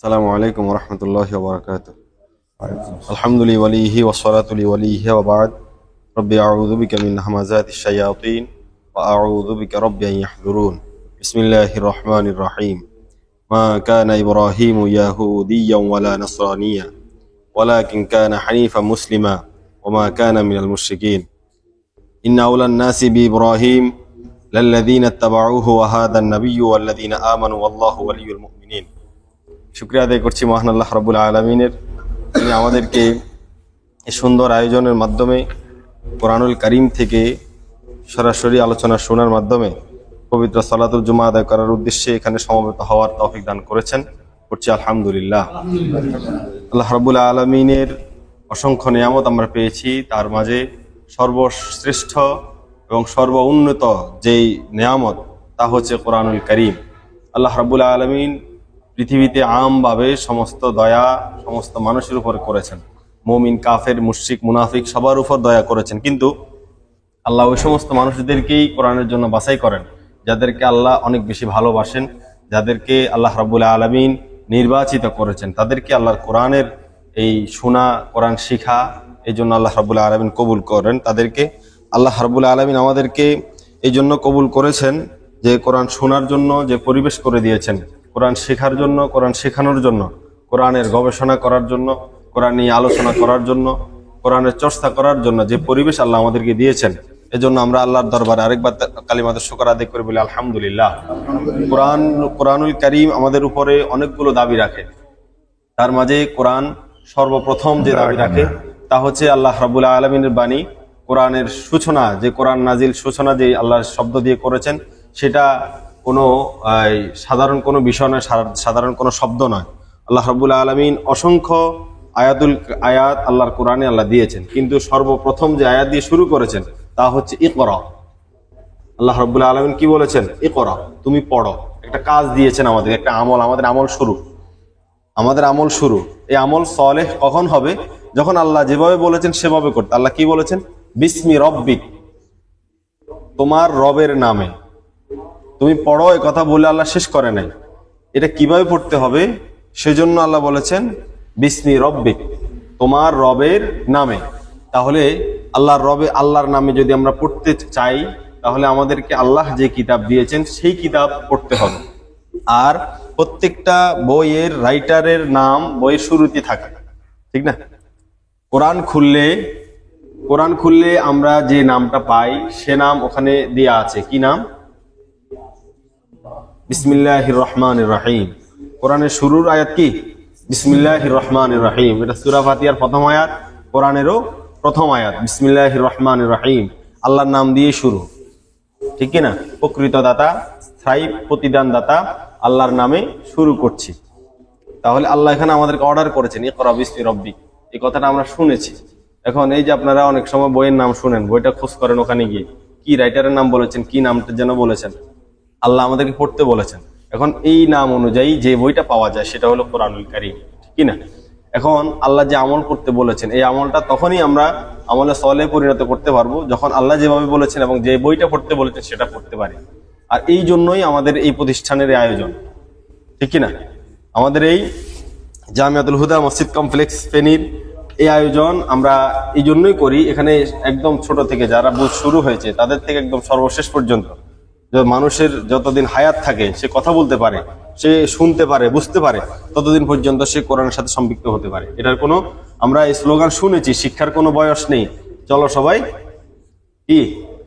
السلام عليكم ورحمة الله وبركاته. الحمد لله وليه والصلاة لوليه وبعد. ربي أعوذ بك من همزات الشياطين وأعوذ بك ربي أن يحضرون. بسم الله الرحمن الرحيم. ما كان إبراهيم يهوديا ولا نصرانيا ولكن كان حنيفا مسلما وما كان من المشركين. إن أولى الناس بإبراهيم للذين اتبعوه وهذا النبي والذين آمنوا والله ولي المؤمنين. শুকরিয়া আদায় করছি মহান আল্লাহ রাব্বুল আলামিনের, তিনি আমাদেরকে এই সুন্দর আয়োজনের মাধ্যমে কোরআনুল কারীম থেকে সরাসরি আলোচনা শোনার মাধ্যমে পবিত্র সালাতুল জুমা আদায় করার উদ্দেশ্যে এখানে সমবেত হওয়ার তৌফিক দান করেছেন। করছি আলহামদুলিল্লাহ। আল্লাহ রাব্বুল আলামিনের অসংখ্য নিয়ামত আমরা পেয়েছি, তার মাঝে সর্বশ্রেষ্ঠ এবং সর্বোন্নত যেই নিয়ামত তা হচ্ছে কোরআনুল কারীম। আল্লাহ রাব্বুল আলামিন পৃথিবীতে আমভাবে সমস্ত দয়া সমস্ত মানুষের উপর করেছেন। মুমিন, কাফের, মুশরিক, মুনাফিক সবার উপর দয়া করেছেন, কিন্তু আল্লাহ ওই সমস্ত মানুষদেরকেই কোরআনের জন্য বাছাই করেন যাদেরকে আল্লাহ অনেক বেশি ভালোবাসেন, যাদেরকে আল্লাহ রাব্বুল আলামিন নির্বাচিত করেছেন, তাদেরকে আল্লাহর কোরআনের এই শোনা, কোরআন শিখা, এই জন্য আল্লাহ রাব্বুল আলামিন কবুল করেন তাদেরকে। আল্লাহ রাব্বুল আলামিন আমাদেরকে এই জন্য কবুল করেছেন যে কোরআন শোনার জন্য যে পরিবেশ করে দিয়েছেন, কোরআন শেখার জন্য, কোরআন শেখানোর জন্য, কোরআনের গবেষণা করার জন্য, কোরআন নিয়ে আলোচনা করার জন্য, কোরআনের চর্চা করার জন্য যে পরিবেশ আল্লাহ আমাদেরকে দিয়েছেন, এজন্য আমরা আল্লাহর দরবারে আরেকবার কালিমাতুশ শুকর আদায় করে বলি আলহামদুলিল্লাহ। কোরআনুল কারীম আমাদের উপরে অনেকগুলো দাবি রাখে, তার মাঝে কোরআন সর্বপ্রথম যে দাবি রাখে তা হচ্ছে আল্লাহ রাব্বুল আলামিনের বাণী। কোরআনের সূচনা, যে কোরআন নাজিল সূচনা যে আল্লাহর শব্দ দিয়ে করেছেন, সেটা কোনো সাধারণ কোনো বিষয় নয়, সাধারণ কোনো শব্দ নয়। আল্লাহ রাব্বুল আলামিন অসংখ্য আয়াত আল্লাহর কোরআনে আল্লাহ দিয়েছেন, কিন্তু সর্বপ্রথম যে আয়াত দিয়ে শুরু করেছেন তা হচ্ছে ইকরা। আল্লাহ রাব্বুল আলামিন কি বলেছেন? ইকরা, তুমি পড়ো। একটা কাজ দিয়েছেন আমাদের, একটা আমল, আমাদের আমল শুরু। এই আমল সালেহ কখন হবে? যখন আল্লাহ যেভাবে বলেছেন সেভাবে করতে। আল্লাহ কি বলেছেন? বিসমি রব্বিক, তোমার রবের নামে তুমি পড়ো। এই কথা বলে আল্লাহ শেষ করে নাই, এটা কিভাবে পড়তে হবে সেজন্য আল্লাহ বলেছেন বিসমি রব্বিক, তোমার রবের নামে। তাহলে আল্লাহর নামে যদি আমরা পড়তে চাই, তাহলে আমাদেরকে আল্লাহ যে কিতাব দিয়েছেন সেই কিতাব পড়তে হবে। আর প্রত্যেকটা বইয়ের রাইটারের নাম বইয়ের শুরুতে থাকে, ঠিক না? কোরআন খুললে আমরা যে নামটা পাই সে নাম ওখানে দেয়া আছে। কি নাম? বিসমিল্লাহির রহমানির রহিম। কোরআনের শুরুর আয়াত কি? বিসমিল্লাহির রহমানির রহিম। এটা সূরা ফাতিহার প্রথম আয়াত, কোরআনেরও প্রথম আয়াত। বিসমিল্লাহির রহমানির রহিম, আল্লাহর নাম দিয়ে শুরু, ঠিক কি না? প্রকৃত দাতা, স্থায়ী প্রতিদান দাতা, আল্লাহর নামে শুরু করছি। তাহলে আল্লাহ এখানে আমাদেরকে অর্ডার করেছেন ইকরা বিসমি রব্বিক। এই কথাটা আমরা শুনেছি। এখন এই যে আপনারা অনেক সময় বইয়ের নাম শুনেন, বইটা খোঁজ করেন, ওখানে গিয়ে কি রাইটারের নাম বলেছেন, কি নামটা যেন বলেছেন, আল্লাহ আমাদেরকে পড়তে বলেছেন। এখন এই নাম অনুযায়ী যে বইটা পাওয়া যায় সেটা হলো কোরআনুল কারীম, ঠিক কি না? এখন আল্লাহ যে আমল করতে বলেছেন, এই আমলটা তখনই আমরা আমলে সলে পরিণত করতে পারবো যখন আল্লাহ যেভাবে বলেছেন এবং যে বইটা পড়তে বলেছেন সেটা পড়তে পারি। আর এই জন্যই আমাদের এই প্রতিষ্ঠানের আয়োজন, ঠিক কি না? আমাদের এই জামিয়াতুল হুদা মসজিদ কমপ্লেক্স ফেনীর এই আয়োজন আমরা এই জন্যই করি। এখানে একদম ছোট থেকে যারা বুঝ শুরু হয়েছে তাদের থেকে একদম সর্বশেষ পর্যন্ত মানুষের যতদিন হায়াত থাকে, সে কথা বলতে পারে, সে শুনতে পারে, বুঝতে পারে, ততদিন পর্যন্ত সে কোরআনের সাথে সম্পৃক্ত হতে পারে। এটার কোনো, আমরা এই স্লোগান শুনেছি, শিক্ষার কোনো বয়স নেই, চলো সবাই কি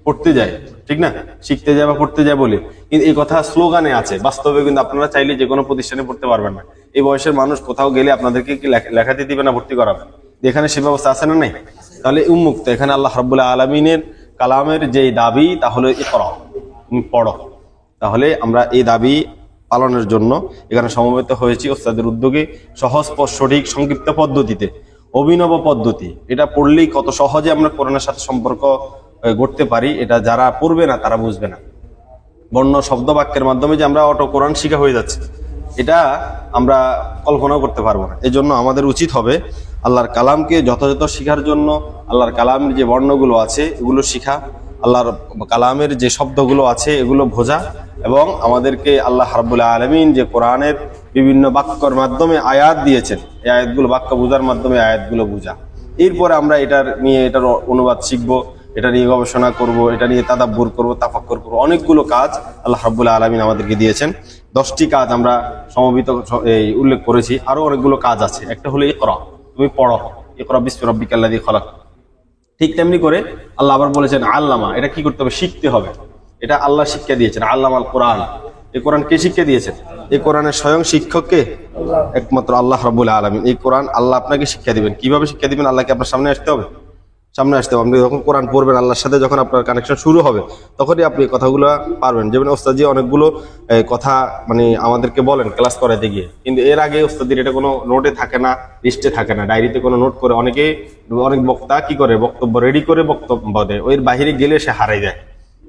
পড়তে যায়, ঠিক না? শিখতে যায় বা পড়তে যায় বলে, কিন্তু এই কথা স্লোগানে আছে, বাস্তবে কিন্তু আপনারা চাইলে যে কোনো প্রতিষ্ঠানে পড়তে পারবেন না। এই বয়সের মানুষ কোথাও গেলে আপনাদেরকে কি লেখাতে দিবে না, ভর্তি করাবে? এখানে সে ব্যবস্থা আছে না? নাই। তাহলে উন্মুক্ত। এখানে আল্লাহ রাব্বুল আলামিনের কালামের যে দাবি তা হলো ইকরা, তুমি পড়ো। তাহলে আমরা এই দাবি পালনের জন্য এখানে সমবেত হয়েছি ওস্তাদের উদ্যোগে, সহজ, সঠিক, সংক্ষিপ্ত পদ্ধতিতে, অভিনব পদ্ধতি। এটা পড়লেই কত সহজে আমরা কোরআনের সাথে সম্পর্ক গড়তে পারি, এটা যারা পড়বে না তারা বুঝবে না। বর্ণ শব্দ বাক্যের মাধ্যমে যে আমরা অটো কোরআন শিখা হয়ে যাচ্ছে, এটা আমরা কল্পনাও করতে পারবো না। এজন্য আমাদের উচিত হবে আল্লাহর কালামকে যথাযথ শিখার জন্য আল্লাহর কালামের যে বর্ণগুলো আছে এগুলো শিখা, আল্লাহর কালামের যে শব্দগুলো আছে এগুলো বোঝা, এবং আমাদেরকে আল্লাহ রাব্বুল আলামিন যে কোরআনের বিভিন্ন বাক্যর মাধ্যমে আয়াত দিয়েছেন। এই আয়াতগুলো বাক্য বোঝার মাধ্যমে আয়াতগুলো বোঝা। এরপরে আমরা এটার অনুবাদ শিখবো, এটা নিয়ে গবেষণা করব, এটা নিয়ে তাদাব্বুর করব, তাফাক্কুর করব। অনেকগুলো কাজ আল্লাহ রাব্বুল আলামিন আমাদেরকে দিয়েছেন। 10টি কাজ আমরা সমবেত উল্লেখ করেছি, আরো অনেকগুলো কাজ আছে। একটা হলো ইকরা, তুমি পড়ো, ইকরা বিসমি রাব্বিকাল্লাযী খালাক। ঠিক তেমনি করে আল্লাহ আবার বলেছেন আল্লামা, এটা কি করতে হবে? শিখতে হবে। এটা আল্লাহ শিক্ষা দিয়েছেন, আল্লামাল কোরআন। এই কোরআন কে শিক্ষা দিয়েছেন? এই কোরআনের স্বয়ং শিক্ষককে একমাত্র আল্লাহ রাব্বুল আলামিন। এই কোরআন আল্লাহ আপনাকে শিক্ষা দিবেন। কিভাবে শিক্ষা দিবেন? আল্লাহকে আপনার সামনে আসতে হবে, সামনে আসতে হবে। আপনি যখন কোরআন পড়বেন, আল্লাহর সাথে যখন আপনার কানেকশন শুরু হবে, তখনই আপনি কথাগুলো পারবেন। যেমন ওস্তাদ জি অনেকগুলো কথা মানে আমাদেরকে বলেন ক্লাস করাতে গিয়ে, কিন্তু এর আগে ওস্তাদের এটা কোনো নোটে থাকে না, লিস্টে থাকে না, ডায়েরিতে কোনো নোট করে। অনেক বক্তা কি করে, বক্তব্য রেডি করে বক্তব্য দেয়, ওই বাহিরে গেলে সে হারাই যায়,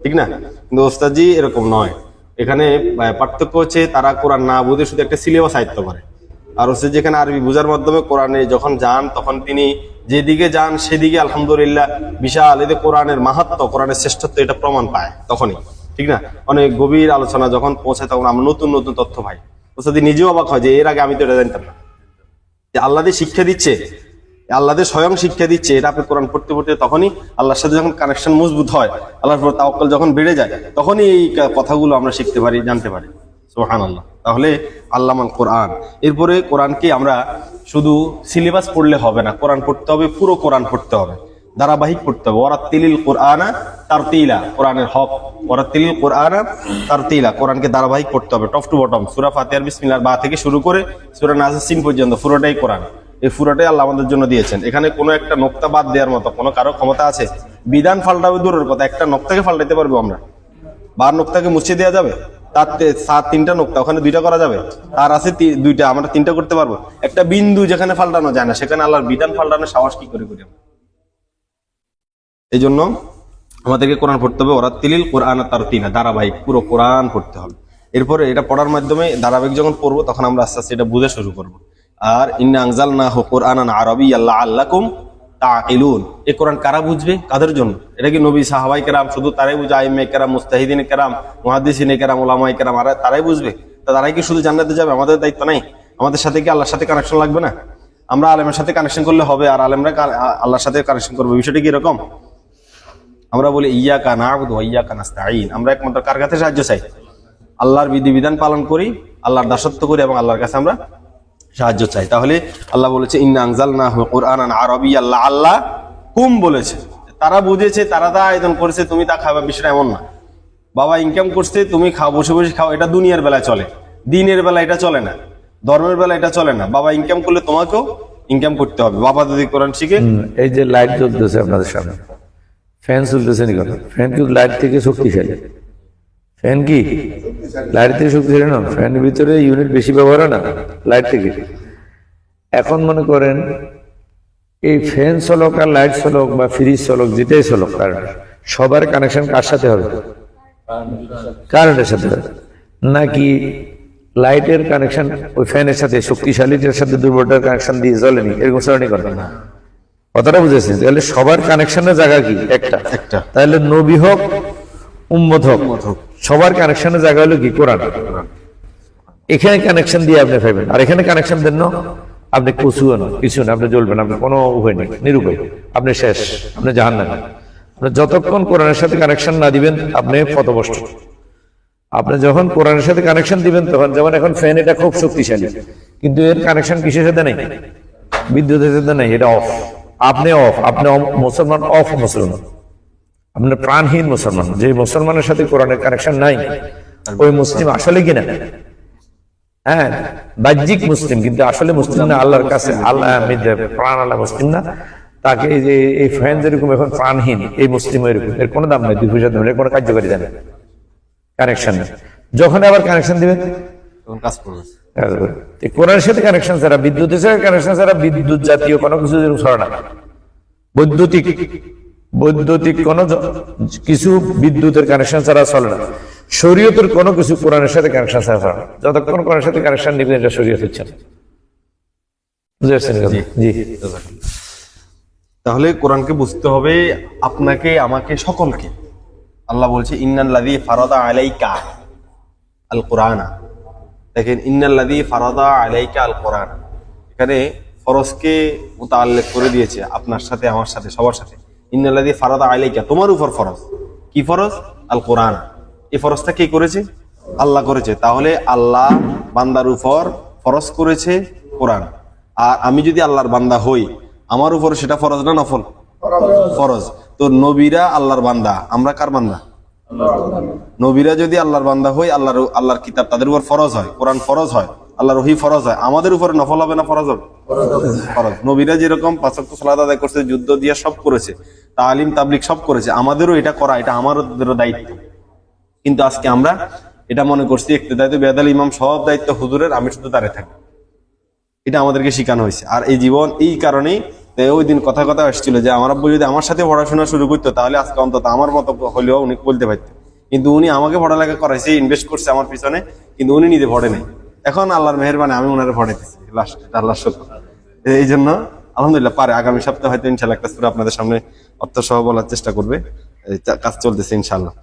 ঠিক না? কিন্তু ওস্তাদ জি এরকম নয়। এখানে পার্থক্য হচ্ছে তারা কোরআন না বুঝে শুধু একটা সিলেবাস আয়ত্ত করে, আর হচ্ছে যেখানে আরবি বোঝার মাধ্যমে কোরআনে যখন যান, তখন তিনি যেদিকে যান সেদিকে আলহামদুলিল্লাহ বিশাল এতে কোরআনের মাহাত্ম্য, কোরআনের শ্রেষ্ঠত্ব এটা প্রমাণ পায় তখনই, ঠিক না? অনেক গভীর আলোচনা যখন পৌঁছায়, তখন আমরা নতুন নতুন তথ্য পাই। ওস্তাদ নিজেও অবাক হয় যে এর আগে আমি তো এটা জানতাম না। আল্লাহ শিক্ষা দিচ্ছে, আল্লাহ স্বয়ং শিক্ষা দিচ্ছে, এটা আপনি কোরআন পড়তে পড়তে তখনই আল্লাহর সাথে যখন কানেকশন মজবুত হয়, আল্লাহর উপর তাওয়াক্কুল যখন বেড়ে যায়, তখনই এই কথাগুলো আমরা শিখতে পারি, জানতে পারি। সুবহানাল্লাহ। তাহলে আল্লামাল কোরআন। এরপরে কোরআনকে আমরা শুধু সিলেবাস পড়লে হবে না, কোরআন পড়তে হবে, পুরো কোরআন পড়তে হবে, ধারাবাহিক পড়তে হবে। ওয়ারাত্তিলিল কোরআনা তারতিলা, কোরআনের হক। ওয়ারাত্তিলিল কোরআনা তারতিলা, কোরআনকে ধারাবাহিক পড়তে হবে, টপ টু বটম। সূরা ফাতিহার বিসমিল্লাহর বা থেকে শুরু করে সূরা নাস সিন পর্যন্ত পুরোটাই কোরআন। এই পুরোটাই আল্লাহ আমাদের জন্য দিয়েছেন। এখানে কোনো একটা নোক্তা বাদ দেওয়ার মতো কোনো কারো ক্ষমতা আছে? বিধান ফাল্টাবে দূরের কথা, একটা নোক্তাকে ফাল্টাইতে পারবো আমরা? 12 নোক্তাকে মুছে দেওয়া যাবে? তার 3টা নোক্তা, ওখানে 2টা করা যাবে? আর আছে 2টা, আমরা 3টা করতে পারবো? একটা বিন্দু যেখানে ফাল্টানো যায় না, সেখানে আল্লাহর বিধান ফাল্টানোর সাহস কি করে করি? এই জন্য আমাদেরকে কোরআন পড়তে হবে। ওরাত্তিলিল কোরআন তারতিলা, ধারাবাহিক পুরো কোরআন পড়তে হবে। এরপরে এটা পড়ার মাধ্যমে ধারাবাহিক যখন পড়বো, তখন আমরা আস্তে আস্তে এটা বুঝে শুরু করবো। আর ইন্না আনজালনাহু কুরআনান আরাবিয়্যান লাআল্লাকুম তাআকিলুন, এই কোরআন কারা বুঝবে, কাদের জন্য? এটা কি নবী সাহাবায়ে কেরাম শুধু তারাই বুঝে? আইম্মে কেরাম, মুস্তাহিদিনে কেরাম, মুহাদ্দিসিনে কেরাম, উলামায়ে কেরাম আর তারাই বুঝবে? তারাই কি শুধু জান্নাতে যাবে? আমাদের দায়িত্ব নাই? আমাদের সাথে কি আল্লাহর সাথে কানেকশন লাগবে না? আমরা আলেমের সাথে কানেকশন করলে হবে, আর আলেমরা আল্লাহর সাথে কানেকশন করবে। বিষয়টা কি এরকম? আমরা বলি ইয়াকা না'বুদু ওয়া ইয়াকা নাস্তাঈন, আমরা একমাত্র কার কাছে সাহায্য চাই? আল্লাহর বিধিবিধান পালন করি, আল্লাহর দাসত্ব করি এবং আল্লাহর কাছে আমরা সাহায্য চাই। তাহলে আল্লাহ বলেছে ইন্না আনজালনাহু কুরআনান আরাবিয়্যান লাআল্লাকুম, বলেছে তারা বুঝেছে, তারা তা আয়োজন করেছে, তুমি তা খাবে। বিষয়টা এমন না, বাবা ইনকাম করছে, তুমি খাও, বসে বসে খাও, এটা দুনিয়ার বেলায় চলে, দিনের বেলা এটা চলে না, ধর্মের বেলা এটা চলে না। বাবা ইনকাম করলে তোমাকেও ইনকাম করতে হবে। বাবা যদি কোরআন শিখে, এই যে লাইট জ্বলতেছে আপনাদের সামনে, ফ্যান চলতেছে নি কথা, ফ্যান কিন্তু লাইট থেকে শক্তিশালী। ফ্যান কি লাইট থেকে শক্তিশালী না? ফ্যানের ভিতরে ইউনিট বেশি ব্যবহার হয় না লাইট থেকে। এখন মনে করেন এই ফ্যান চলক আর লাইট চলক বা ফ্রিজ চলক, যেটাই চলক, কারেন্ট, সবার কানেকশন কার সাথে হবে? কারেন্টের সাথে হবে। নাকি লাইটের কানেকশন ওই ফ্যানের সাথে, শক্তিশালীটার সাথে দুর্বলটার কানেকশন দিয়ে জ্বলেনি, এরকম চলনি করে না? কথাটা বুঝেছেন? তাহলে সবার কানেকশনের জায়গা কি? একটা। তাহলে নবী হোক, উম্মত হোক, সবার কানেকশনের জায়গা হলো কি? কোরআন। এখানে কানেকশন দিয়ে আপনি পাইবেন, আর এখানে কানেকশন দেন না, আপনি কিছু না, আপনি জ্বলবেন, আপনি কোনো উপায় নেই, নিরুপায়, আপনি শেষ, আপনি জাহান্নামী। আপনি যতক্ষণ কোরআনের সাথে কানেকশন না দিবেন, আপনি পথভ্রষ্ট। আপনি যখন কোরআনের সাথে কানেকশন দিবেন, তখন যেমন এখন ফ্যান, এটা খুব শক্তিশালী, কিন্তু এর কানেকশন কিসের সাথে নেই? বিদ্যুতের সাথে নেই, এটা অফ। আপনি অফ, আপনি মুসলমান, অফ মুসলমান, আপনার প্রাণহীন মুসলমান। যে মুসলমানের সাথে কোরআনের কানেকশন নাই, ওই মুসলিম আসলে কিনা? হ্যাঁ, বাহ্যিক মুসলিম, কিন্তু আসলে মুসলিম না। আল্লাহর কাছে আল্লাহ প্রাণ আল্লাহ মুসলিম না। তাকে যে এই ফ্যান যেরকম এখন প্রাণহীন, এই মুসলিম এরকম, এর কোনো দাম নেই, 2 পয়সা দাম, এর কোনো কার্যকারী দেন কানেকশন নেই। যখন আবার কানেকশন দিবেন, তখন কাজ করবে। কোরআনের সাথে কানেকশন ছাড়া, বিদ্যুতের সাথে কানেকশন ছাড়া, বিদ্যুৎ জাতীয় কোনো কিছু যেরকম ছড়া না, বৈদ্যুতিক কোনো কিছু বিদ্যুতের কানেকশন ছাড়া চলে না। শরীয়তের কোনো কিছু কোরআনের সাথে কানেকশন ছাড়া চলে না। যতক্ষণ কোরআনের সাথে কানেকশন নিবেন, এটা শরীয়ত হচ্ছে না। বুঝতে পারছেন? জি। তাহলে কোরআনকে বুঝতে হবে আপনাকে, আমাকে, সকলকে। আল্লাহ বলছে ইন্নাল্লাযী ফারাদা আলাইকা আল কোরআনা, দেখেন ইন্নাল্লাযী ফারাদা আলাইকা আল কোরআন, এখানে ফরজকে মুতাআল্লিক করে দিয়েছে আপনার সাথে, আমার সাথে, সবার সাথে। ইন্নাল্লাযী ফারাদা আলাইকা, তোমার উপর ফরজ। কি ফরজ? আল কোরআন। এই ফরজটা কে করেছে? আল্লাহ করেছে। তাহলে আল্লাহ বান্দার উপর ফরজ করেছে কোরআন। আর আমি যদি আল্লাহর বান্দা হই, আমার উপর সেটা ফরজ না নফল? ফরজ। তো নবীরা আল্লাহর বান্দা, আমরা কার বান্দা? নবীরা যদি আল্লাহর বান্দা হই, আল্লাহর কিতাব তাদের উপর ফরজ হয়, কোরআন ফরজ হয়, আল্লাহর ওহী ফরজ হয়, আমাদের উপরে নফল হবে না ফরজ হবে? ফরজ। নবীরা যেরকম 5 ওয়াক্ত সালাত আদায় করছে, যুদ্ধ দিয়ে সব করেছে, তালিম তাবলিগ সব করেছে, আমাদেরও এটা করা, এটা আমাদেরও দায়িত্ব। কিন্তু আজকে আমরা এটা মনে করছি ইক্তেদায় বেদাল ইমাম, সব দায়িত্ব হুজুরের, আমি শুধু দাঁড়িয়ে থাকি। এটা আমাদেরকে শেখানো হয়েছে। আর এই জীবন এই কারণেই, ওই দিন কথা আসছিল যে আমার আব্বু যদি আমার সাথে পড়াশোনা শুরু করতো, তাহলে আজকে অন্তত আমার মতো হলেও উনি বলতে পারতেন। কিন্তু উনি আমাকে পড়ালেখা করাইছে, ইনভেস্ট করছে আমার পিছনে, কিন্তু উনি নিজে পড়ে নাই। এখন আল্লাহর মেহেরবানি আমি ওনারে পড়াইতেছি, আল্লাহর শুকর। এই জন্য আলহামদুলিল্লাহ পারে। আগামী সপ্তাহে হয়তো ইনশাল্লাহ একটা সূরা আপনাদের সামনে অর্থ সহ বলার চেষ্টা করবে, কাজ চলতেছে ইনশাল্লাহ।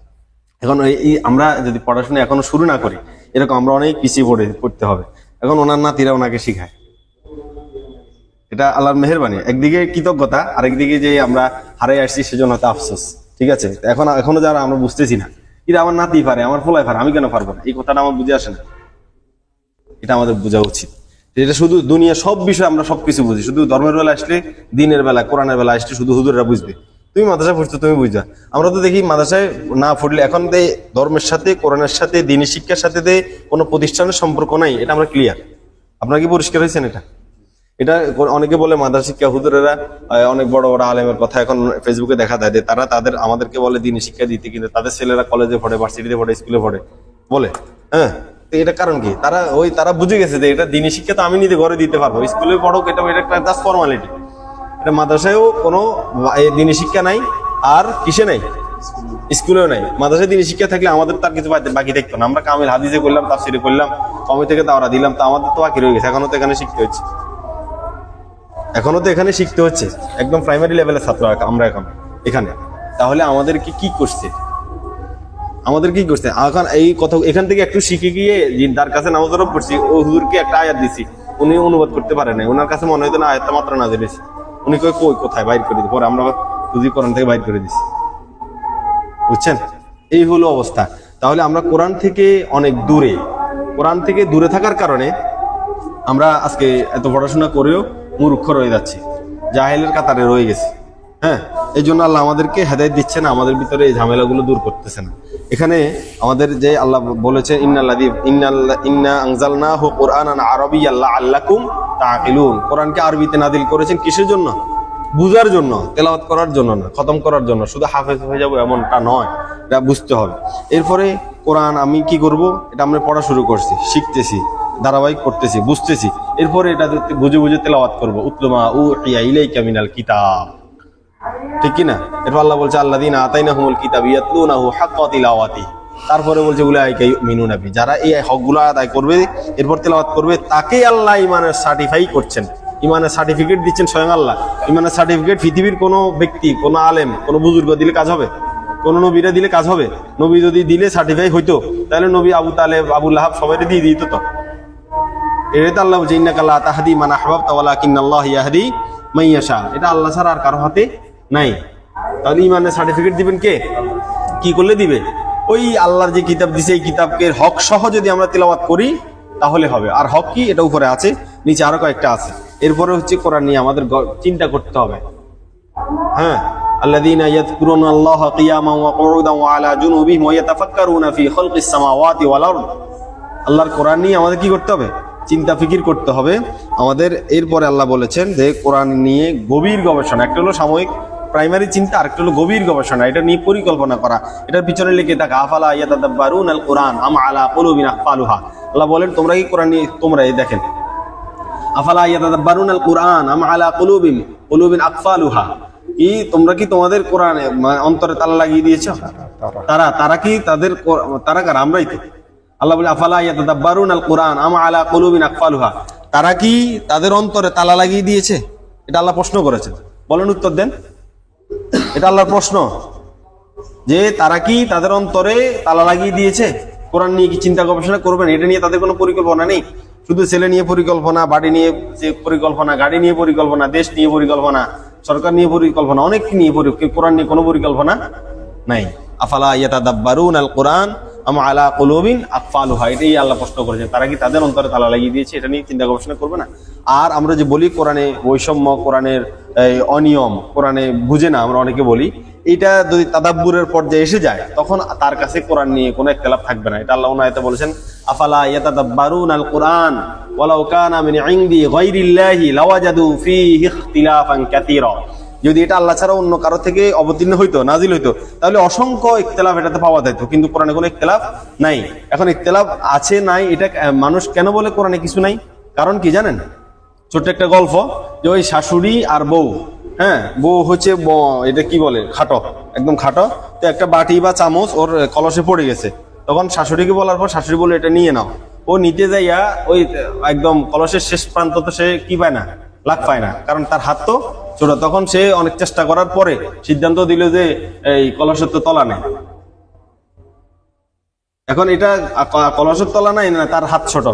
এখন এই আমরা যদি পড়াশোনা এখনো শুরু না করি, এরকম আমরা অনেক পিছিয়ে পড়তে হবে। এখন ওনার নাতিরা ওনাকে শিখায়, এটা আল্লাহর মেহেরবানি। একদিকে কৃতজ্ঞতা, আরেকদিকে যে আমরা হারাই আসছি সেজন্য তো আফসোস। ঠিক আছে, এখনো যারা আমরা বুঝতেছি না, এটা আমার নাতি পারে, আমার ফোলায় পারে, আমি কেন পারবো না, এই কথাটা আমার বুঝে আসে না। এটা আমাদের বোঝা উচিত। এটা শুধু দুনিয়া সব বিষয় আমরা সবকিছু বুঝি, শুধু ধর্মের বেলা আসলে, দিনের বেলা, কোরআনের বেলা আসলে শুধু হুজুররা বুঝবে। তুমি মাদ্রাসায় পড়ছো, তুমি বুঝবা। আমরা তো দেখি মাদ্রাসায় না পড়লে এখন ধর্মের সাথে, কোরআনের সাথে, দিনী শিক্ষার সাথে কোনো প্রতিষ্ঠানের সম্পর্ক নাই, এটা আমরা ক্লিয়ার। আপনারা কি পরিষ্কার হয়েছেন? এটা অনেকে বলে মাদ্রাসা শিক্ষা, হুজুরেরা অনেক বড় বড় আলেমের কথা এখন ফেসবুকে দেখা দেয়, তারা আমাদেরকে বলে দিনী শিক্ষা দিতে, কিন্তু তাদের ছেলেরা কলেজে পড়ে, ভার্সিটিতে পড়ে, স্কুলে পড়ে বলে। হ্যাঁ, তো এটা কারণ কি? তারা বুঝে গেছে যে এটা দিনী শিক্ষা তো আমি নিজে ঘরে দিতে পারবো, স্কুলে পড়ুক, এটা একটা জাস্ট ফর্মালিটি। এটা মাদ্রাসায়ও কোনো দিনী শিক্ষা নাই, আর কিসে নাই? স্কুলেও নাই। মাদ্রাসায় দিনী শিক্ষা থাকলে আমাদের তার কিছু বাকি থাকতো না। আমরা কামিল হাদিসে করলাম, তাফসিরে করলাম, কমি থেকে দাওরা দিলাম, তো আমাদের তো বাকি রয়ে গেছে। এখনো তো এখানে শিখতে হচ্ছে, একদম প্রাইমারি লেভেলের ছাত্র আমরা এখন এখানে। তাহলে আমাদেরকে কি করছে? এখন এই কথা এখান থেকে একটু শিখে গিয়ে তার কাছে নামাজ পড়ছি, ও হুজুরকে একটা আয়াত দিছি, উনি অনুবাদ করতে পারে না, ওনার কাছে মনে হয়তো না আয়াতটা মাত্র না দিয়েছি, উনি কোথায় বাইর করে দিই, পরে আমরা হুজুর কোরআন থেকে বাইর করে দিছি। বুঝছেন? এই হলো অবস্থা। তাহলে আমরা কোরআন থেকে অনেক দূরে, কোরআন থেকে দূরে থাকার কারণে আমরা আজকে এত পড়াশোনা করেও মূর্খ রয়ে যাচ্ছি, জাহেলের কাতারে রয়ে গেছি। হ্যাঁ, এই জন্য আল্লাহ আমাদেরকে হেদায়েত দিচ্ছে না, আমাদের ভিতরে এই ঝামেলাগুলো দূর করতেছে না। এখানে আমাদের যে আল্লাহ বলেছে, ইন্না আনজালনাহু কুরআনান আরাবিয়্যান লাআল্লাকুম তাআকিলুন, কোরআনকে আরবিতে নাযিল করেছেন কিসের জন্য? বুঝার জন্য, তেলাওয়াত করার জন্য না, খতম করার জন্য। শুধু হাফেজ হয়ে যাবো এমনটা নয়, এটা বুঝতে হবে। এরপরে কোরআন আমি কি করব? এটা আমরা পড়া শুরু করছি, শিখতেছি, ধারাবাহিক করতেছি, বুঝতেছি। এরপরে এটা বুঝে বুঝে তেলাওয়াত করবো। উতলুমা উহিয়া ইলাইকা মিনাল কিতাব, ঠিক কি না? এরপর আল্লাহ বলছে আল্লাযীনা আতাইনাহুমুল কিতাব ইয়াতলুনাহু হাক্কা তিলাওয়াতি, তারপরে বলছে উলাইকা ইউমিনুনা বিহি, যারা এই হকগুলো আদায় করবে, এরপর তেলাওয়াত করবে, তাকে আল্লাহ ঈমানের সার্টিফাই করছেন, ঈমানের সার্টিফিকেট দিচ্ছেন স্বয়ং আল্লাহ। ঈমানের সার্টিফিকেট পৃথিবীর কোনো ব্যক্তি, কোনো আলেম, কোনো বুজুর্গ দিলে কাজ হবে? কোন নবীরা দিলে কাজ হবে? নবী যদি দিলে সার্টিফাই হইতো, তাহলে নবী আবু তালেব, আবু লাহাব সবাইকে দিয়ে দিত। তো এটা আল্লাহ বলছে ইন্নাকা লা তাহদি মান আহবাবতা ওয়ালাকিন্নাল্লাহু ইয়াহদি মান ইয়াশা, এটা আল্লাহ ছাড়া আর কারো হাতে নাই। তাহলে ঈমানের সার্টিফিকেট দিবেন কে? কি করলে দিবে? ওই আল্লাহর যে কিতাব দিছে, এই কিতাবকে হক সহ যদি আমরা তেলাওয়াত করি তাহলে হবে। আর হক কি? এটা উপরে আছে, নিচে আরো কয়েকটা আছে। এরপরে হচ্ছে কোরআন নিয়ে আমাদের চিন্তা করতে হবে। হ্যাঁ, আল্লাযীনা ইয়াযকুরুনা আল্লাহা কিয়ামান ওয়া কুউদান ওয়া আলা জুনুবিহিম ওয়া ইয়াতাফাক্কারুনা ফি খালকিস সামাওয়াতি ওয়াল আরদ। আল্লাহর কোরআন নিয়ে আমাদের কি করতে হবে? চিন্তা ফিকির করতে হবে আমাদের। এরপরে আল্লাহ বলেছেন যে কোরআন নিয়ে গভীর গবেষণা, একটা হলো সাময়িক প্রাইমারি চিন্তা, আরেকটা হলো গভীর গবেষণা, এটা নিয়ে পরিকল্পনা করা, এটার পিছনে লিখে থাকা। আফালা ইয়াতাদাব্বারুনাল কুরআন আম আলা কুলুবিন আকফালুহা, আল্লাহ বলেন তোমরা কি কোরআন নিয়ে, তোমরা এই দেখেন, আফালা ইয়াতাদাব্বারুনাল কুরআন আম আলা কুলুবিন আকফালুহা, কি তোমরা কি তোমাদের কোরআনে অন্তরে তালা লাগিয়ে দিয়েছ? তারা কি তারা কার? আমরাই তো। আল্লাহ বলে আফালা ইয়াতাদাব্বারুনাল কুরআন আম আলা কুলুবিন আকফালুহা, তারা কি তাদের অন্তরে তালা লাগিয়ে দিয়েছে? এটা আল্লাহ প্রশ্ন করেছেন, বলেন উত্তর দেন। এটা আল্লাহর প্রশ্ন যে তারা কি তাদের অন্তরে তালা লাগিয়ে দিয়েছে? কোরআন নিয়ে কি চিন্তা গবেষণা করবেন? এটা নিয়ে তাদের কোনো পরিকল্পনা নেই। শুধু ছেলে নিয়ে পরিকল্পনা, বাড়ি নিয়ে যে পরিকল্পনা, গাড়ি নিয়ে পরিকল্পনা, দেশ নিয়ে পরিকল্পনা, সরকার নিয়ে পরিকল্পনা, অনেক নিয়ে কোরআন নিয়ে কোনো পরিকল্পনা নাই। আফালা ইয়াতাদাব্বারুন আল কোরআন আম আলা কুলুবিন আকফালুহা, এটাই আল্লাহ প্রশ্ন করেছেন, তারা কি তাদের অন্তরে তালা লাগিয়ে দিয়েছে? এটা নিয়ে চিন্তা গবেষণা করবে না। আর আমরা যে বলি কোরআনে বৈষম্য, কোরআনের অনিয়ম, কোরআনে বুঝে না, আমরা অনেকে বলি, এটা যদি তাদাব্বুরের পর্যায়ে এসে যায় তখন তার কাছে কোরআন নিয়ে কোনো ইখতিলাফ থাকবে না। এটা আল্লাহ আয়াতে বলেছেন, আফালা ইয়াতাদাব্বারুন আল কোরআন ওয়ালাউ কানা মিন ইনদি গায়রিল্লাহি লাওয়াজাদু ফীহি ইখতিলাফান কাসীরা। যদি এটা আল্লাহ ছাড়া অন্য কারো থেকে অবতীর্ণ হইতো, নাজিল হইতো, তাহলে অসংখ্য ইখতিলাফ এটাতে পাওয়া যেত, কিন্তু কোরআনে কোনো ইখতিলাফ নাই। এখন ইখতিলাফ আছে নাই এটা মানুষ কেন বলে কোরআনে কিছু নাই? কারণ কি জানেন? ছোট্ট একটা গল্প, যে ওই শাশুড়ি আর বউ, হ্যাঁ, বউ হচ্ছে এটা কি বলে, খাটো, একদম খাটো। তো একটা বাটি বা চামচ ওর কলসে পড়ে গেছে, তখন শাশুড়িকে বলার পর শাশুড়ি বলে এটা নিয়ে নাও। ও নিতে যাইয়া ওই একদম কলসের শেষ প্রান্ত তো সে কি পায় না, লাগ পায় না, কারণ তার হাত তো ছোট। তখন সে অনেক চেষ্টা করার পরে সিদ্ধান্ত দিল যে এই কলসের তো তলা নেই। এখন এটা কলসের তলা নাই না, তার হাত ছোট।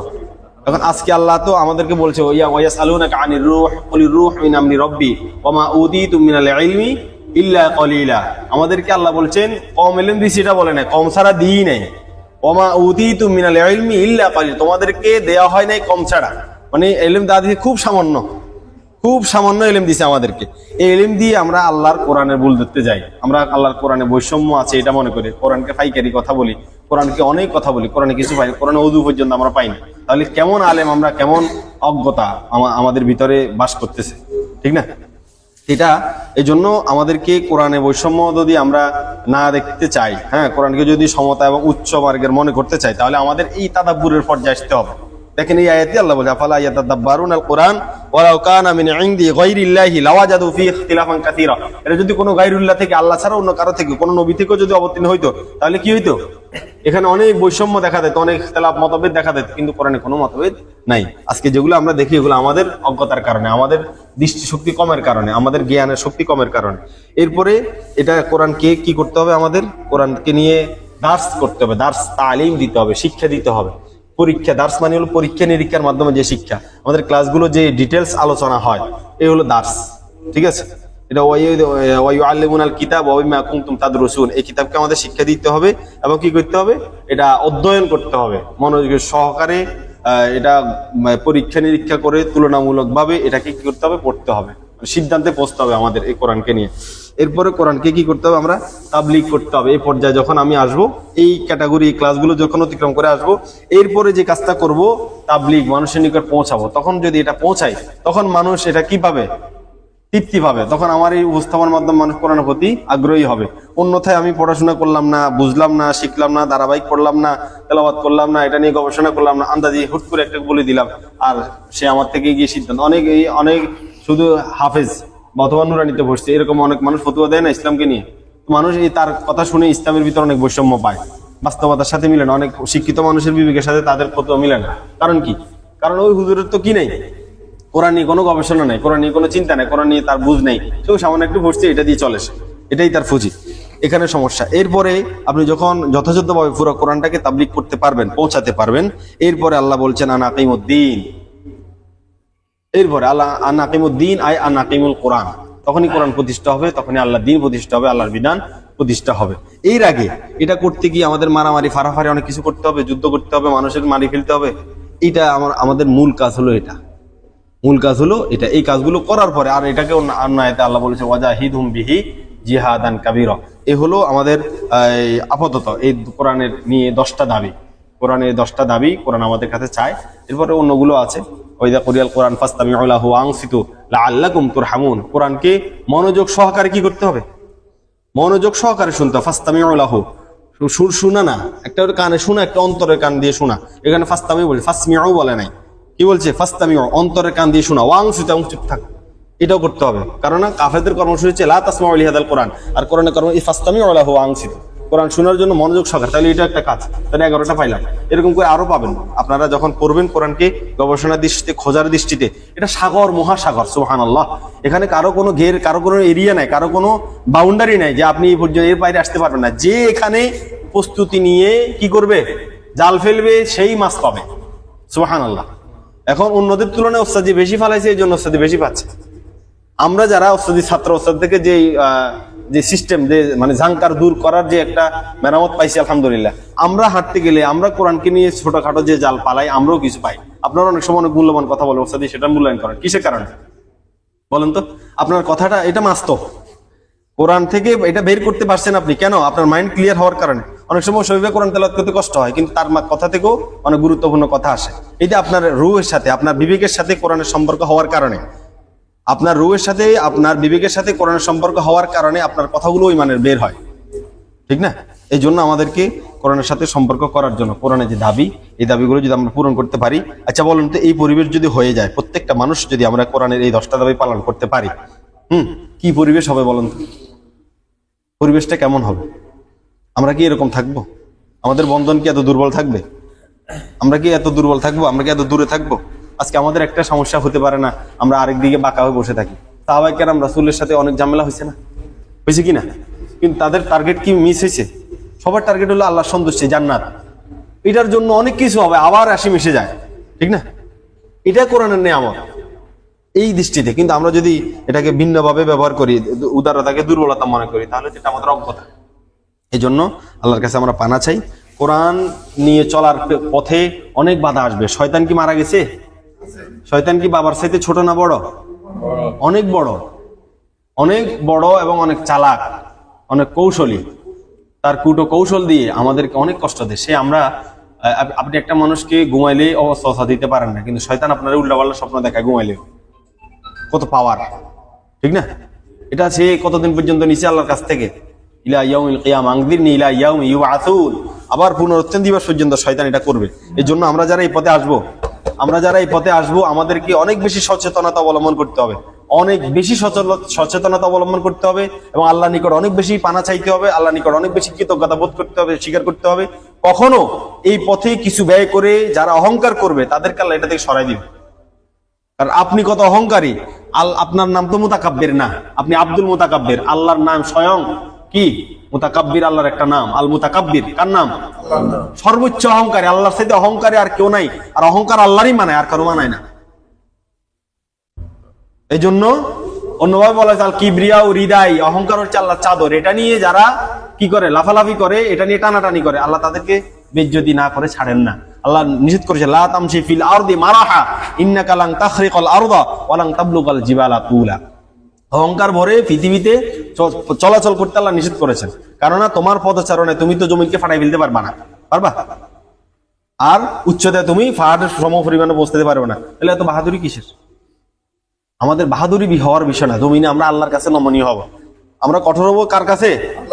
এখন আজকে আল্লাহ তো আমাদেরকে বলছে, ওয়ায়াসআলুনাকা আনির রূহ কুলির রূহ মিন আমরি রাব্বি ওয়া মা উতীতুম মিনাল ইলমি ইল্লা কলিলা। আমাদেরকে আল্লাহ বলছেন কম ইলম দিছি, এটা বলে না, কম ছাড়া দিই নাই। ওয়া মা উতীতুম মিনাল ইলমি ইল্লা কলিলা, তোমাদেরকে দেয়া হয় নাই কম ছাড়া, মানে ইলম দা দিয়েছে খুব সামান্য, খুব সামান্য ইলম দিছে আমাদেরকে। এই ইলম দিয়ে আমরা আল্লাহর কোরআনের ভুল ধরতে যাই। আমরা আল্লাহর কোরআনে বৈষম্য আছে এটা মনে করি, কোরআনকে পাইকারি কথা বলি, কোরআনকে অনেক কথা বলি, কোরআনে কিছু পাই, কোরআনে ওযু পর্যন্ত আমরা পাই না। তাহলে কেমন আলেম আমরা, কেমন অজ্ঞতা আমাদের ভিতরে বাস করতেছে, ঠিক না? এটা এই জন্য আমাদেরকে কোরআনে বৈষম্য যদি আমরা না দেখতে চাই, হ্যাঁ, কোরআনকে যদি সমতা এবং উচ্চ মার্গের মনে করতে চাই, তাহলে আমাদের এই তাদাব্বুরের পর্যায়ে আসতে হবে। দেখেন এই আয়াতে আল্লাহ বলে, আফালা ইয়াতাদাব্বারুন আল কোরআন ওয়ালাউ কানা মিন ইনদি গায়রিল্লাহি লাওয়াজাদু ফীহি ইখতিলাফান কাসীরা। এটা যদি কোনো গায়রুল্লাহ থেকে, আল্লাহ ছাড়া অন্য কারো থেকে, কোনো নবী থেকেও যদি অবতীর্ণ হইতো, তাহলে কি হইতো? এখানে অনেক বৈষম্য দেখা দিত, অনেক ইখতিলাফ, মতভেদ দেখা দিত, কিন্তু কোরআনে কোনো মতভেদ নাই। আজকে যেগুলো আমরা দেখি এগুলো আমাদের অজ্ঞতার কারণে, আমাদের দৃষ্টিশক্তি কমের কারণে, আমাদের জ্ঞানের শক্তি কমের কারণে। এরপরে এটা কোরআনকে কি করতে হবে? আমাদের কোরআনকে নিয়ে দার্স করতে হবে, দার্স তালিম দিতে হবে, শিক্ষা দিতে হবে। পরীক্ষা, দার্স মানে হলো পরীক্ষা নিরীক্ষার মাধ্যমে যে শিক্ষা, আমাদের ক্লাসগুলো যে ডিটেলস আলোচনা হয়, এই হলো দার্স, ঠিক আছে? এটা ওয়ায়ুআল্লিমুনাল কিতাব ওয়া বিমা কুনতুম তাদরুসুন, এই কিতাবকে আমাদের শিক্ষা দিতে হবে এবং কি করতে হবে? এটা অধ্যয়ন করতে হবে মনোযোগের সহকারে। এটা পরীক্ষা নিরীক্ষা করে তুলনামূলকভাবে এটাকে কি করতে হবে? পড়তে হবে, সিদ্ধান্তে পৌঁছতে হবে আমাদের এই কোরআনকে নিয়ে। এরপরে কোরআনকে কি করতে হবে? আমরা তাবলীগ করতে হবে। এই পর্যায়ে যখন আমি আসবো, এই ক্যাটাগরি, এই ক্লাসগুলো যখন অতিক্রম করে আসবো, এরপরে যে কাজটা করব, তাবলীগ, মানুষের নিকট পৌঁছাবো। তখন যদি এটা পৌঁছায়, তখন মানুষ এটা কি পাবে? তৃপ্তি পাবে। তখন আমার এই উপস্থাপনার মাধ্যমে মানুষ কোরআনের প্রতি আগ্রহী হবে। অন্যথায় আমি পড়াশোনা করলাম না, বুঝলাম না, শিখলাম না, ধারাবাহিক পড়লাম না, তেলাওয়াত করলাম না, এটা নিয়ে গবেষণা করলাম না, আন্দাজি হুট করে একটা বলে দিলাম, আর সে আমার থেকে গিয়ে সিদ্ধান্ত, অনেক শুধু হাফেজ অথবা নুরানিতে পড়ছে, এরকম অনেক মানুষ ফতোয়া দেয় না ইসলামকে নিয়ে। মানুষ এই তার কথা শুনে ইসলামের ভিতরে অনেক বৈষম্য পায়, বাস্তবতার সাথে মিলে না। অনেক শিক্ষিত মানুষের বিবেকের সাথে তাদের ফতোয়া মিলে না। কারণ কি? কারণ ওই হুজুরের তো কি নেই, কোরআন নিয়ে কোনো গবেষণা নেই, কোরআন নিয়ে কোনো চিন্তা নেই, কোরআন নিয়ে তার বুঝ নেই, কেউ সামান্য একটু পড়ছে, এটা দিয়ে চলে, এটাই তার ফুজি। এখানে সমস্যা। এরপরে আপনি যখন যথাযথভাবে পুরো কোরআনটাকে তাবলীগ করতে পারবেন, পৌঁছাতে পারবেন, এরপরে আল্লাহ বলছেন আন আকিমুদ্দিন। এরপরে আল্লাহ আন আকিমুদ্দিন আয় আন আকিমুল কোরআন, তখনই কোরআন প্রতিষ্ঠা হবে, তখনই আল্লাহ দিন প্রতিষ্ঠা হবে, আল্লাহর বিধান প্রতিষ্ঠা হবে। এর আগে এটা করতে গিয়ে আমাদের মারামারি, ফারাফারি, অনেক কিছু করতে হবে, যুদ্ধ করতে হবে, মানুষের মারি ফেলতে হবে। এটা আমাদের মূল কাজ হলো, এটা মূল কাজ হলো এটা। এই কাজগুলো করার পরে, আর এটাকে অন্য আয়াতে আল্লাহ বলেছে ওয়াজাহিদহুম বিহি জিহাদান কাবীরা। এই হলো আমাদের আপাতত এই কোরআনের নিয়ে 10টা দাবি, কোরআনের 10টা দাবি কোরআন আমাদের কাছে চায়। এরপরে অন্যগুলো আছে, ওয়াইদা কুরিয়াল কোরআন ফাসতামিউ লাহু ওয়ানসিতু লাআল্লাকুম তুরহামুন। কোরআনকে মনোযোগ সহকারে কি করতে হবে? মনোযোগ সহকারে শুনতে হবে। ফাসতামিউ লাহু, সুর শোনা না, একটা কানে শোনা, একটা অন্তরের কান দিয়ে শোনা। এখানে ফাসতামিউ বলে, ফাসমিউ বলে নাই, কি বলছে? ফাসতামিউ, অন্তরের কান দিয়ে শোনা, ওয়ানসিতু, চুপ থাক, এটাও করতে হবে। কারণ কাফেরদের কর্মসূচি হচ্ছে লা তাসমাউ লিহাদাল কোরআন, আর কোরআনের কর্ম এই ফাসতামিউ লাহু ওয়ানসিতু, কোরআন শোনার জন্য মনোযোগ সহকারে। তাহলে এটা একটা কাজ, তাহলে 11টা পাইলাম। এরকম করে আরো পাবেন আপনারা যখন পড়বেন কোরআনকে গবেষণার দৃষ্টিতে, খোঁজার দৃষ্টিতে। এটা সাগর, মহাসাগর, সুবহানাল্লাহ। এখানে কারো কোনো ঘের, কারো কোনো এরিয়া নাই, কারো কোনো বাউন্ডারি নাই যে আপনি এই পর্যন্ত এর বাইরে আসতে পারবেন না। যে এখানে প্রস্তুতি নিয়ে কি করবে? জাল ফেলবে সেই মাছ পাবে। সুবহানাল্লাহ। এখন অন্যদের তুলনায় ওস্তাদি বেশি ফালাইছে, এই জন্য ওস্তাদি বেশি পাচ্ছে। আমরা যারা ওস্তাদি ছাত্র, ওস্তাদ থেকে যে সিস্টেম, যে মানে ঝাঙ্কার দূর করার যে একটা মেরামত পাইছি আলহামদুলিল্লাহ। আমরা হাঁটতে গেলে আমরা কোরআনকে নিয়ে ছোটখাটো যে জাল পালাই, আমরাও কিছু পাই। আপনারা অনেক সময় অনেক মূল্যবান কথা বলে ওস্তাদি, সেটা মূল্যায়ন করেন কিসের কারণে বলেন তো? আপনার কথাটা এটা মাস্তব, কোরআন থেকে এটা বের করতে পারছেন আপনি কেন? আপনার মাইন্ড ক্লিয়ার হওয়ার কারণে। অনেক সময় শরীরে কোরআন তেলাওয়াত করতে কষ্ট হয়, কিন্তু তার কথা থেকেও অনেক গুরুত্বপূর্ণ কথা আসে। এটা আপনার রূহের সাথে, আপনার বিবেকের সাথে কোরআনের সম্পর্ক হওয়ার কারণে, আপনার রূহের সাথে আপনার বিবেকের সাথে কোরআনের সম্পর্ক হওয়ার কারণে আপনার কথাগুলো ওই মানের বের হয়, ঠিক না? এই জন্য আমাদেরকে কোরআনের সাথে সম্পর্ক করার জন্য কোরআনের যে দাবি, এই দাবিগুলো যদি আমরা পূরণ করতে পারি। আচ্ছা বলুন তো, এই পরিবেশ যদি হয়ে যায়, প্রত্যেকটা মানুষ যদি আমরা কোরআনের এই 10টা দাবি পালন করতে পারি, কি পরিবেশ হবে বলুন তো? পরিবেশটা কেমন হবে? আমরা কি এরকম থাকবো? আমাদের বন্ধন কি এত দুর্বল থাকবে? আমরা কি এত দুর্বল থাকবো? আমরা কি এত দূরে থাকবো? আজকে আমাদের একটা সমস্যা হতে পারে না, আমরা আরেক দিকে বাঁকা হয়ে বসে থাকি। সাহাবায়ে কেরাম রাসূলের সাথে অনেক ঝামেলা হয়েছে না? হয়েছে কিনা? কিন্তু তাদের টার্গেট কি মিস হয়েছে? সবার টার্গেট হলো আল্লাহর সন্তুষ্টি, জান্নাত। এটার জন্য অনেক কিছু হবে, আবার আসি মিশে যায়, ঠিক না? এটা কোরআনের নিয়ামত এই দৃষ্টিতে। কিন্তু আমরা যদি এটাকে ভিন্নভাবে ব্যবহার করি, উদারতাকে দুর্বলতা মনে করি, তাহলে এটা আমাদের অজ্ঞতা। এই জন্য আল্লাহর কাছে আমরা পানা চাই। কোরআন নিয়ে চলার পথে অনেক বাধা আসবে। শয়তান কি মারা গেছে? শয়তান কি বাবার চাইতে ছোট না বড়? অনেক বড়, অনেক বড় এবং অনেক চালাক, অনেক কৌশলী। তার কুটো কৌশল দিয়ে আমাদেরকে অনেক কষ্ট দেয় সে। আপনি একটা মানুষকে ঘুমাইলে অবস্থা দিতে পারেন না, কিন্তু শয়তান আপনার উল্টাপাল্টা স্বপ্ন দেখায় ঘুমাইলেও। কত পাওয়ার, ঠিক না? এটা সে কতদিন পর্যন্ত নিচে আল্লাহর কাছ থেকে, ইলা ইয়াউমিল কিয়ামা আনযিরনি ইলা ইয়াউমি ইউবআসুন, আবার পুনরুত্থান দিবস পর্যন্ত শয়তান এটা করবে। এই জন্য আমরা যারা এই পথে আসবো, আমাদেরকে অনেক বেশি সচেতনতা অবলম্বন করতে হবে, অনেক বেশি সচেতনতা অবলম্বন করতে হবে, এবং আল্লাহর নিকট অনেক বেশি পানা চাইতে হবে, আল্লাহর নিকট অনেক বেশি কৃতজ্ঞতা বোধ করতে হবে, স্বীকার করতে হবে। কখনো এই পথে কিছু ব্যয় করে যারা অহংকার করবে তাদেরকে আল্লাহ এটা থেকে সরাই দিবে। কারণ আপনি কত অহংকারী, আপনার নাম তো মুতাকাব্বির না, আপনি আব্দুল মুতাকাব্বির। আল্লাহর নাম স্বয়ং কি মুতাকাব্বির, আল্লাহর একটা নাম আল মুতাকাব্বির। কার নাম? সর্বোচ্চ অহংকারী, আল্লাহর সাথে অহংকারী আর কেউ নাই। আর অহংকার আল্লাহরই মানায়, আর কারো মানায় না। এই জন্য অন্যভাবে বলা যায় আল কিবরিয়া ও হৃদয়, অহংকার হচ্ছে আল্লাহর চাদর। এটা নিয়ে যারা কি করে, লাফালাফি করে, এটা নিয়ে টানাটানি করে, আল্লাহ তাদেরকে বেজ্জতি না করে ছাড়েন না। আল্লাহ নিষেধ করেছে লা তামশি ফিল আরদি মারাহা ইন্নাকা লান তাখরিকাল আরদা ওয়া লান তাবলুগাল জিবালা তুলা। অহংকার ভরে পৃথিবীতে চলাচল করতে আল্লাহ নিষেধ করেছেন, কারণ তোমার পদচারণে তুমি তো জমিনকে ফাটাই ফেলতে পারবা না, পারবা? আর উচ্চতায় তুমি পাহাড়ের সম পরিমাণে পৌঁছতে পারবে না। তাহলে এত বাহাদুরি কিসের? আমাদের বাহাদুরি হওয়ার বিষয় না। জমিনে আমরা আল্লাহর কাছে নমনীয় হব। আমরা কঠোর হবো কার কাছে?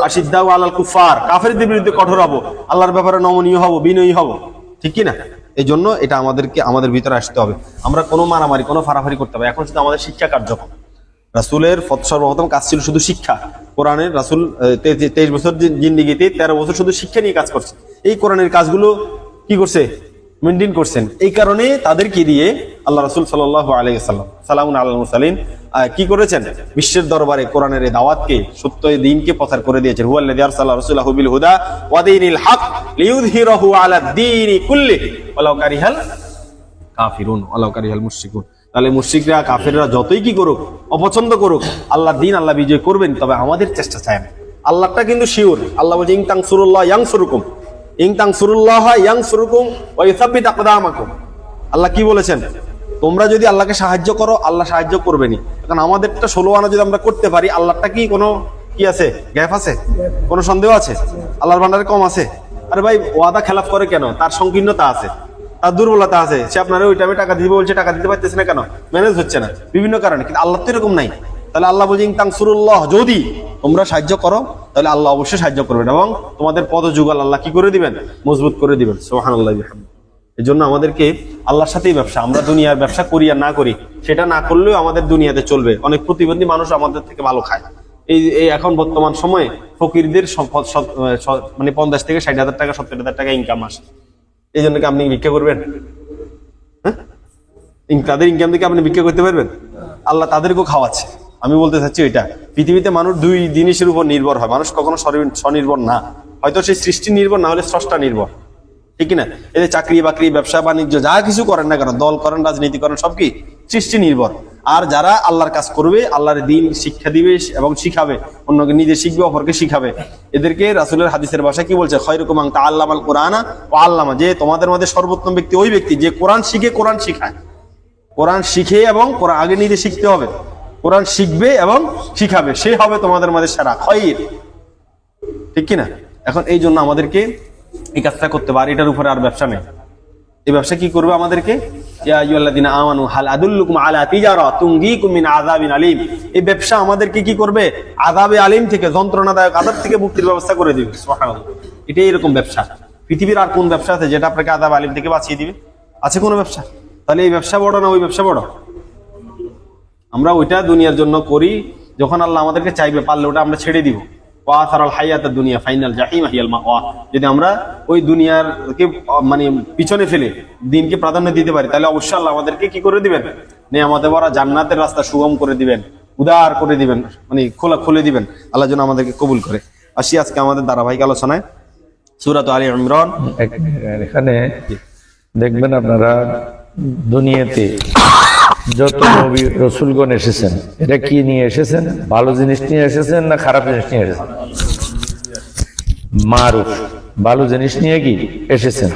আশিদ্দাউ আলাল কুফার, কাফেরদের বিরুদ্ধে কঠোর হবো, আল্লাহর ব্যাপারে নমনীয় হব, বিনয়ী হব, ঠিক কি না? এই জন্য এটা আমাদের ভিতরে আসতে হবে। আমরা কোনো মারামারি, কোনো ফারাফারি করতে হবে। এখন শুধু আমাদের শিক্ষা কার্যক্রম। রাসূলের সর্বপ্রথম কাজ ছিল শুধু শিক্ষা। কোরআনের রাসূল 23 বছর জিন্দেগিতে 13 বছর শুধু শিক্ষা নিয়ে কাজ করছে। এই কোরআনের কাজগুলো কি করছে? মেনটেন করছেন। এই কারণে তাদেরকে দিয়ে আল্লাহ রাসূল সাল্লাল্লাহু আলাইহি ওয়াসাল্লাম সালামুন আলাল মুরসালিন কি করেছেন? বিশ্বের দরবারে কোরআনের এই দাওয়াতকে, সত্য দ্বীনকে প্রচার করে দিয়েছেন। হুয়াল্লাযী আরসালা রাসূলাহু বিল হুদা ওয়া দীনিল হক লিইয়ুযহিরাহু আলা দ্বীনি কুল্লিহি ওয়ালাউ কারিহাল কাফিরুন ওয়ালাউ কারিহাল মুশরিকুন। তাহলে মুশরিকরা, কাফেররা যতই কি করুক, অপছন্দ করুক, আল্লাহর দ্বীন আল্লাহ বিজয় করবেন। তবে আমাদের চেষ্টা চাই না। আল্লাহটা কিন্তু শিওর। আল্লাহ বলছে ইন তানসুরুল্লাহ ইয়ানসুরুকুম, ইন তানসুরুল্লাহ ইয়ানসুরুকুম ওয়া ইউসাব্বিত আকদামাকুম। আল্লাহ কি বলেছেন? তোমরা যদি আল্লাহকে সাহায্য করো, আল্লাহ সাহায্য করবেনই। এখন আমাদেরটা 16 আনা যদি আমরা করতে পারি, আল্লাহটা কি কোনো কি আছে? গ্যাপ আছে? কোনো সন্দেহ আছে? আল্লাহর ভান্ডারে কম আছে? আরে ভাই, ওয়াদা খেলাফ করে কেন? তার সংকীর্ণতা আছে, তার দুর্বলতা আছে। সে আপনারা ওই টাইমে টাকা দিতে বলছে, টাকা দিতে পারতেছে না কেন? ম্যানেজ হচ্ছে না বিভিন্ন কারণে। কিন্তু আল্লাহ তো এরকম নাই। তাহলে আল্লাহ বলছে ইন তানসুরুল্লাহ, যদি তোমরা সাহায্য করো তাহলে আল্লাহ অবশ্যই সাহায্য করবেন, এবং তোমাদের পদযুগল আল্লাহ কি করে দিবেন? মজবুত করে দিবেন। সুবহানাল্লাহ বিহামদিহি। এই জন্য আমাদেরকে আল্লাহর সাথেই ব্যবসা, আমরা দুনিয়ার ব্যবসা করি আর না করি, সেটা না করলেও আমাদের দুনিয়াতে চলবে। অনেক প্রতিবন্ধী মানুষ আমাদের থেকে ভালো খায়। এই এখন বর্তমান সময়ে ফকিরদের মানে 50 থেকে 60,000 টাকা, 70,000 টাকা ইনকাম আসে। এই জন্য কি আপনি ভিক্ষা করবেন? হ্যাঁ, তাদের ইনকাম থেকে আপনি ভিক্ষা করতে পারবেন? আল্লাহ তাদেরকেও খাওয়াচ্ছে। আমি বলতে চাচ্ছি এটা, পৃথিবীতে মানুষ দুই জিনিসের উপর নির্ভর হয়। মানুষ কখনো স্বনির্ভর না। হয়তো সেই সৃষ্টি নির্ভর, না হলে স্রষ্টা নির্ভর। ঠিক কিনা? এই যে চাকরি বাকরি, ব্যবসা বাণিজ্য যা কিছু করেন না কেন, দল করেন, রাজনীতি করেন, সব কি সৃষ্টি নির্ভর। আর যারা আল্লাহর কাজ করবে, আল্লাহর দিন শিক্ষা দিবে এবং শিখাবে, অন্যকে নিজে শিখবে, অপরকে শিখাবে, এদেরকে রাসূলের হাদিসের ভাষায় কি বলছে? খায়রুকুম মান তাআল্লামাল কুরআনা ওয়া আল্লামা, যে তোমাদের মধ্যে সর্বোত্তম ব্যক্তি ওই ব্যক্তি যে কোরআন শিখে কোরআন শিখায়। কোরআন শিখে এবং কোরআন আগে নিজে শিখতে হবে, কোরআন শিখবে এবং শিখাবে, সে হবে তোমাদের মধ্যে সেরা খায়র। ঠিক কিনা? এখন এই জন্য আমাদেরকে এই কাজটা করতে হবে। আর এটার উপরে আর ব্যবসা নেই। এই ব্যবসা কি করবে আমাদেরকে? ইয়া আইয়ুহাল্লাযীনা আমানু হাল আদুল্লুকুম আলা তিজারা তুনজিকুম মিন আযাবিন আলীম। এই ব্যবসা আমাদেরকে কি করবে? আযাবে আলীম থেকে, যন্ত্রণাদায়ক আযাব থেকে মুক্তির ব্যবস্থা করে দিবে। সুবহানাল্লাহ। এটাই এরকম ব্যবসা। পৃথিবীর আর কোন ব্যবসা আছে যেটা আপনাকে আযাব আলীম থেকে বাঁচিয়ে দিবে? আছে কোনো ব্যবসা? তাহলে এই ব্যবসা বড় না ওই ব্যবসা বড়? আমরা ওইটা দুনিয়ার জন্য করি, যখন আল্লাহ আমাদেরকে চাইবে, পারলে ওটা আমরা ছেড়ে দিব। দুনিয়া ফাইনাল জাহিম হিয়াল মাওয়া। যদি আমরা ওই দুনিয়ারকে মানে পিছনে ফেলে দিনকে প্রাধান্য দিতে পারি, তাহলে অবশ্যই আল্লাহ আমাদেরকে কি করে দিবেন? নিয়ামতে ভরা জান্নাতের রাস্তা সুগম করে দিবেন, উদার করে দিবেন, মানে খুলে দিবেন। আল্লাহ যেন আমাদেরকে কবুল করে। আসি আজকে আমাদের ধারাবাহিক আলোচনায় সূরা আলে ইমরান। এখানে দেখবেন আপনারা, দুনিয়াতে যত নবী রসুলগণ এসেছেন, এটা কি নিয়ে এসেছেন? ভালো জিনিস নিয়ে এসেছেন না খারাপ জিনিস নিয়ে এসেছেন? মারুফ, ভালো জিনিস নিয়ে কি এসেছেন।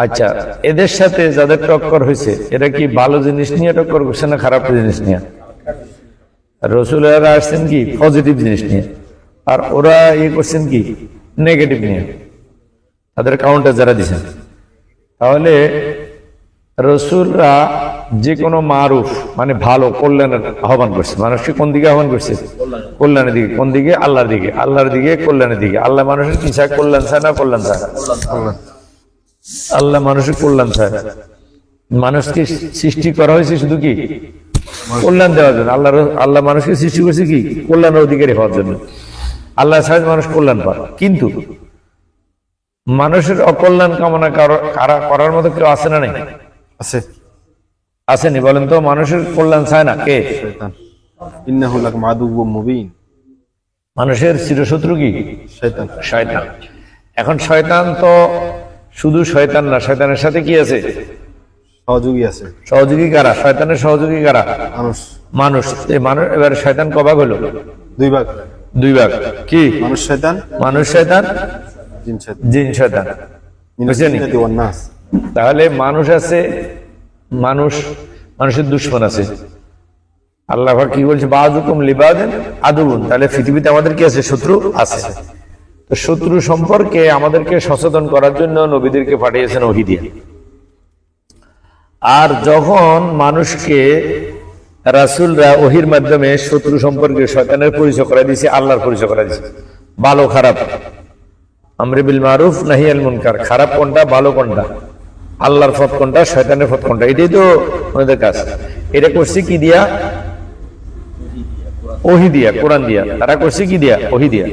আচ্ছা, এদের সাথে যাদের টক্কর হয়েছে, এরা কি ভালো জিনিস নিয়ে টক্কর করছে না খারাপ জিনিস নিয়ে? রসুলেরা আসছেন কি পজিটিভ জিনিস নিয়ে, আর ওরা ইয়ে করছেন কি নেগেটিভ নিয়ে, তাদের কাউন্টার যারা দিচ্ছেন। তাহলে রসুলরা যে কোনো মারুফ মানে ভালো, কল্যাণের আহ্বান করছে। মানুষকে কোন দিকে আহ্বান করছে? কল্যাণের দিকে। কোন দিকে? আল্লাহর দিকে। আল্লাহর দিকে, কল্যাণের দিকে। আল্লাহ মানুষের কি চায়? কল্যাণ চায় না কল্যাণ চায়? আল্লাহ মানুষের কল্যাণ চায়। মানুষকে সৃষ্টি করা হয়েছে শুধু কি কল্যাণ দেওয়ার জন্য। আল্লাহ মানুষকে সৃষ্টি করেছে কি কল্যাণের অধিকারী হওয়ার জন্য। আল্লাহ চায় মানুষ কল্যাণ পায়। কিন্তু মানুষের অকল্যাণ কামনা করার মতো কেউ আছে না? নেই? আছে। আসেনি? বলেন তো, মানুষের কল্যাণ চায় না কে? শয়তান। ইন্নাহু লাকুম আদুউম মুবিন। মানুষের চিরশত্রু কি? শয়তান। শয়তান। এখন শয়তান তো শুধু শয়তান না, শয়তানের সাথে কি আছে? সহযোগী আছে। সহযোগী কারা? শয়তানের সহযোগী কারা? মানুষ। মানুষ। এই মানুষ, এবার শয়তান কভাগ হলো? দুই ভাগ। দুই ভাগ। কি? মানুষ শয়তান, মানুষ শয়তান, জিন শয়তান। জিন শয়তান। বুঝছেন? তাহলে মানুষ আছে, মানুষের দুশ্মন আছে। আল্লাহ কি বলছে? বাযুকুম লিবাদিন আদুউন। তাহলে পৃথিবীতে আমাদের কি আছে? শত্রু আছে। তো শত্রু সম্পর্কে আমাদেরকে সচেতন করার জন্য নবীদেরকে পাঠিয়েছেন ওহী দিয়ে। আর যখন মানুষকে রাসূলরা ওহীর মাধ্যমে শত্রু সম্পর্কে শয়তানের পরিচয় করে দিয়েছে, আল্লাহর পরিচয় করে দিয়েছে, ভালো খারাপ, আমরে বিল মারুফ নাহি আনিল মুনকার, খারাপ কোনটা ভালো কোনটা, আল্লাহর পথ কোনটা শয়তানের পথ কোনটা, এটাই তো ওনাদের কাজ। এটা করছে কি দিয়া? ওহী দিয়া, কোরআন দিয়া। তারা করছে কি দিয়া? ওহী দিয়া।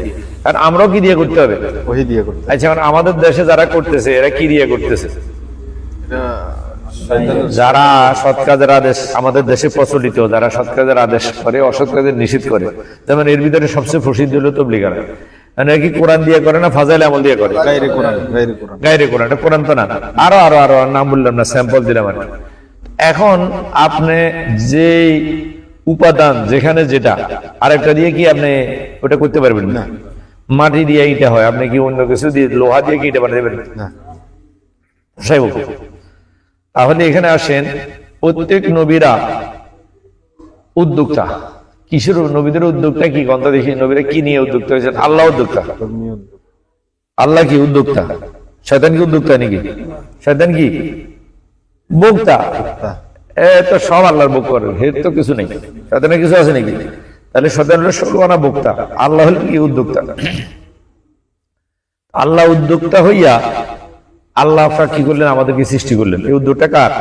আর আমরাও কি দিয়ে করতে হবে? ওহী দিয়ে করতে। আচ্ছা, আমাদের দেশে যারা করতেছে এরা কি দিয়ে করতেছে? যারা সৎ কাজের আদেশ আমাদের দেশে প্রচলিত, যারা সৎ কাজের আদেশ করে, অসৎ কাজের নিষেধ করে, যেমন এর ভিতরে সবচেয়ে প্রসিদ্ধ হলো তবলিগরা। মানে কি কোরআন দিয়ে করে না ফাজাইল আমল দিয়ে করে? গায়রে কোরআন। গায়রে কোরআন। এটা কোরআন তো না। আরো আরো আরো নাম বললাম না, স্যাম্পল দিলাম। এখন আপনি যে উপাদান যেখানে যেটা, আরেকটা দিয়ে কি আপনি ওটা করতে পারবেন না? মাটি দিয়ে ইটা হয়, আপনি কি অন্য কিছু দিয়ে, লোহা দিয়ে কি ইটা বানাতে পারবেন না? তাহলে এখানে আসেন, প্রত্যেক নবীরা উদ্যোক্তা। কিসের? নবীদের উদ্যোক্তা কি? গন্থ দেখি নবীরা কি নিয়ে উদ্যোক্তা হয়েছেন? আল্লাহ উদ্যোক্তা। আল্লাহ কি উদ্যোক্তা? শয়তান কি উদ্যোক্তা নাকি? শয়তান কি ভোক্তা? তো সব আল্লাহর ভোগ করে, এর তো কিছু নেই। শয়তানের কিছু আছে নাকি? তাহলে শয়তান হলো সর্বনা ভোক্তা, আল্লাহ হল কি উদ্যোক্তা। আল্লাহ উদ্যোক্তা হইয়া আল্লাহ কি করলেন? আমাদেরকে সৃষ্টি করলেন। এই উদ্যোগটা কার?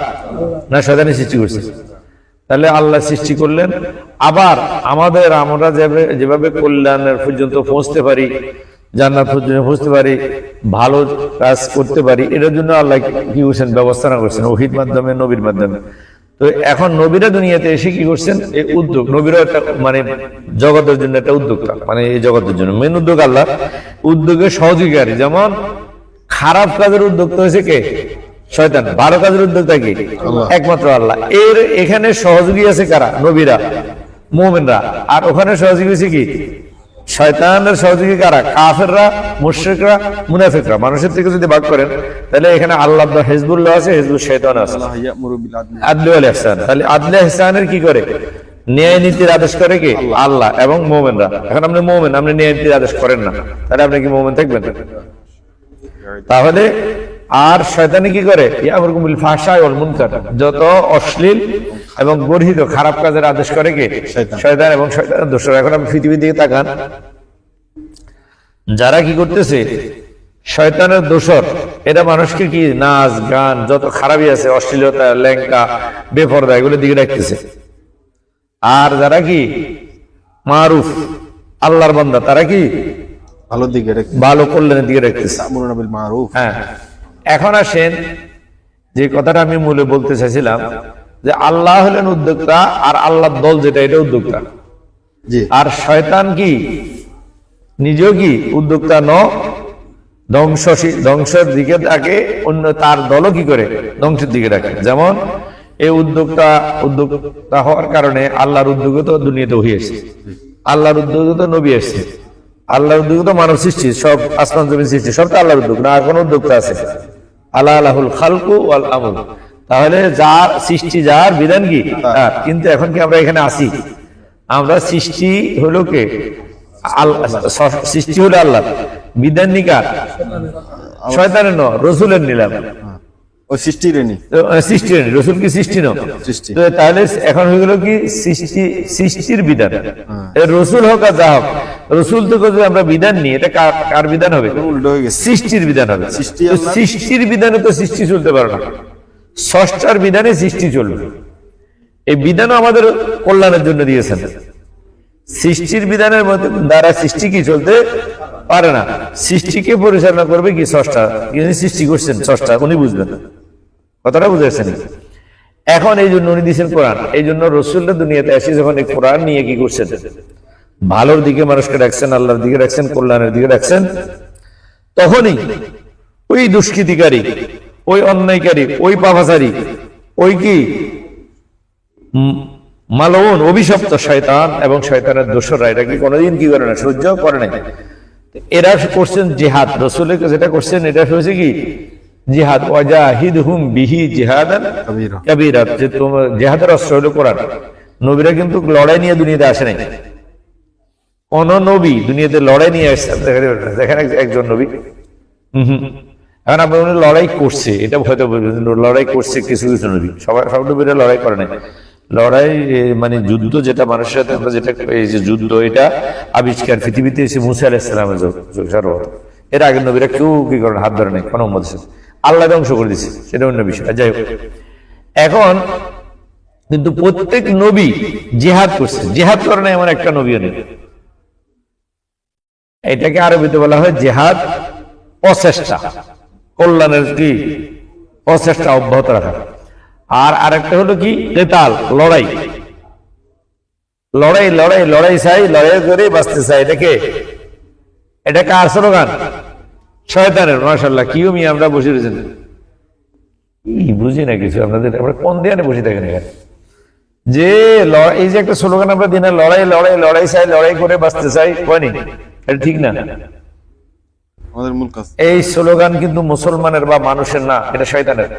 না শয়তানের সৃষ্টি করছে। তাহলে আল্লাহ সৃষ্টি করলেন, আবার আমরা যেভাবে কল্যাণের পর্যন্ত পৌঁছতে পারি, জান্নাত পর্যন্ত পৌঁছতে পারি, ভালো কাজ করতে পারি, এটার জন্য আল্লাহ কি করছেন? ব্যবস্থা করছেন ওহীর মাধ্যমে, নবীর মাধ্যমে। তো এখন নবীরা দুনিয়াতে এসে কি করছেন? এই উদ্যোগ। নবীরা একটা মানে জগতের জন্য একটা উদ্যোক্তা, মানে এই জগতের জন্য মেন উদ্যোগ আল্লাহ। উদ্যোগের সহযোগিকারী, যেমন খারাপ কাজের উদ্যোক্তা হয়েছে কে? শয়তান। ভালো কাজের উদ্যোক্তা কি? একমাত্র আল্লাহ। এর এখানে সহযোগী আছে কারা? নবীরা, মুমিনরা। আর ওখানে সহযোগী হয়েছে কি? শয়তানের সহযোগী কারা? কাফেররা, মুশরিকরা, মুনাফিকরা। মানুষের থেকে যদি ভাগ করেন তাহলে এখানে আল্লাহ হিজবুল্লাহ আছে, হিজবুল শয়তান আছে। আদল ওয়াল ইহসান, তাহলে আদল ইহসানের কি করে? ন্যায় নীতির আদেশ করে কি? আল্লাহ এবং মুমিনরা। এখন আপনি মুমিন, আপনি ন্যায় নীতির আদেশ করেন না, তাহলে আপনি কি মুমিন থাকবেন? তাহলে আর শয়তানি কি করে? ইয়ামুরুকুম বিল ফাহশাই ওয়াল মুনকার, যত অশ্লীল এবং গর্হিত খারাপ কাজের আদেশ করে কি? শয়তান এবং শয়তানের দোসর। এখন আপনি পৃথিবীর দিকে তাকান, যারা কি করতেছে? শয়তানের দোসর। এটা মানুষকে কি নাচ গান যত খারাপই আছে, অশ্লীলতা, ল্যাংকা, বেপরদা, এগুলোর দিকে রাখতেছে। আর যারা কি মারুফ, আল্লাহর বান্দা, তারা কি ভালোর দিকে, ভালো কল্যাণের দিকে রাখতেছে। হ্যাঁ, এখন আসেন যে কথাটা আমি মূলে বলতে চাইছিলাম, যে আল্লাহ হলেন উদ্যোক্তা, আর আল্লাহর দল যেটা, এটা উদ্যোক্তা। আর শয়তান কি নিজেও কি উদ্যোক্তা? ধ্বংসের দিকে থাকে, অন্য তার দলও কি করে? ধ্বংসের দিকে রাখে। যেমন এই উদ্যোক্তা হওয়ার কারণে আল্লাহর উদ্যোগে তো দুনিয়াতে হয়েছে, আল্লাহর উদ্যোগে তো নবী এসছে, আল্লাহর উদ্যোগে তো মানব সৃষ্টি, সব আসমান জমিন সৃষ্টি, সব তো আল্লাহর উদ্যোগ না। আর কোন উদ্যোক্তা আছে? আল্লাহ আলাহুল খালকু ওয়াল আমল। তাহলে যার সৃষ্টি, যার বিধান কি তার। কিন্তু এখন কি আমরা এখানে আসি? আমরা সৃষ্টি হলো কে? সৃষ্টি হলো আল্লাহ, বিধান নিকার শয়তানের ন, রসুলের নিলাম। রসুল কি সৃষ্টি ন? তাহলে এখন হয়ে গেল কি? সৃষ্টির বিধান। রসুল হোক আর যা হোক, রসুল থেকে যদি আমরা বিধান নিই, এটা কার বিধান হবে? সৃষ্টির বিধান হবে। সৃষ্টির বিধানে তো সৃষ্টি চলতে পারে না, স্রষ্টার বিধানে সৃষ্টি চলবে। এই বিধানও আমাদের কল্যাণের জন্য দিয়েছেন। সৃষ্টির বিধানের দ্বারা সৃষ্টি কি চলতে পারে না। সৃষ্টিকে পরিচালনা করবে কি? স্রষ্টা। যিনি সৃষ্টি করছেন স্রষ্টা, উনি বুঝবেন। কথাটা বুঝেছেন? এখন এই জন্য উনি দিয়েছেন কোরআন। এই জন্য রসুল্লাহ দুনিয়াতে এসে যখন এই কোরআন নিয়ে কি করছেন? ভালোর দিকে মানুষকে রাখছেন, আল্লাহর দিকে রাখছেন, কল্যাণের দিকে রাখছেন। তখনই ওই দুষ্কৃতিকারী, ওই অন্যায়কারী, ওই পাপাচারী, ওই কি মালউন, অভিশপ্ত শয়তান এবং শয়তানের দোসররা, এটা কি কোনোদিন কি করে না? সহ্য করে নাই। এরা করছেন জিহাদ। রসুলের যেটা করছেন এটা হয়েছে কি? জিহাদ। ওয়াজাহিদহুম বিহি জিহাদান কাবীরা, যে তোমার জিহাদের অস্ত্র হলো কোরআন। নবীরা কিন্তু লড়াই নিয়ে দুনিয়াতে আসে নাই। কোন নবী দুনিয়াতে লড়াই নিয়ে আসছে দেখেন? একজন নবী। এখন আপনার উনি লড়াই করছে, এটা হয়তো লড়াই করছে কিছু কিছু নবী, সব নবীরা লড়াই করে নাই। লড়াই মানে যুদ্ধ, যেটা মানুষের সাথে আমরা যেটা এই যে যুদ্ধ, এটা আবিষ্কার পৃথিবীতে এসে মুসা আলাইহিস সালামের সর্বত। এর আগের নবীরা কেউ কি করেন? হাত ধরে নাই কোনো উম্মতের সাথে। আল্লাহ ধ্বংস করে দিচ্ছে, সেটা অন্য বিষয়। যাই হোক, এখন কিন্তু প্রত্যেক নবী জিহাদ করছে। জিহাদ করে নাই এমন একটা নবীও নেই। এটাকে আরবিতে বলা হয় জিহাদ, প্রচেষ্টা, কল্যাণের কি প্রচেষ্টা অব্যাহত রাখা। আর আরেকটা হলো কি? কেতাল, লড়াই। লড়াই লড়াই লড়াই চাই, লড়াই করে বাঁচতে চাই। এটা কার স্লোগান? শয়তানের। মাশাআল্লাহ, কি আমরা বসে রয়েছেন, বুঝি না কিছু আপনাদের। আমরা কোন ধ্যানে বসে থাকেন এখানে? যে এই যে একটা স্লোগান আমরা দিন, লড়াই লড়াই লড়াই চাই, লড়াই করে বাঁচতে চাই, হয়নি? এটা ঠিক না। এই স্লোগান কিন্তু মুসলমানের বা মানুষের না, এটা শয়তানের।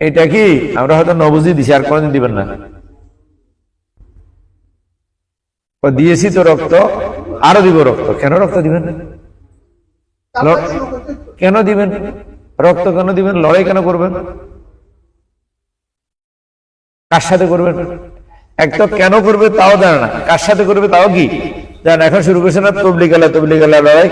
এটা কি আমরা হয়তো নবুঝি দিছি, আর কোনদিন দিবেন না। দিয়েছি তো রক্ত, আরো দিব রক্ত। কেন রক্ত দিবেন? কেন দিবেন রক্ত? কেন দিবেন? লড়াই কেন করবেন? কার সাথে করবেন? এক তো কেন করবে তাও জানে না, কার সাথে করবে তাও কি জানে। এখন শুরু করছে না তবলিগালা লড়াই,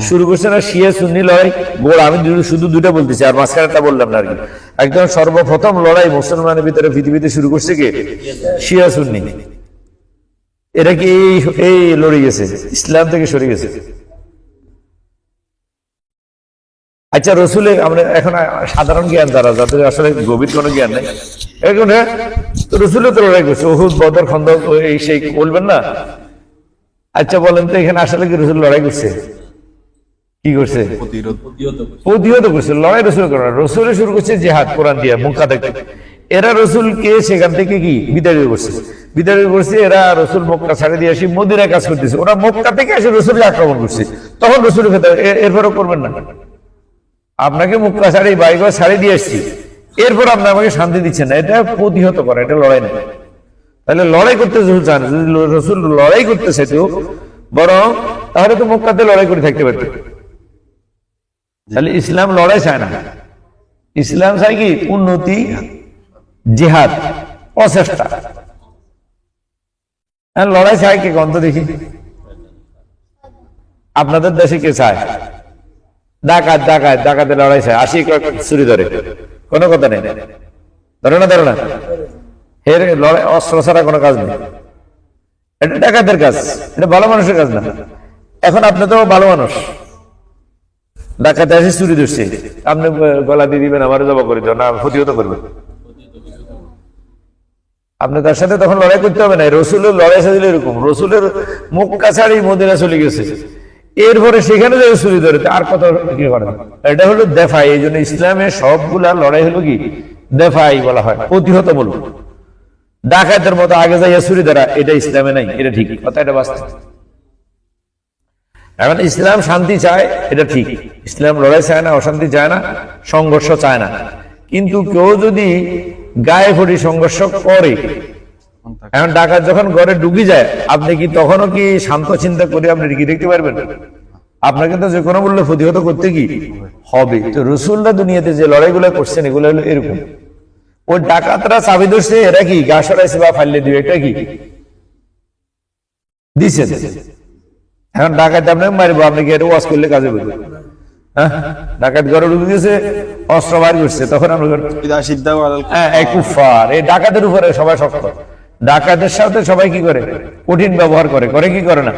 শুরু করছে না শিয়া সুন্নি লড়াই। গোড় আমি শুধু দুটা বলতেছি, আর মাঝখানেটা বললাম না আর কি। একদম সর্বপ্রথম লড়াই মুসলমানের ভিতরে পৃথিবীতে শুরু করছে কে? শিয়া সুন্নি। এরা কি এই লড়ে গেছে, ইসলাম থেকে সরে গেছে। আচ্ছা, রসুলের আমরা এখন সাধারণ জ্ঞান যারা, যাদের আসলে গভীর কোনো জ্ঞান নেই, এখন রসুলের তো লড়াই করছে, উহুদ, বদর, খন্দক, এই সেই বলবেন না। আচ্ছা বলেন তো, এখানে আসলে কি রসুল লড়াই করছে? কি করছে? প্রতিরোধ প্রতিহত করছে, লড়াই রসুল করে না। রসুলে শুরু করছে জেহাদ, কোরআন দিয়ে মুখা দেখতে। এরা রসুলকে সেখান থেকে কি বিতাড়িত করছে, বিতাড়িত করছে। এরা রসুল মক্কা ছাড়ে দিয়ে আসি মদিনায় কাজ করতেছে, ওরা মক্কা থেকে এসে রসুলকে আক্রমণ করছে। তখন রসুল এরপরও করবেন না, আপনাকে মক্কা ছাড়ি বাইঘর ছাড়ি দিয়ে আসছি, এরপর আপনি আমাকে শান্তি দিচ্ছেন না, এটা প্রতিহত করা, এটা লড়াই না। তাহলে লড়াই করতে রসুল চান, যদি রসুল লড়াই করতে চাইতো বরং তাহলে তো মক্কাতে লড়াই করে থাকতে পারত। তাহলে ইসলাম লড়াই চায় না, ইসলাম চাই কি উন্নতি, জিহাদ, প্রচেষ্টা। লড়াই চায় কে গন্ত দেখি? আপনাদের দেশে কে চায়? ডাকাত ডাকাত ডাকাতের লড়াই চায়, আসি চুরি ধরে, কোনো কথা নেই, ধরে না ধরে না, এর লড়াই অস্ত্র ছাড়া কোনো কাজ নেই। এটা ডাকাতের কাজ, এটা ভালো মানুষের কাজ না। এখন আপনি তো ভালো মানুষ, ডাকাতে আসে চুরি ধরছে, আপনি গলা দিয়ে দিবেন আমার জবা করে দেবেন না, প্রতিহত করবেন? আপনি তার সাথে তখন লড়াই করতে হবে না। রসুলের লড়াই সাজিলে এরকম, রসুলের মক্কা ছাড়ি মদিনা চলে গেছে, এরপরে সেখানে যে চুরি ধরে আর কত কি করে, এটা হলো দেফাই। এই জন্য ইসলামের সবগুলা লড়াই হলো কি দেফাই বলা হয়, প্রতিহতমূলক। ডাকাতের মতো আগে যাইয়া চুরি ধরা, এটা ইসলামে নাই, এটা ঠিক কথা, এটা বাস্তব। এখন ইসলাম শান্তি চায়, এটা ঠিক, ইসলাম লড়াই চায় না, অশান্তি চায় না, সংঘর্ষ চায় না। কিন্তু কেউ যদি গায়ে ফড়ি সংঘর্ষ করে, এখন ডাকাত যখন ঘরে ঢুকি যায়, আপনি কি তখনও কি শান্ত চিন্তা করে আপনি কি দেখতে পারবেন? আপনাকে তো যে কোনো মূল্যে প্রতিহত করতে কি হবে। তো রসুলরা দুনিয়াতে যে লড়াইগুলো করছেন এগুলো হলো এরকম। ওই ডাকাতরা চাবি ধরছে, এরা কি গা সরাইছে বা ফাইলে দিবে, এটা কি দিছে? এখন ডাকাত আপনাকে মারবো, আপনি কি এটা ওয়াশ করলে কাজে বলবেন? হ্যাঁ, ডাকাত ঘরে ঢুকে গেছে, অস্ত্র বার করছে, তখন আমরা কুফার। এই ডাকাতের উপরে সবাই শক্ত, ডাকাতের সাথে সবাই কি করে কঠিন ব্যবহার করে, করে কি করে না?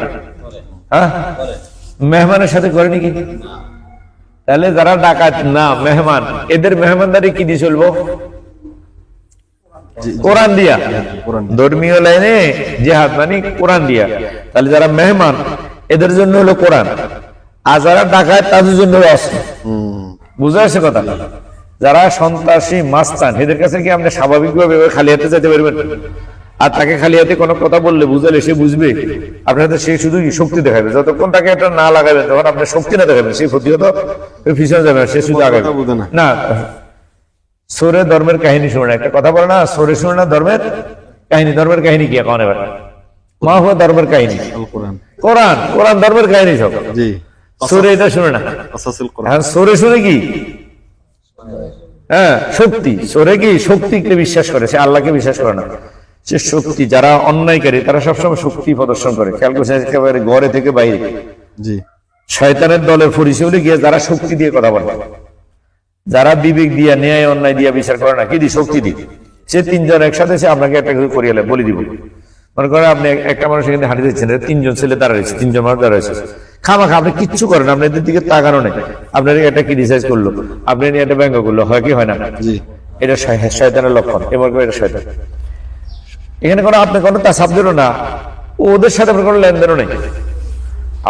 হ্যাঁ, মেহমানের সাথে করে নাকি? তাহলে যারা ডাকাত না মেহমান, এদের মেহমানদারি কি দিয়ে চলবো? কোরআন দিয়া, ধর্মীয় লাইনে জিহাদ মানে কোরআন দিয়া। তাহলে যারা মেহমান এদের জন্য হলো কোরআন, আর যারা ডাকাত তাদের জন্য হলো অস্ত্র। বুঝা আসছে কথা? যারা সন্ত্রাসী মাস্তান, এদের কাছে কি আপনি স্বাভাবিকভাবে খালি হাতে যেতে পারবেন? আর তাকে খালি হাতে কোনো কথা বললে বুঝালে সে বুঝবে, আপনার সে শুধু শক্তি দেখাবে। যতক্ষণ তাকে এটা না লাগাবেন, তখন আপনি শক্তি না দেখাবেন, সে প্রতিহত পিছনে যাবে, সে শুধু আগাবে না। সোরে ধর্মের কাহিনী শুনে না, একটা কথা বলে না, সোরে শুনে না ধর্মের কাহিনী। ধর্মের কাহিনী কি এখন এবার? মা হুয়া ধর্মের কাহিনী, কোরআন, কোরআন ধর্মের কাহিনী সব। সোরে এটা শুনে না, সোরে শুনে কি? হ্যাঁ, শক্তি। সোরে কি শক্তিকে বিশ্বাস করে, সে আল্লাহকে বিশ্বাস করে না, সে শক্তি। যারা অন্যায়কারী তারা সবসময় শক্তি প্রদর্শন করে, খেয়াল করছে একেবারে ঘরে থেকে বাইরে। শয়তানের দলের পরিচয় গিয়ে যারা শক্তি দিয়ে কথা বলে, যারা বিবেক দিয়া ন্যায় অন্যায় দিয়া বিচার করে না, কি দি? শক্তি দি। সে তিনজন একসাথে সে আপনাকে একটা করিয়ালে বলে দিব। মনে করেন আপনি একটা মানুষ এখানে হাঁটি দিচ্ছেন, তিনজন ছেলে দাঁড়া রয়েছে, তিনজন মানুষ দাঁড়া রয়েছে, খামাখা আপনি কিচ্ছু করেন, আপনি এদের দিকে তাকানো নেই, আপনার একটা ক্রিটিসাইজ করলো, আপনি নিয়ে একটা ব্যঙ্গ করলো, হয় কি হয় না? এটা শয়তানের লক্ষণ, এবার এটা শয়তান। এখানে কোনো আপনি কোনো তাসাব্বুরও না, ওদের সাথে আপনার কোনো লেনদেনও নেই,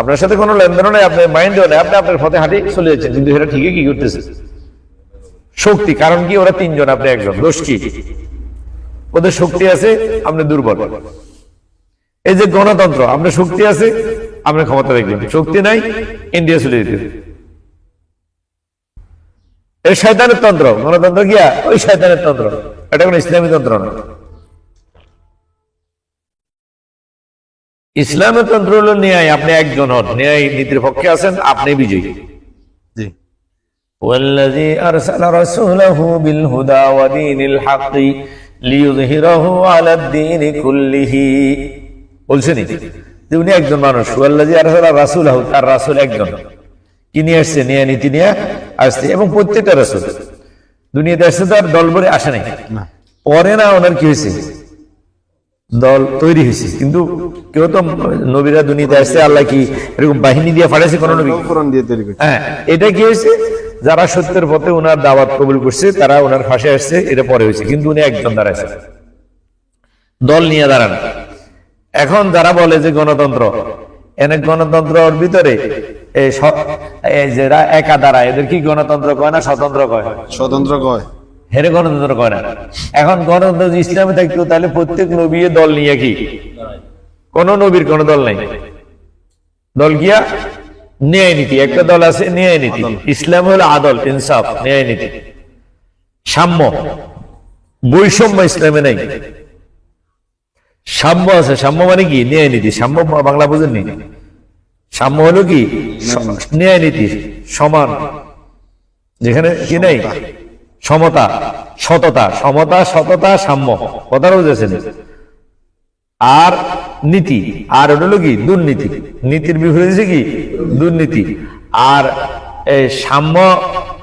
আপনার সাথে কোনো লেনদেনও নেই, আপনার মাইন্ডও নেই, আপনি আপনার পথে হাঁটি চলে যাচ্ছেন, কিন্তু এটা ঠিকই কি করতেছে? শক্তি। কারণ কি? ওরা তিনজন, আপনি একজন। দোষ কি? ওদের শক্তি আছে, আপনি দুর্বল। এই যে গণতন্ত্র, আপনার শক্তি আছে, আপনার ক্ষমতা দেখবেন, শক্তি নাই, ইন্ডিয়া চলে যেতে। এই শয়তানের তন্ত্র, গণতন্ত্র গিয়া ওই শয়তানের তন্ত্র, এটা কোন ইসলামী তন্ত্র না। ইসলামের তন্ত্র হলো ন্যায়, আপনি একজন হন, ন্যায় নীতির পক্ষে আছেন, আপনি বিজয়ী। والذي أرسل رسوله بالهدى ودين الحق ليظهره على الدين كله। বলছেন যে উনি একজন মানুষ, والذي أرسل رسوله, তার রাসূল একজন। কি নিয়ে আসছে? ন্যায় নীতি নিয়ে আসছে। এবং প্রত্যেকটা রাসূল দুনিয়াতে আসছে, তার দল ভরে আসে নাই, পরে না ওনার কি হয়েছে? দল তৈরি হয়েছে। কিন্তু কেউ তো নবীরা দুনিয়াতে আসছে, আল্লাহ কি এরকম বাহিনী দিয়ে পাঠাইছে কোন নবী? হ্যাঁ, এটা কি হয়েছে? যারা সত্যের পথে ওনার দাওয়াত কবুল করছে তারা ওনার ফাঁসে আসছে, এটা পরে হয়েছে। কিন্তু উনি একজন দাঁড়াইছে, দল নিয়ে দাঁড়ান। এখন যারা বলে যে গণতন্ত্র, এনে গণতন্ত্রের ভিতরে এই যারা একাধারা এদের কি গণতন্ত্র কয় না স্বতন্ত্র কয়? স্বতন্ত্র কয়। হেরে গণতন্ত্র কয় না। এখন গণতন্ত্র যদি ইসলামে থাকতো তাহলে প্রত্যেক নবী দল নিয়ে কি? কোন নবীর কোন দল নাই। দল গিয়া ন্যায় নীতি, একটা দল আছে ন্যায় নীতি। ইসলাম হলো আদল, ইনসাফ, ন্যায় নীতি, সাম্য, বৈষম্য ইসলামে নাই। সাম্য আছে, সাম্য মানে কি? ন্যায় নীতি। সাম্য বাংলা বুঝেননি? সাম্য হলো কি? ন্যায় নীতি, সমান, যেখানে কি নেই সমতা, সততা, সমতা, সততা, সাম্য, কথাটা বুঝেছেন? আর নীতি, আর হলো কি? দুর্নীতি। নীতির বিপরীত কি? দুর্নীতি। আর সাম্য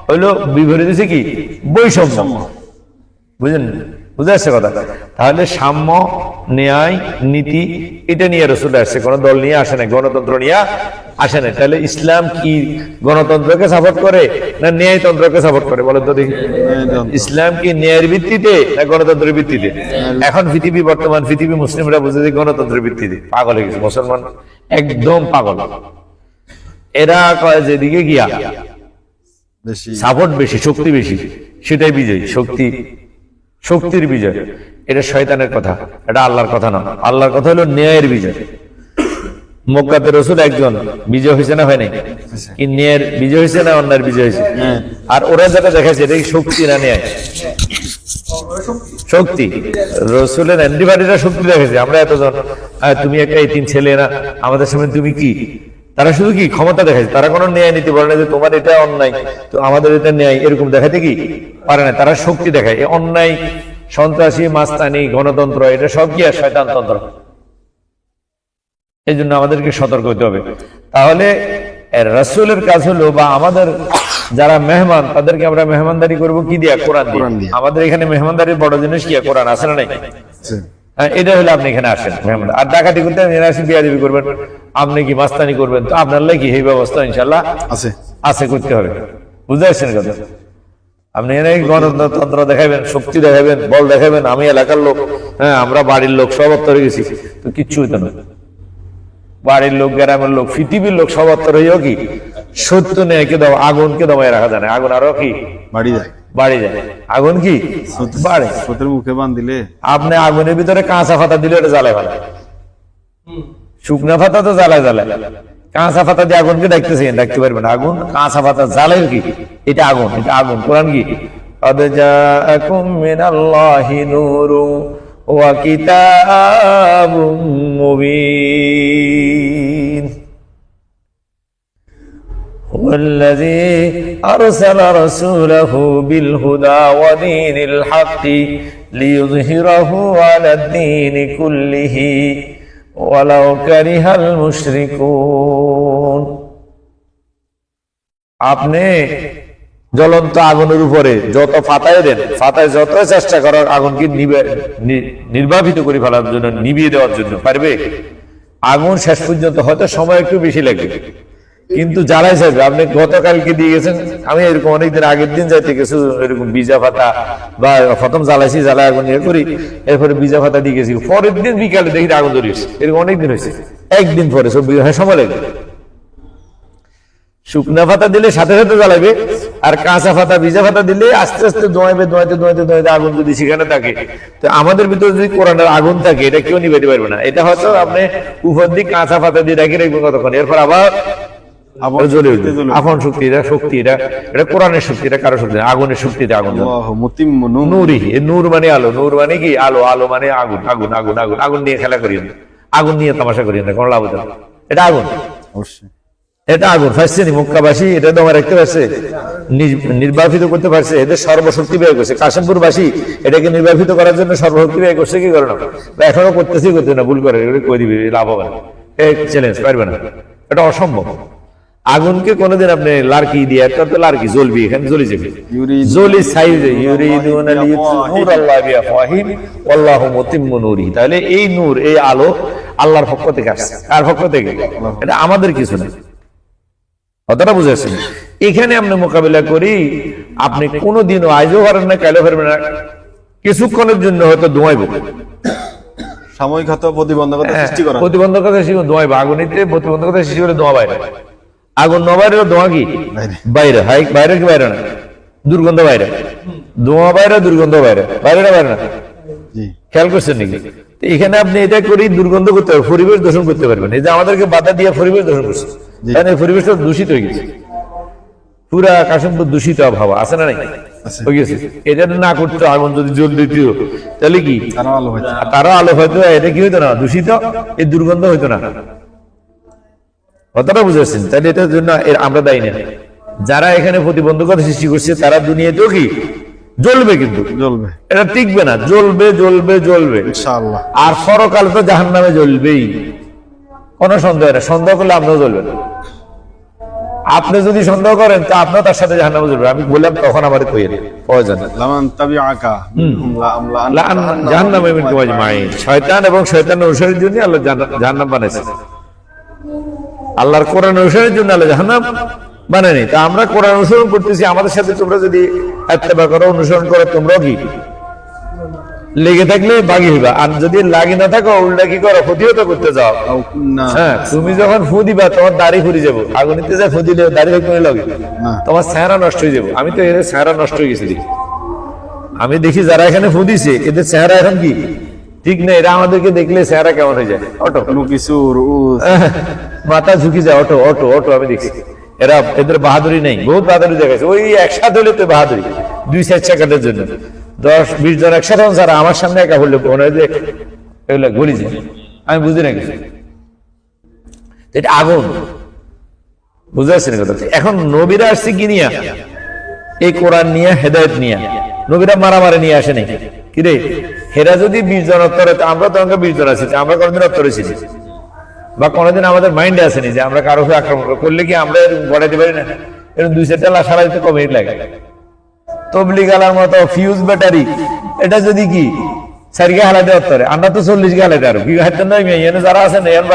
হইলো বিপরীত কি? বৈষম্য। বুঝলেন? বুঝে আসছে কথা? তাহলে সাম্য, ন্যায়, নীতি, এটা নিয়ে রাসূল আসছে, কোন দল নিয়ে আসে না, গণতন্ত্র নিয়ে আসে না। তাহলে ইসলাম কি গণতন্ত্রকে সাপোর্ট করে না ন্যায়তন্ত্রকে সাপোর্ট করে? বলেন তো দেখি। ইসলাম কি ন্যায়ের ভিত্তিতে না গণতন্ত্রের ভিত্তিতে? এখন পৃথিবী, বর্তমান পৃথিবী মুসলিমরা বুঝে যে গণতন্ত্রের ভিত্তিতে। পাগল হয়ে গেছে মুসলমান, একদম পাগল। এরা কয় যেদিকে গিয়া সাপোর্ট বেশি, শক্তি বেশি, সেটাই বিজয়। শক্তির বিজয়, এটা শয়তানের কথা, এটা আল্লাহর কথা না। আল্লাহর কথা হলো ন্যায়ের বিজয়। মক্কাতে রাসূল একজন বিজয় হয়েছে না হয় নাই? কি ন্যায়ের বিজয় হয়েছে না অন্যায়ের বিজয় হয়েছে? আর ওরা যেটা দেখাচ্ছে এটা কি শক্তি না ন্যায়? শক্তি। রাসূলের অ্যান্টিবাডিরা শক্তি দেখাচ্ছে। আমরা এতজন, তুমি একটা এতিম ছেলে না, আমাদের সামনে তুমি কি? তারা শুধু কি ক্ষমতা দেখাচ্ছে, তারা কোনো ন্যায় নীতি বলে না যে তোমার এটা অন্যায় তো আমাদের এটা ন্যায়, এরকম দেখাতে কি পারে না। তারা শক্তি দেখায়। অন্যায়, সন্ত্রাসী, মাস্তানি, গণতন্ত্র, এটা সব কি আর শয়তানতন্ত্র। এই জন্য আমাদেরকে সতর্ক হতে হবে। তাহলে রাসূলের কাজ হলো, বা আমাদের যারা মেহমান তাদেরকে আমরা মেহমানদারি করব কি দিয়া? কোরআন দিয়ে। আমাদের এখানে মেহমানদারির বড় জিনিস কি? কোরআন আছে না নাই? এটা হলে আপনি এখানে আসেন মেহমান। আর ডাকাতি করতে আসি, বিয়াদবি করবেন, আপনি কি মাস্তানি করবেন, তো আপনার লাগে এই ব্যবস্থা ইনশাল্লাহ আছে, করতে হবে। বুঝতে পারছেন কথা? আপনি এনে গণতন্ত্র দেখাবেন, শক্তি দেখাবেন, বল দেখাবেন, আমি এলাকার লোক, হ্যাঁ আমরা বাড়ির লোক সব অত্তর হয়ে গেছি, তো কিচ্ছু হইতো না। বাড়ির লোক, গ্রামের লোক, পৃথিবীর লোক সব অত্তর হইও কি? সত্য ন্যায়কে দাও, আগুনকে দমায় রাখা যায় না। আগুন আরো কি বাড়ি যায়। আগুন কি বাড়ে? স্রোতের মুখে বান দিলে আপনি আগুনের ভিতরে কাঁচা পাতা দিলে এটা জ্বালায় ভালো, শুকনা পাতা তো জ্বালায়। কাঁচা পাতা দিয়ে আগুনকে ডাকতে পারবেন? আগুন কাঁচা পাতা জ্বালায় কি? এটা আগুন, এটা আগুন। কোরআন কি? قد جاءكم من الله نور وكتاب مبين هو الذي أرسل رسوله بالهدى ودين الحق ليظهره على الدين كله ولو كره المشركون। আপনি জ্বলন্ত আগুনের উপরে যত ফাতায় দেন, ফাতায় যত চেষ্টা করার আগুন কি নির্বাপিত করে ফেলার জন্য, নিভিয়ে দেওয়ার জন্য পারবে? আগুন শেষ পর্যন্ত হয়তো সময় একটু বেশি লাগবে, কিন্তু জ্বালাই যাবে। আপনি গতকালকে দিয়ে গেছেন, আমি এরকম অনেকদিন আগের দিন যাইতে গেছি, এরকম বীজা পাতা বা প্রথম জ্বালাইছি, জ্বালাই আগুন ইয়ে করি, এরপরে বীজা পাতা দিয়ে গেছি, পরের দিন বিকালে দেখি আগুন ধরিয়েছে। এরকম অনেকদিন হয়েছে, একদিন পরে সব সময় লাগবে। শুকনা পাতা দিলে সাথে সাথে জ্বালাবে, আর কাঁচা পাতা, ভিজা পাতা দিলে আস্তে আস্তে ধোঁয়াতে আগুন যদি সেখানে থাকে। তো আমাদের ভিতরে যদি কোরআনের আগুন থাকে, এটা কেউ নিভাইতে পারবে না। এটা হয়তো আপনি উপর দিক কাঁচা পাতা দিয়ে রাখি রাখবেন কতক্ষণ, এরপর আবার জ্বলে উঠবে। আপন শক্তি, এটা শক্তি, এটা কোরআনের শক্তি, এটা কারো শক্তি, আগুনের শক্তিতে আগুন। নূরি, নূর মানে আলো, নূর মানে কি? আলো, আলো মানে আগুন। আগুন আগুন আগুন আগুন নিয়ে খেলা করিয়েন, আগুন নিয়ে তামাশা করিয়েন না, কোনো লাভ হতো না। এটা আগুন, অবশ্যই এটা আগুন। পারছে নি মক্কাবাসী এটা দমে রাখতে পারছে, নির্বাপিত করতে পারছে, এদের সর্বশক্তি ব্যয় করছে। কাশিমপুরবাসী এটাকে নির্বাপিত করার জন্য সর্বশক্তি ব্যয় করছে, কি করে না? এখনো করতেছি, করতে না, ভুল করে কই দিবে, লাভ হবে না, চ্যালেঞ্জ পারবে না, এটা অসম্ভব। আগুনকে কোনোদিন আপনি লার্কি দিয়ে একটা তো লার্কি জ্বলবি, এখানে জ্বলে যাবে, জ্বলি সাইজে। ইউরিদুনা লিয়ুতফিউ বিআফওয়াহিহিম ওয়াল্লাহু মুতিম্মু নূরিহি। তাহলে এই নূর, এই আলো আল্লাহর পক্ষ থেকে আসছে। কার পক্ষ থেকে? এটা আমাদের কিছু না। কথাটা বুঝেছেন? এখানে আপনি মোকাবিলা করি, আপনি কোনোদিনও আজও পারেন না, কালও পারবেন না, কিছুক্ষণের জন্য হয়তো ধোঁয়াইব, সাময়িক হয়তো প্রতিবন্ধকতা সৃষ্টি করা, প্রতিবন্ধকতা সৃষ্টি করে ধোঁয়াইব। আগুনিতে প্রতিবন্ধকতা সৃষ্টি করে ধোঁয়া বাইরে, আগুন ন বাইরে, ধোঁয়া কি বাইরে। বাইরে, হাই বাইরে কি বাইরে না, দুর্গন্ধ বাইরে, ধোঁয়া বাইরে, দুর্গন্ধ বাইরে, বাইরে না বাইরে না, জি খেয়াল করছেন নাকি? তো এখানে আপনি এটা করি দুর্গন্ধ করতে পারবেন, পরিবেশ দূষণ করতে পারবেন। এই যে আমাদেরকে বাধা দিয়ে পরিবেশ দূষণ করছে, জি। তাই না? এই পরিবেশটা দূষিত হয়ে গেছে, পুরা কাশিমপুর দূষিত আবহাওয়া আছে না নাই? আছে। হয়ে গেছে। এটা না করতো, আগুন যদি জল দিত তাহলে কি তারা ভালো হয়েছে। তারা আলো হয়তো, এটা কি হইতো না, দূষিত, এই দুর্গন্ধ হইতো না। কথাটা বুঝেছেন? তাহলে এটার জন্য আমরা দায়ী না। যারা এখানে প্রতিবন্ধকতা সৃষ্টি করছে তারা দুনিয়াতেও কি জ্বলবে, কিন্তু জ্বলবে এটা টিকবে না, জ্বলবে জ্বলবে জ্বলবে, ইনশাআল্লাহ। আর পরকালে তো জাহান্নামে জ্বলবেই, কোনো সন্দেহ না। সন্দেহ করলে আপনিও জ্বলবেন। আপনি যদি সন্দেহ করেন তো আপনিও তার সাথে জাহান্নামে জ্বলবেন। আমি বললাম তখন আমার কইয়েন প্রয়োজন নেই। লামান তাবিআকা মিনহুম জাহান্নামে মিনকুম আজমাইন। শয়তান এবং শয়তানের অনুসারীর জন্য আল্লাহ জাহান্নাম বানাইছে। আল্লাহর কোরআন অনুসারীর জন্য আল্লাহ জাহান্নাম বানায়নি। তা আমরা কোরআন অনুসরণ করতেছি, আমাদের সাথে তোমরা যদি ইত্তেবা করো, অনুসরণ করো, তোমরাও কি লেগে থাকলে বাগি হইবা। আর যদি লাগি না থাকো, উল্টা কি করো, প্রতিহত করতে যাও। আও কুন্না হ্যাঁ, তুমি যখন ফু দিবা তোমার দাড়ি ফুরি যাবো, আগুনিতে যায় ফু দিলে দাড়ি করে লাগে, না। তোমার চেহারা নষ্ট হয়ে যাবো। আমি তো এদের চেহারা নষ্ট হয়ে গেছি দেখি। আমি দেখি যারা এখানে ফু দিছে এদের চেহারা এখন কি ঠিক নেই। এরা আমাদেরকে দেখলে চেহারা কেমন হয়ে যায়, অটো নুকিসু রুউস মাথা ঝুঁকি যায়, অটো অটো অটো। আমি দেখছি এরা, এদের বাহাদুরি নেই, বহুত বাহাদুরি দেখাচ্ছে। ওই একসাথে হলে তো বাহাদুরি, 2-4 সেকেন্ডের জন্য 10-20 জন একসাথে যারা আমার সামনে একা হলে মনে হয় যে এগুলো গলি যায়। আমি বুঝি না কিছু, এটা আগুন। বুঝতে পারছেন কথা? এখন নবীরা আসছে কি নিয়ে? এই কোরআন নিয়ে, হেদায়েত নিয়ে। নবীরা মারামারি নিয়ে আসে নাকি? কিরে, হেরা যদি 20 জন অত্তরে, আমরা তো অঙ্ক 20 জন আছি, আমরা কোনদিন অত্তরে ছিলি? বা কোনোদিন আমাদের মাইন্ডে আসেনি যে আমরা কারো আক্রমণ করলে কি আমরা গড়াইতে পারি না? এরকম 2-4টা লাশ সারা দিতে কম মিনিট লাগে। তবলিগ আলার মতো ফিউজ ব্যাটারি, এটা যদি কি 4 গে হালাতে অত্তরে, আমরা তো 40 গে হালাতে, আরো কি হাইতেন না? এখানে যারা আছেন এখন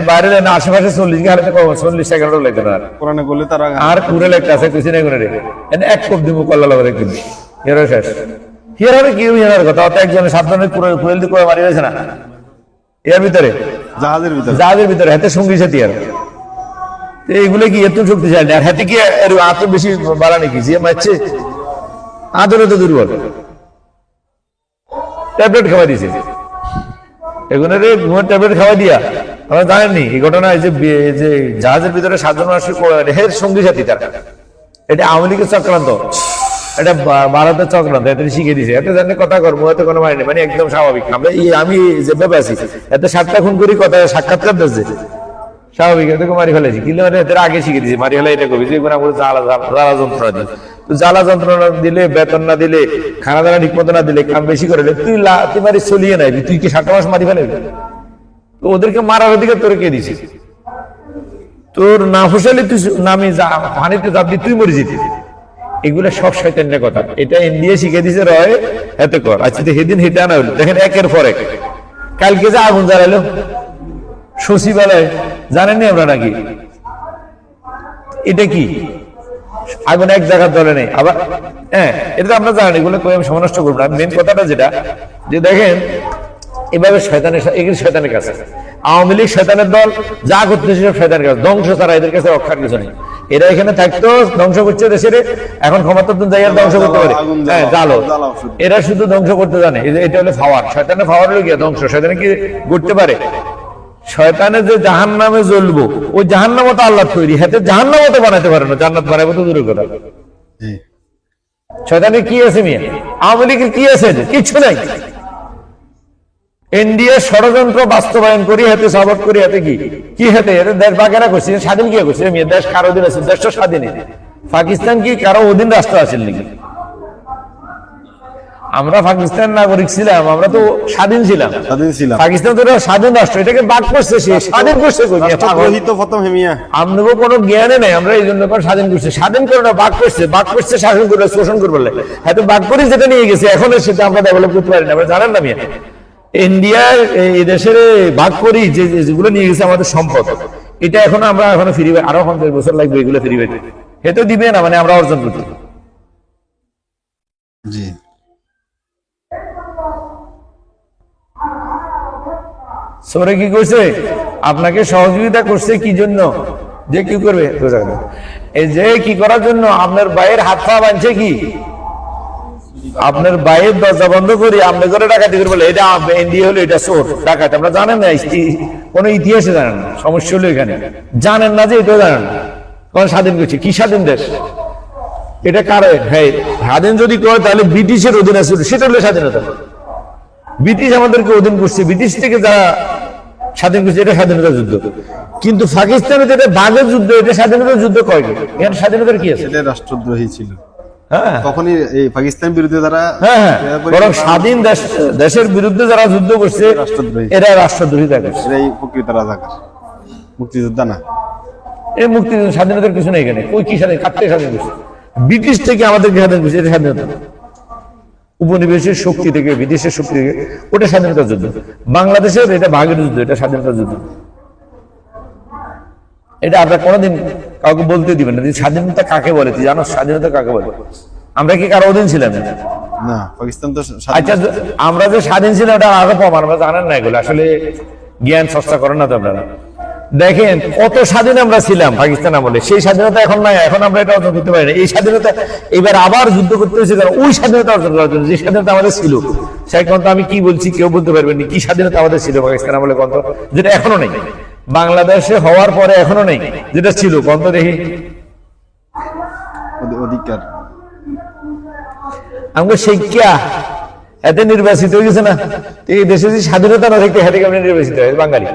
বাইরে না, আশেপাশে 40 গে হালাতে 40 সেকেন্ডও লাগতে না। কোরআনে বললে তারা আর কুড়ে লাগতে আছে কিছু নেই করে রে, এক কোপ দিব কল্লা লাগবে দেখবেন হিরো শেষ। হিরো হবে কি হিরোর কথা? অত একজনের সাবধানে কুড়েল দিয়ে করে মারি হয়েছে না এর ভিতরে, জাহাজের ভিতরে, হাতে সঙ্গী সাথী। আর এইগুলো কি এত শক্তিশালী? আর হাতে কি এত বেশি বাড়া নাকি যে মারছে? আদরে তো দুর্বল, ট্যাবলেট খাওয়া দিয়েছে এগুলো রে, ঘুমের ট্যাবলেট খাওয়া দিয়া। আমরা জানেননি এই ঘটনা, যে জাহাজের ভিতরে 7 জন আসে হের সঙ্গী সাথী তারা। এটা আওয়ামী লীগের চক্রান্ত, এটা ভারতের চক্রান্ত। এত শিখে দিছে, এত জানে কথা করবো, এত কোনো মানে মানে একদম স্বাভাবিক। আমরা আমি যেভাবে আছি এত 7টা খুন করি, কথা সাক্ষাৎকার দিচ্ছে স্বাভাবিক, এটাকে মারি ফেলেছি। কিন্তু মানে এদের আগে শিখে দিয়েছি, মারি ফেলে এটা কবি যে জ্বালা যন্ত্রণা দিই। তো জ্বালা যন্ত্রণা দিলে, বেতন না দিলে, খানা দানা ঠিক মতো না দিলে, কাম বেশি করে তুই লাতি মারি চলিয়ে নাই, তুই কি 7 মাস মারি ফেলে? তো ওদেরকে মারার অধিকার তোর কে দিছিস? তোর না ফসলে তুই নামে পানিতে চাপ দিয়ে তুই মরে যেতি। এগুলো সব শয়তানের কথা। এটা ইন্ডিয়া শিখে দিছে, রয় এত কর। আচ্ছা সেদিন হেঁটে আনা হলো, দেখেন একের পর এক। কালকে যে আগুন জ্বালাইলো সচিবালয়, জানেননি আমরা নাকি? এটা কি আগুন এক জায়গার দলে নেই আবার? হ্যাঁ, এটা তো আমরা জানি, এগুলো আমি সমনষ্ট করবো না। মেন কথাটা যেটা, যে দেখেন এভাবে শয়তানের কাছে আওয়ামী লীগ শয়তানের দল, যা করতেছে সব শয়তানের কাছে, ধ্বংস ছাড়া এদের কাছে রক্ষার কিছু নেই। এরা এখানে থাকতো ধ্বংস করছে দেশের, এখন ক্ষমতার জায়গা ধ্বংস করতে পারে। হ্যাঁ, জালো, এরা শুধু ধ্বংস করতে জানে। এটা হলো ফাওয়ার, শয়তানের ফাওয়ার হলো গিয়ে ধ্বংস। শয়তানে কি করতে পারে? শয়তানে যে জাহান্নামে জ্বলবো, ওই জাহান্নামও তো আল্লাহ তৈরি, হাতে জাহান্নামও তো বানাতে পারে না, জান্নাত বানাবো তো দূরের কথা। শয়তানের কি আছে মিয়া? আওয়ামী লীগের কি আছে? কিছু নাই। ইন্ডিয়া ষড়যন্ত্র বাস্তবায়ন করি, হাতে সাপোর্ট করি, হাতে কি হাতে দেশ বাগেরা করছে, স্বাধীন কি করছে? দেশ কারো অধীন আছে? দেশটা স্বাধীন। পাকিস্তান কি কারো অধীন রাষ্ট্র আছে নাকি? আমরা পাকিস্তান নাগরিক ছিলাম, আমরা তো স্বাধীন ছিলাম। পাকিস্তান তো স্বাধীন রাষ্ট্র, এটাকে বাদ করছে, সে স্বাধীন করছে। আমাদের কোনো জ্ঞানে নেই, আমরা এই জন্য স্বাধীন করছি। স্বাধীন করে না, বাদ করছে, বাদ করছে শাসন করবে, শোষণ করবে। হয়তো বাদ করি যেটা নিয়ে গেছে, এখন সেটা আমরা ডেভেলপ করতে পারি না। আমরা জানেন না মিয়া, ইন্ডিয়ার এই দেশের ভাগ করি যেগুলো নিয়ে গেছে আমাদের সম্পদ, এটা এখন আমরা এখনো ফিরিবে, আরো 50 বছর লাগবে এগুলো ফিরিবে। হেতো দিবে না, মানে আমরা অর্জন করতে। জি, সরে কি করছে? আপনাকে সহযোগিতা করছে কি জন্য? যে কি করবে রোজা রাখবে। এই যে কি করার জন্য আপনার ভাইয়ের হাত পা বাঁধছে কি, আপনার ভাইয়ের দরজা বন্ধ করি আপনি করে ডাকাতি করে বলে এটা ইন্ডিয়া হলো এটা চোর ডাকাত। আমরা জানেন না, কোন ইতিহাসে জানেন না, সমস্যা হলো এখানে জানেন না যে এটাও জানেন না। কোন স্বাধীন করছে, কি স্বাধীন দেশ এটা কার? হ্যাঁ, স্বাধীন যদি কয় তাহলে ব্রিটিশের অধীনে ছিল, সেটা হলো স্বাধীনতা। ব্রিটিশ আমাদেরকে অধীন করছে, ব্রিটিশ থেকে যারা স্বাধীন করছে এটা স্বাধীনতা যুদ্ধ। কিন্তু পাকিস্তানে যেটা বাঘের যুদ্ধ, এটা স্বাধীনতা যুদ্ধ কয়? এখানে স্বাধীনতার কি আছে? এটা রাষ্ট্রদ্রোহী ছিল। হ্যাঁ, তখনই এই পাকিস্তান বিরুদ্ধে যারা বরং স্বাধীন দেশের বিরুদ্ধে যারা যুদ্ধ করছে এরা রাষ্ট্রদ্রোহী থাকে, এরাই প্রকৃত রাজাকার, মুক্তিযোদ্ধা না। এই মুক্তি স্বাধীনতার কিছু নেই এখানে। ওই কি স্বাধীন, কাটতে স্বাধীন করছে ব্রিটিশ থেকে আমাদেরকে স্বাধীন করছে, এটা স্বাধীনতা। উপনিবেশের শক্তি থেকে, বিদেশের শক্তি থেকে, ওটা স্বাধীনতার যুদ্ধ। বাংলাদেশের এটা ভাগের যুদ্ধ, এটা স্বাধীনতার যুদ্ধ। এটা আপনারা কোনোদিন কাউকে বলতে দিবেন না যে স্বাধীনতা কাকে বলে। তুই জানো স্বাধীনতা কাকে বলে? আমরা কি কারো অধীন ছিলাম না? পাকিস্তান তো আচ্ছা, আমরা যে স্বাধীন ছিলাম এটা আরো প্রমাণ, আমরা জানেন না এগুলো, আসলে জ্ঞান চর্চা করেন না তো আপনারা। দেখেন কত স্বাধীন আমরা ছিলাম পাকিস্তান আমলে, সেই স্বাধীনতা এখন নাই, এখন আমরা এটা অর্জন করতে পারি না। এই স্বাধীনতা এবার আবার যুদ্ধ করতে হয়েছে কারণ ওই স্বাধীনতা অর্জন করার জন্য, যে স্বাধীনতা আমাদের ছিল। সেই কথা আমি কি বলছি কেউ বলতে পারবেন না, কি স্বাধীনতা আমাদের ছিল পাকিস্তান আমলে কত, যেটা এখনো নেই বাংলাদেশে হওয়ার পরে, এখনো নেই যেটা ছিল কত দেখি অধিকার। আমাকে শিক্ষা এতে নির্বাচিত হয়ে গেছে না, এই দেশে যে স্বাধীনতা না থাকতে হাতে কেমন নির্বাচিত হয় বাঙালি?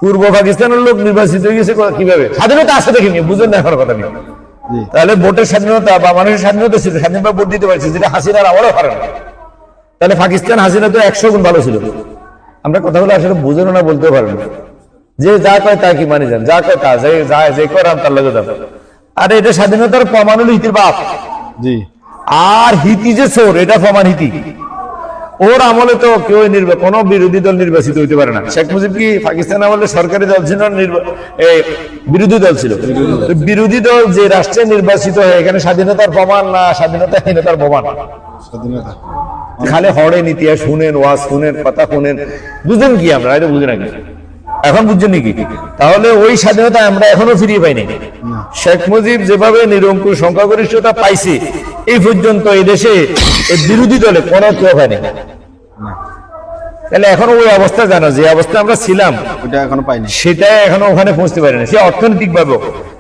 পূর্ব পাকিস্তানের লোক নির্বাচিত হয়ে গেছে কিভাবে? স্বাধীনতা আছে দেখিনি, বুঝলেন না এখন কথা নেই। তাহলে ভোটের স্বাধীনতা বা মানুষের স্বাধীনতা ছিল, স্বাধীনভাবে ভোট দিতে পারছে, যেটা হাসিনার আমারও পারে না। তাহলে পাকিস্তান হাসিনা তো 100 গুণ ভালো ছিল। আমরা কথাগুলো আসলে বুঝেন না, বলতে পারেন না। যে যা কয় তা কি মানি যান, যা কয় তা যে করান তার লগে যাবে। আর এটা স্বাধীনতার প্রমাণ হলো হিতির বাপ। জি। আর হিতি যে চোর, এটা প্রমাণ হিতি। ওর আমলে তো কেউ কোন বিরোধী দল নির্বাচিত হইতে পারে না। শেখ মুজিব কি পাকিস্তান আমলে সরকারি দল ছিল, বিরোধী দল ছিল? বিরোধী দল যে রাষ্ট্রে নির্বাচিত হয়, এখানে স্বাধীনতার প্রমাণ না স্বাধীনতাহীনতার প্রমাণ? স্বাধীনতা। খালি হড়েন, ইতিহাস শুনেন, ওয়াজ শুনেন, কথা শুনেন, বুঝেন কি? আমরা এটা বুঝি নাকি? এখন বুঝছেন নাকি? তাহলে ওই স্বাধীনতা আমরা এখনো ফিরিয়ে পাইনি। শেখ মুজিব যেভাবে নিরঙ্কুশ সংখ্যাগরিষ্ঠতা পাইছে, এই পর্যন্ত এই দেশে এই বিরোধী দলে কোনো কেউ হয়নি। তাহলে এখনো ওই অবস্থা জানো, যে অবস্থা আমরা ছিলাম ওটা এখনো পাইনি, সেটা এখনো ওখানে পৌঁছতে পারিনি। সে অর্থনৈতিক ভাবে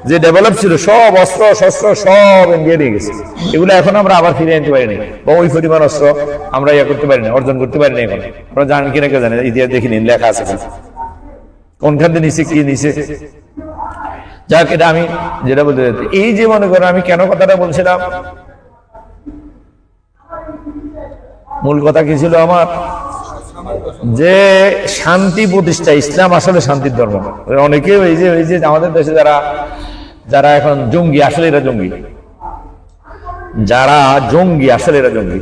যে ডেভেলপ ছিল, সব অস্ত্র শস্ত্র সব ইন্ডিয়া নিয়ে গেছে, এগুলো এখন আমরা আবার ফিরে আনতে পারিনি, বা ওই পরিমাণ অস্ত্র আমরা ইয়ে করতে পারিনি, অর্জন করতে পারিনি। এখন আমরা জানেন কিনা কেউ জানে, ইতিহাস দেখিনি, লেখা আছে কোনখান থেকে নিচে কি নিচে। যাক, এটা আমি যেটা বলতে চাই, এই যে মনে করো আমি কেন কথাটা বলছিলাম, মূল কথা কি ছিল আমার, যে শান্তি প্রতিষ্ঠা, ইসলাম আসলে শান্তির ধর্ম। অনেকে এই যে আমাদের দেশে যারা এখন জঙ্গি, আসলে এরা জঙ্গি, যারা জঙ্গি আসলে এরা জঙ্গি।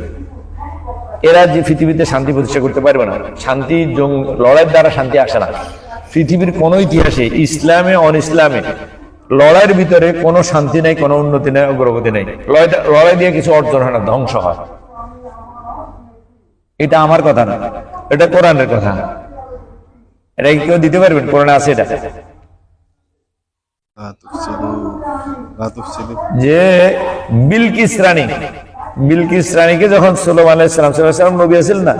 এরা যে পৃথিবীতে শান্তি প্রতিষ্ঠা করতে পারবে না, শান্তি লড়াইয়ের দ্বারা শান্তি আসে না। পৃথিবীর কোন ইতিহাসে ইসলামে অন ইসলামে লড়াইয়ের ভিতরে কোনো শান্তি নেই, কোনো উন্নতি নেই, অগ্রগতি নেই। লড়াই দিয়ে কিছু অর্জন হয় না, ধ্বংস হয়। এটা আমার কথা না, এটা কোরআনের কথা। এটা কি কেউ দিতে পারবেন? কোরআনে আছে এটা, যে বিলকিস রানীকে যখন সুলাইমান আলাইহিস সালাম নবী আছেন না,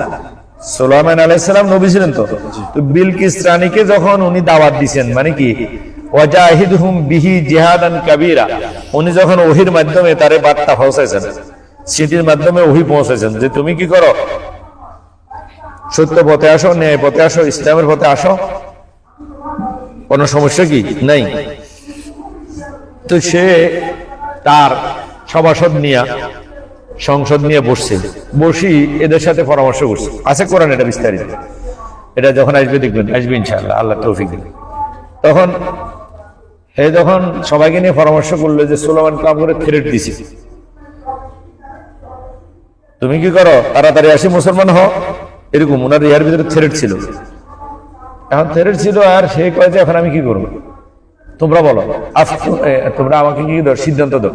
সুলাইমান আলাইহিস সালাম নবী ছিলেন তো বিলকিস রানীকে যখন উনি দাওয়াত দিবেন, মানে কি ওয়াজাহিদহুম বিহি জিহাদান কাবীরা, উনি যখন ওহীর মাধ্যমে তারে বার্তা পৌঁছাইছেন, চিঠির মাধ্যমে ওহী পৌঁছাইছেন যে তুমি কি করো, সত্য পথে আসো, ন্যায় পথে আসো, ইসলামের পথে আসো, কোন সমস্যা কি নাই। তো সে তার সভাসদ নিয়ে, সংসদ নিয়ে বসি এদের সাথে পরামর্শ করছে। আছে কোরআন এটা বিস্তারিত, এটা যখন আসবে দেখবেন, আসবে ইনশাআল্লাহ, আল্লাহ তৌফিক দিবেন। তখন যখন সবাইকে নিয়ে পরামর্শ করলো যে সুলাইমান কাম করে থ্রেট দিছি, তুমি কি করো, তাড়াতাড়ি আসি মুসলমান হও, এরকম ওনার ইহার ভিতরে থ্রেট ছিল। এখন থ্রেট ছিল, আর সে কয় যে এখন আমি কি করবো, তোমরা বলো, তোমরা আমাকে কি সিদ্ধান্ত দাও।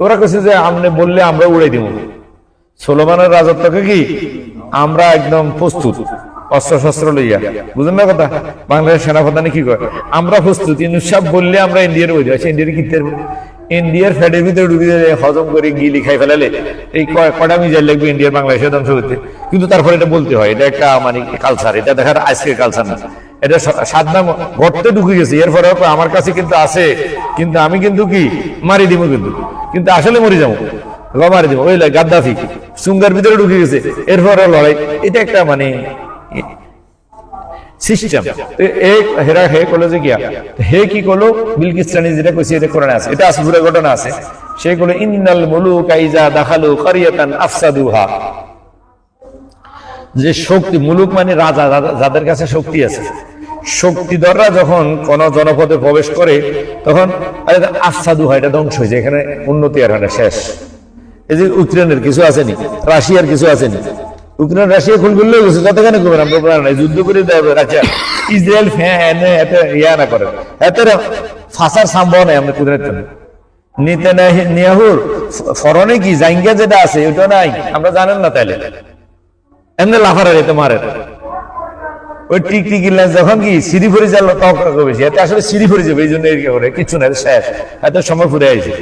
ওরা কেছে যে আপনি বললে আমরা উড়াই দিব, সুলাইমানের রাজত্বকে কি আমরা একদম প্রস্তুত, অস্ত্র শস্ত্র লইয়া, বুঝলেন না কথা? বাংলাদেশ সেনাপ্রধানে কি করে, আমরা প্রস্তুতি সব বললে আমরা ইন্ডিয়ার বই আছি, ইন্ডিয়ার কি ইন্ডিয়ার ফ্যাটের ভিতরে ঢুকে হজম করে গিলি খাই ফেলালে এই কটা মিজাইল লাগবে ইন্ডিয়ার বাংলাদেশে ধ্বংস করতে। কিন্তু তারপরে এটা বলতে হয়, এটা একটা মানে কালচার, এটা দেখার আজকের কালচার না, এটা সাদনাম গর্তে ঢুকে গেছে। এরপরে আমার কাছে কিন্তু আছে, কিন্তু আমি কিন্তু কি মারি দিব, কিন্তু আসলে মরে যাবো, মারি দিব। ওই গাদ্দাফি সুঙ্গার ভিতরে ঢুকে গেছে, এরপরে লড়াই, এটা একটা মানে সিস্টেম। হেরা হে কলেজে গিয়া হে কি করলো, বিলকিস্তানি যেটা কইছে এটা কোরআনে আছে, এটা আসলে ঘটনা আছে। সে করলো ইন্নাল মুলুকা ইজা দাখালু কারিয়াতান আফসাদুহা, যে শক্তি, মুলুক মানে রাজা, যাদের কাছে শক্তি আছে, শক্তিধররা যখন কোন জনপদে প্রবেশ করে তখন আফসাদুহা, এটা ধ্বংস হয়েছে, এখানে উন্নতি আর হয় না, শেষ। এই যে ইউক্রেনের কিছু আসেনি, রাশিয়ার কিছু আসেনি, ইউক্রেন রাশিয়া খুন করলেও গেছে, যতখানি করবেন আমরা যুদ্ধ করে দেবে রাশিয়া ইসরায়েল ফ্যান এত ইয়া না করে, এত ফাঁসার সম্ভব নাই আমরা কুদরত নেতানিয়াহুর ফরনে কি জাইঙ্গা যেটা আছে ওটা নাই, আমরা জানেন না, তাইলে এমনি লাফার এতে মারে ওই টিকটিকি যখন কি সিঁড়ি ফুরে যাল তখন বেশি, এতে আসলে সিঁড়ি ফুরে যাবে, এই জন্য করে কিছু না, শেষ, এত সময় ফুরে আসে।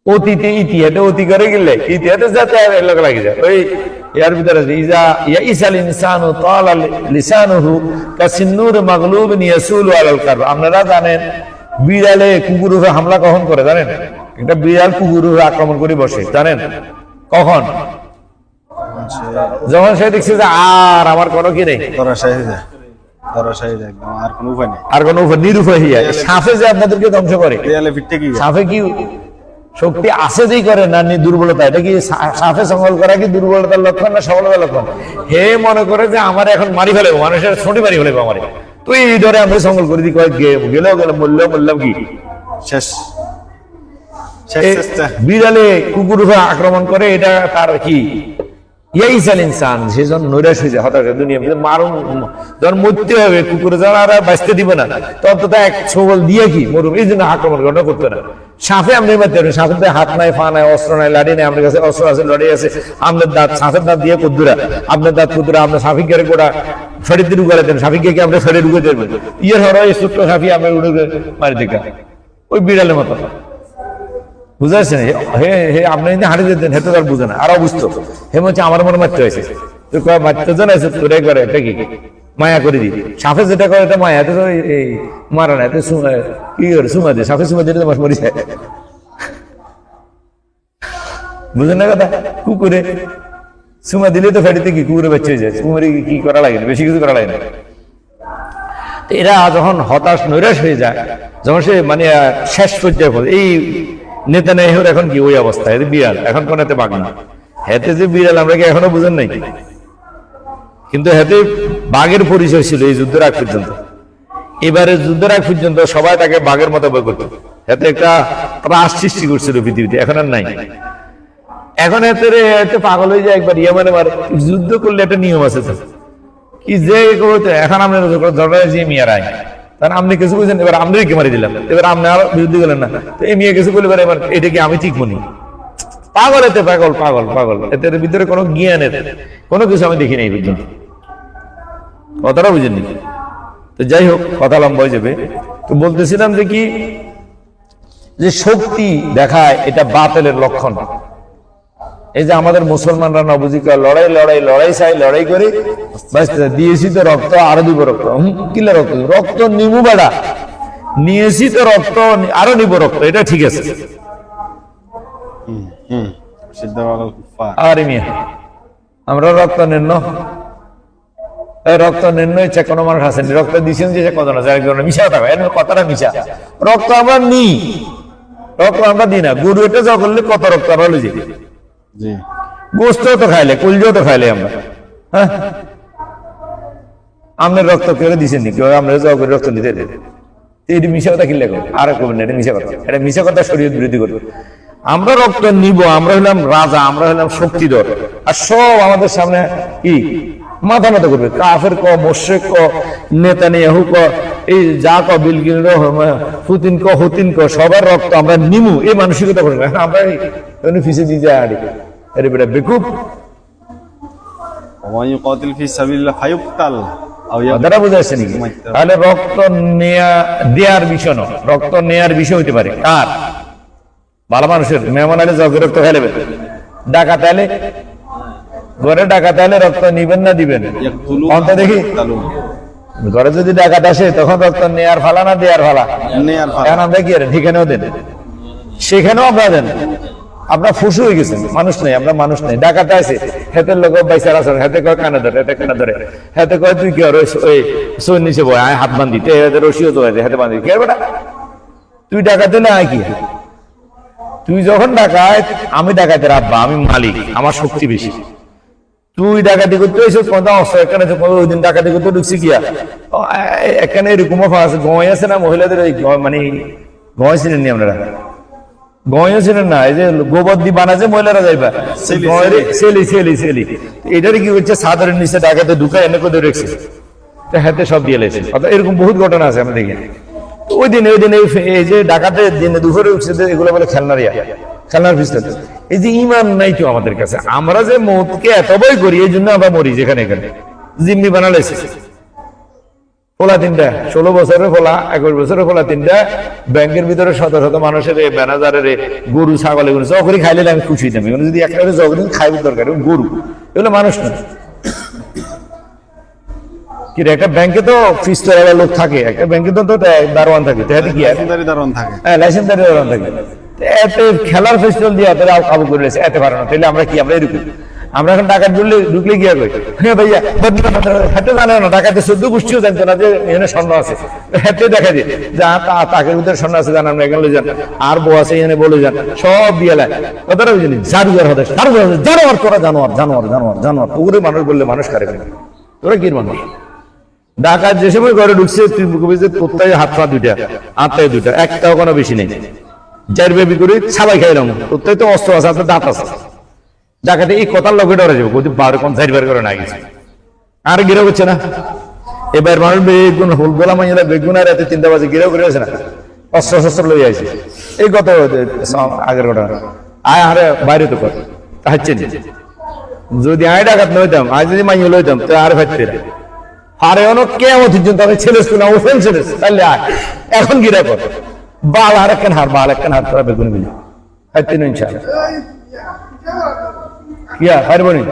অতীতে ইতিহাসে অতি করে গেলে ইতিহাসে যাতে এলাকা লাগে যায়, ওই ইয়ার ভিতরে ইসাল ইনসানু তালা লিসানুহু কাসিন্নুর মাগলুবিন ইয়াসুলু আলাল কারব। আপনারা জানেন বিড়ালে কুকুর উপরে হামলা কখন করে জানেন? একটা বিড়াল কুকুর উপরে আক্রমণ করে বসে, জানেন কখন? যখন সে দেখছে যে আর আমার কোনো কি নেই, আর কোনো উপায় নিরুপায় হইয়া। সাপে যে আপনাদেরকে ধ্বংস করে, সাপে কি শক্তি আছে যেই করে না দুর্বলতা? এটা কি সাপে সংগ্রহ করা কি দুর্বলতার লক্ষণ না সফলতার লক্ষণ? হে মনে করে যে আমার এখন মারি ফেলে, মানুষের ছুটি মারি ফেলে আমার, তুই এই ধরে আমরা সংগ্রহ করে দিই, গেলেও গেল, বললাম কি শেষ। বিড়ালে কুকুর উপরে আক্রমণ করে, এটা তার কি ইয়াইসাল ইনসান, সেজন নৈরাশ হয়ে যায়, হতাশ, দুনিয়া মারুন যখন মরতে হবে, কুকুরে যারা আর বাঁচতে দিবে না, তত এক ছবল দিয়ে কি মরুম, এই জন্য আক্রমণ করা করতে না। সাপে আপনি মারতে পারবেন, সাপের হাত নাই, ফা নাই, অস্ত্র নাই, লাঠি নাই, আপনার কাছে অস্ত্র আছে, লড়াই আছে, আপনার দাঁত, সাপের দাঁত দিয়ে কুদ্দুরা, আপনার দাঁত কুদ্দুরা, আপনার সাফিক গেড়ে গোটা ফেরিতে ঢুকালে দেন, সাফিককে কি আপনি ফেরে ঢুকে দেবেন? ইয়ের হর এই ছোট্ট সাফি আপনি উড়ে মারি দেখা, ওই বিড়ালের মতো, বুঝতে পারছেন? হে হে আপনি যদি হাঁটি দিতেন, হেঁটে তার বুঝে না, আরো বুঝতো, হে হচ্ছে আমার মনে মারতে হয়েছে, তুই কয় মারতে জানাইছে, তোরাই করে এটা কি মায়া করে দি। সাপে যেটা করে এটা মায়া, তো এই মারা না, এতে কি করে সুমা দিয়ে, সাপে সুমা দিলে মাছ মরি যায়, বুঝেন না কথা? কুকুরে সুমা দিলে তো ফেটিতে কি কুকুরে বাচ্চা হয়ে যায়, কুকুরে কি করা লাগে না, বেশি কিছু করা লাগে না। এরা যখন হতাশ নৈরাশ হয়ে যায়, যখন সে মানে শেষ পর্যায়ে পড়ে, এই নেতানিয়াহুর এখন কি ওই অবস্থা, এতে বিড়াল এখন কোন এতে বাঘ না, হেতে যে বিড়াল আমরা কি এখনো বুঝেন নাই? কিন্তু হেতে বাঘের পরিচয় ছিল এই যুদ্ধের আগ পর্যন্ত। এবারে যুদ্ধের আগ পর্যন্ত সবাই তাকে বাঘের মতো বই করত, হেতে একটা ত্রাস সৃষ্টি করছিল পৃথিবীতে, এখন আর নাই। এখন এতে পাগল হয়ে যায়, একবার ইয়ামানে মারে, যুদ্ধ করলে একটা নিয়ম আছে কি যে এখন আমরা ধরা যে মিয়ার আইন, তার আপনি কিছু বলছেন, এবার আমরাই মারি দিলাম, এবার আপনি আর বিরুদ্ধে গেলেন না, তো এই মেয়ে কিছু বলে এবার এটা কি আমি ঠিক মনি? পাগল, এতে পাগল পাগল পাগল, এদের ভিতরে কোনো জ্ঞানের কোনো কিছু আমি দেখি নাই পর্যন্ত, কথাটা বুঝেননি? তো যাই হোক, কথা লম্বা হয়ে যাবে। তো বলতেছিলাম যে কি, যে শক্তি দেখায় এটা বাতিলের লক্ষণ। এই যে আমাদের মুসলমানরা নবজি লড়াই লড়াই লড়াই চাই, লড়াই করে দিয়েছি তো রক্ত, আরো দিব রক্ত, কিলা রক্ত, রক্ত নিমু বেড়া, নিয়েছি তো রক্ত আরো নিব রক্ত, এটা ঠিক আছে। আরে মিয়া আমরা রক্ত নির্ণ, রক্ত নির্ণয় ইচ্ছা কোনো মানুষ আসেনি, রক্ত দিয়েছেন যে কত না মিশা কথা, কথাটা মিশা, রক্ত আমরা নিই, রক্ত আমরা দিই না। গরু এটা যা করলে কত রক্ত আমরা লই যাই, গোস্ত তো খাইলে, কুলজো তো খাইলে আমরা, হ্যাঁ আপনার রক্ত কেউ দিচ্ছেন নি, কেউ আমরা যাও করে রক্ত নিতে দেবে, এটি মিশা কথা কিনলে আর করবেন না, এটা মিশা কথা, এটা মিশা কথা শরীয়ত বিরোধী করবে। আমরা রক্ত নিব, আমরা হলাম রাজা, আমরা হলাম শক্তিধর, আর সব আমাদের সামনে কি মাথা মতো করবে, কাফের ক, মোশরিক ক, নেতানিয়াহু ক, এই যা ক, বিলকিন পুতিন ক, হুতিন ক, সবার রক্ত আমরা নিমু, এই মানসিকতা করবে। আমরা ফিসে দিয়ে যায় আড়ি, আরে বেটা বেকুব, ওয়া ইউকাতিল ফি সাবিলিল্লাহ ফায়ুক্তাল আও কথাটা বুঝে আসছে নাকি? তাহলে রক্ত দেওয়ার বিষয় নয়, রক্ত নেয়ার বিষয় হতে পারে কার? ভালো মানুষের। মেহমান আলী জগে রক্ত খেয়ে নেবেন, ডাকাত আলে ঘরে ডাকাত আলে রক্ত নিবেন না দিবেন? অন্ত দেখি ঘরে যদি ডাকাত আসে তখন রক্ত নেয়ার ফালা না দেয়ার ফালা? নেয়ার ফালা। এখন আমরা কি ঠিকানেও দেন, সেখানেও আপনারা দেন। আপনার ফুসু হয়ে গেছেন, মানুষ নেই, আমরা মানুষ নেই। ডাকাতে আছে, হেতের লোক বাইসার আসর, হেতে কয় কানে ধরে, হেতে কানে ধরে, হেতে কয় তুই কি আর ওই সই নিচে বয় আয় হাত বান্ধিতে, রশিও তো হেতে বান্ধি কি আর বেটা তুই ডাকাতে না কি? তুই যখন ডাকাত, আমি ডাকাতের আব্বা, আমি মালিক, আমার শক্তি বেশি। তুই ডাকাতি করতে এসে কথা অস্ত্র এখানে ওই দিন ডাকাতি করতে ঢুকছি গিয়া এখানে এরকম অফার আছে, গয় আছে না মহিলাদের, মানে গয় ছিলেন নি আপনারা? গয়ও ছিলেন না, এই যে গোবর দিয়ে বানাচ্ছে মহিলারা যাইবা সেলি সেলি সেলি, এটারই কি হচ্ছে সাধারণ নিচে ডাকাতে ঢুকায় এনে করে রেখেছে, হাতে সব দিয়ে লেছে। এরকম বহুত ঘটনা আছে আমরা দেখি। ওই দিন এই যে ডাকাতে দিনে দুপুরে উঠছে এগুলো বলে খেলনার পিস্তল। এই যে ইমান নাই তো আমাদের কাছে, আমরা যে মৌতকে এত ভয় করি এই জন্য আমরা মরি যেখানে এখানে। জিম্মি বানালেছে ফোলা তিনটা, 16 বছরের ফোলা, 21 বছরের ফোলা তিনটা, ব্যাংকের ভিতরে শত শত মানুষের ম্যানেজারের গরু ছাগল এগুলো জগরি খাইলে আমি খুশি হইতাম। এগুলো যদি একটা জগরি খাইব দরকার, গরু এগুলো মানুষ না। কি একটা ব্যাংকে তো ফিস্টার লোক থাকে, একটা ব্যাংকে তো দারোয়ান থাকে, কি দারোয়ান থাকে, লাইসেন্সদারি দারোয়ান থাকে। এতে খেলার ফেস্টিভ্যাল দিয়ে কাবু করে রেখেছে, এতে পারে না। তাহলে আমরা কি, আমরা এরকম আমরা এখন ডাকাত ঢুকলে গিয়া কই, হ্যাঁ ভাইয়া হাতে জানে না, ডাকাতে 14 গোষ্ঠীও জানতো না যে এখানে স্বর্ণ আছে, হাতে দেখা দিয়ে যা তাকের ভিতরে স্বর্ণ আছে জানান না, এখানে যান আর বউ আছে এখানে বলে যান, সব দিয়ে লাই কথাটা বুঝিনি। জাদুঘর হতে জানোয়ার, তোরা জানোয়ার জানোয়ার জানোয়ার জানোয়ার, ওগুলো মানুষ বললে মানুষ কারে তোরা কি মানুষ? ডাকাত যে সময় ঘরে ঢুকছে তুই কোথায় হাত পা দুইটা, হাতটায় দুইটা, একটাও কোনো বেশি নেই, চার বেবি করে সবাই খাইলাম, কোথায় তো অস্ত্র আছে, আপনার দাঁত আছে। ডাকাতে এই কথার লোকে ডরে যাবো, কোথায় 12 কোন 4 বার করে না গেছে আর গিরা করছে না। এবার মানুষ বেগুন গোলা মাইলা বেগুন আর রাতে 3টা বাজে গিরাও করে আছে না, অস্ত্র শস্ত্র লই আছে। এই কত আগের ঘটনা, আয় আরে বাইরে তো কর হচ্ছে যদি আয় ডাকাত নইতাম, আজ যদি মাইয়ে লইতাম তো আর ফাইতে আরে অনেক কেমন জন্য আমি ছেলে স্কুল ওপেন ছেলে, তাহলে আয় এখন গিরা কর বাল আর একখান হার, বাল একখান হার তোরা বেগুন মিলি হাইতে না ইনশাআল্লাহ ইয়া হারবনি।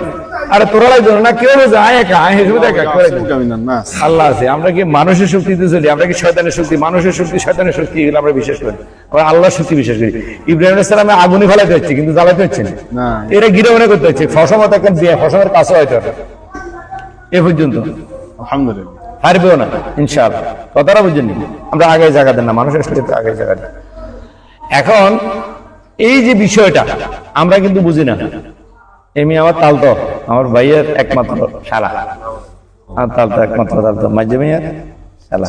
আরে তোরা লাগবে না, কেউ যায় একা আয় হিসেবে দেখা করে আল্লাহ আছে। আমরা কি মানুষের শক্তিতে চলি? আমরা কি শয়তানের শক্তি, মানুষের শক্তি, শয়তানের শক্তি এগুলো আমরা বিশ্বাস করি? আমরা আল্লাহর শক্তি বিশ্বাস করি। ইব্রাহিম আলাইহিস সালামে আগুনে ফেলাতে হচ্ছে কিন্তু জ্বালাতে হচ্ছে না, এরা গিরে মনে করতে হচ্ছে ফসমত একটা দিয়ে ফসমের কাছে হয়তো এ পর্যন্ত আলহামদুলিল্লাহ হারবেও না ইনশাআল্লাহ। কথাটা বুঝেন, আমরা আগে জায়গা দেন না, মানুষের সাথে আগে জায়গা দেন। এখন এই যে বিষয়টা আমরা কিন্তু বুঝি না। এমনি আমার তালতো আমার ভাইয়ের একমাত্র শালা, আর তালতো একমাত্র তালতো মাঝে ভাইয়ের শালা,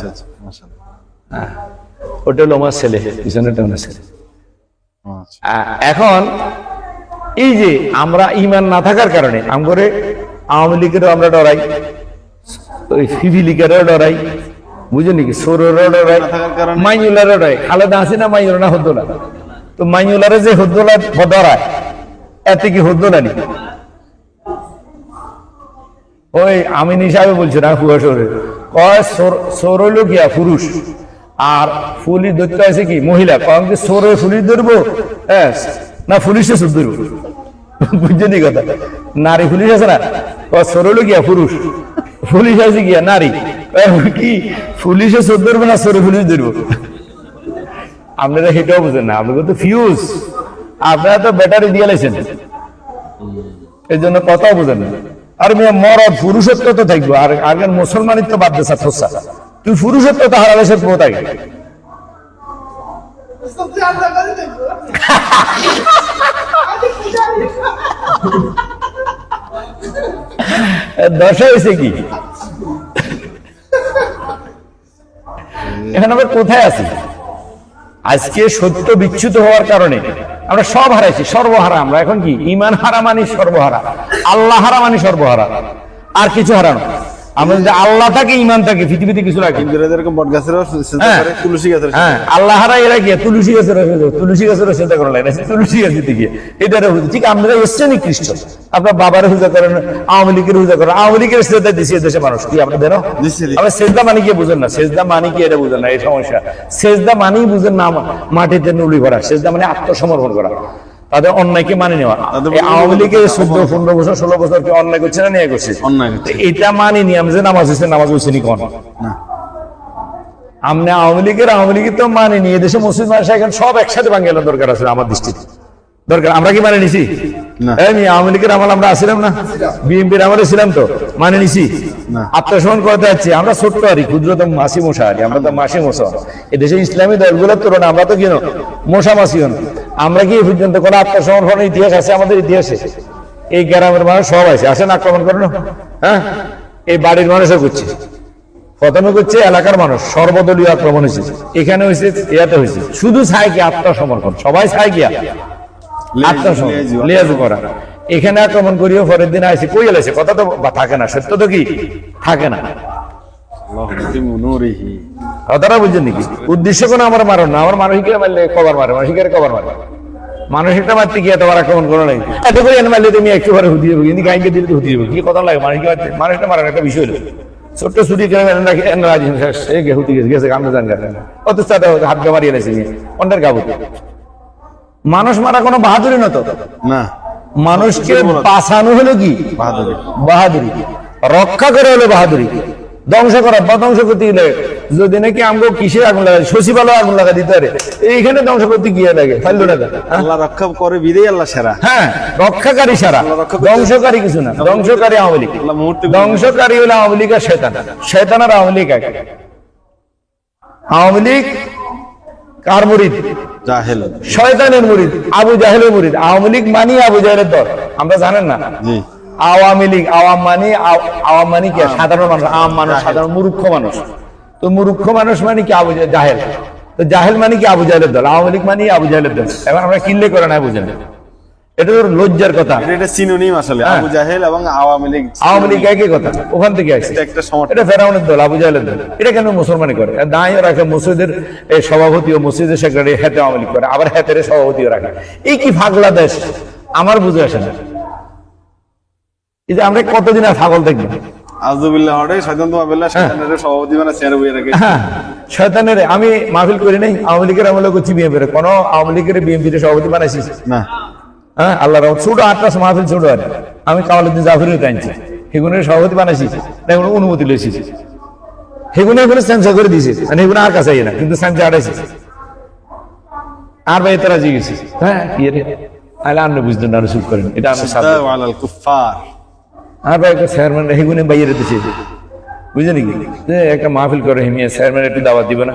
ওটা হলো আমার ছেলে, পিছনেটা আমার ছেলে। এখন এই যে আমরা ইমান না থাকার কারণে আমগরে আওয়ামী লীগেরও আমরা ডরাই, ওই ফিফি লীগেরও ডরাই, বুঝলেন নাকি, সৌরেরও ডরাই, মাইনুলারও ডরাই। খালেদা হাসিনা মাইনুলা না হদ্দোলা, তো মাইনুলারে যে হদ্দোলা ডরায় এতে কি হদ্দোলা নি? ওই আমিন হিসাবে বলছে না কুয়াশরে কয় সৌর হইল গিয়া পুরুষ আর ফুলি ধরতে আছে কি মহিলা, কারণ কি সৌরে ফুলি ধরবো হ্যাঁ না পুলিশে সুদ ধরবো, বুঝছেন কথা? নারী পুলিশ আছে না, সৌর হইল গিয়া পুরুষ, পুলিশ আছে গিয়া নারী, কি পুলিশে সুদ ধরবো না সৌরে পুলিশ ধরবো? আপনারা সেটাও বুঝেন না, আপনাদের তো ফিউজ, আপনারা তো ব্যাটারি দিয়ে লাইছেন, এই জন্য কথাও বুঝেন না। আর মেয়ে মরদ পুরুষত্ব তো থাকবো, আর আগের মুসলমানিত্ব বাদ দেশা থসা, তুই পুরুষত্ব তো হারালে সে কোথায় দশা হয়েছে কি? এখন আমরা কোথায় আছি? আজকে সত্য বিচ্যুত হওয়ার কারণে আমরা সব হারাইছি, সর্বহারা। আমরা এখন কি ইমান হারা মানি সর্বহারা, আল্লাহ হারা মানি সর্বহারা, আর কিছু হারানো। আমরা যদি আল্লাহ থাকে ইমান থাকে পৃথিবীতে কিছু লাগে। হিন্দুরা যেরকম বট গাছেরও সিজদা করে, তুলসী গাছের হ্যাঁ, আল্লাহরা এরা কি তুলসী গাছের চিন্তা করা লাগে না, তুলসী গাছ দিতে গিয়ে এটা ঠিক। আমরা এসছেন খ্রিস্ট, আপনার বাবার পূজা করেন, আওয়ামী লীগের পূজা করেন, আওয়ামী লীগের শ্রদ্ধা দিচ্ছে দেশের মানুষ কি আপনাদের আমরা সেজদা মানি কি বুঝেন না, সেজদা মানি কি এটা বুঝেন না, এই সমস্যা। সেজদা মানি বুঝেন না, মাটিতে নুলি ভরা। সেজদা মানে আত্মসমর্পণ করা, তাদের অন্যায়কে মানে নেওয়া। আওয়ামী লীগের 14-15 বছর 16 বছর কি অন্যায় করছে না, নিয়ে করছে অন্যায়। এটা মানি নি আমি যে নামাজ হচ্ছে, নামাজ হয়েছে নি কোন না, আমরা আওয়ামী লীগের তো মানি নি। এদেশে মুসলিম মানুষ এখন সব একসাথে ভাঙে গেল, দরকার আছে আমার দৃষ্টিতে, দরকার। আমরা কি মানে নিছি? আওয়ামী লীগের আমল আমরা আসছিলাম না, বিএনপির আমলে ছিলাম তো, মানে নিছি? আত্মসমর্পণ করতে যাচ্ছি। আমরা ছোট্ট আরি, ক্ষুদ্রতম মাসি মশা আরি, আমরা তো মাসি মশা। এদেশে ইসলামী দলগুলোর তুলনায় আমরা তো কি মশা মাসি হন। আমরা কি এ পর্যন্ত কোন আত্মসমর্পণের ইতিহাস আছে আমাদের ইতিহাসে? এই গ্রামের মানুষ সব আছে, আসেন আক্রমণ করেন। হ্যাঁ, এই বাড়ির মানুষও করছে, প্রথমে করছে এলাকার মানুষ, সর্বদলীয় আক্রমণ হয়েছে, এখানে হয়েছে, ইয়াতে হয়েছে। শুধু চায় কি আত্মসমর্পণ, সবাই চায় কি আত্মসমর্পণ করা। এখানে আক্রমণ করিও পরের দিন আইসি কই এলাইছে, কথা তো থাকে না, সত্য তো কি থাকে না। কথাটা বুঝছেন নাকি? উদ্দেশ্য কোনো আমার মারণ না, আমার মানসিক মারলে কবার মারে, মানসিকের কবার মারে, মানসিকটা মারতে গিয়ে তোমার আক্রমণ করো নাই। এত করে এনে মারলে তুমি একেবারে হুদিয়ে যাবো, কিন্তু গাইকে দিলে হুদিয়ে যাবো, কি কথা লাগে মানসিক মারতে। মানুষটা মারার একটা বিষয় হলো, ছোট্ট ছুটি গেছে আমরা জানি অত হাত গা মারিয়ে এনেছি অন্যের গাবুতে। মানুষ মারা কোনো বাহাদুরি না তো না, মানুষকে বাঁচানো হলো কি বাহাদুরি, রক্ষা করে হলো বাহাদুরি। ধ্বংস করা বা ধ্বংস করতে গেলে যদি নাকি আমগো কিসের আগুন লাগাই, সচিবালয় আগুন লাগা দিতে পারে, এইখানে ধ্বংস করতে গিয়ে লাগে ফাইল না। আল্লাহ রক্ষা করে বিদেই আল্লাহ সেরা। হ্যাঁ, রক্ষাকারী সারা, ধ্বংসকারী কিছু না। ধ্বংসকারী আওয়ামী লীগ, ধ্বংসকারী হলো আওয়ামী লীগ আর শয়তান। শয়তান আর আওয়ামী লীগ এক। আওয়ামী লীগ কার মুরিদ? জাহেল, শয়তানের মুরিদ, আবু জাহেলের মুরিদ। আওয়ামী লীগ মানি আবু জাহেলের দল, আমরা জানেন না? আওয়ামী লীগ, আওয়াম মানি কি? সাধারণ মানুষ, আম মানুষ, সাধারণ মূর্খ মানুষ। তো মূর্খ মানুষ মানে কি? আবু জাহেল। তো জাহেল মানে কি? আবু জাহেলের দল। আওয়ামী লীগ মানে আবু জাহেলের দল। এখন আমরা কিনলে করে না, বুঝেন? এটা তো লজ্জার কথা। এটা সিনোনিম আসলে, আবু জাহেল এবং আওয়ামী লীগ। আওয়ামী লীগ একই কথা, ওখান থেকে আসছে। এটা ফেরাউনের দল, আবু জাহেলের দল। এটা কেন মুসলমানি করে? দাঁড়িয়ে রাখে মসজিদের সভাপতি ও মসজিদের সেক্রেটারি, হাতে আওয়ামী লীগ করে, আবার হাতের সভাপতিও রাখে। এই কি ফাগলা দেশ, আমার বুঝে আসে না। এই যে আমরা কতদিন আর ছাগল দেখবো? শয়তানের আমি মাহফিল করি নাই, আওয়ামী লীগের আমলে করছি, বিএনপির কোন আওয়ামী লীগের বিএনপির সভাপতি বানাইছি না। হ্যাঁ, আল্লাহ ছোট 8টা মাহফিল ছোট আর আমি কামালউদ্দিন জাফরিও টানছি, সেগুনের সভাপতি বানাইছি, অনুমতি লইছি, সেগুনে এখানে সেন্সার করে দিয়েছে, মানে এগুলো আর কাছে না, কিন্তু সেন্সার আড়াইছি আর ভাই তারা জিগেছি। হ্যাঁ, কি রে আলে আপনি বুঝতেন না, চুপ করেন, এটা আমি আর ভাই একটা চেয়ারম্যান হেগুনে বাইরে দিচ্ছে, বুঝে নাকি? একটা মাহফিল করে হিমিয়া চেয়ারম্যান একটু দাওয়াত দিব না,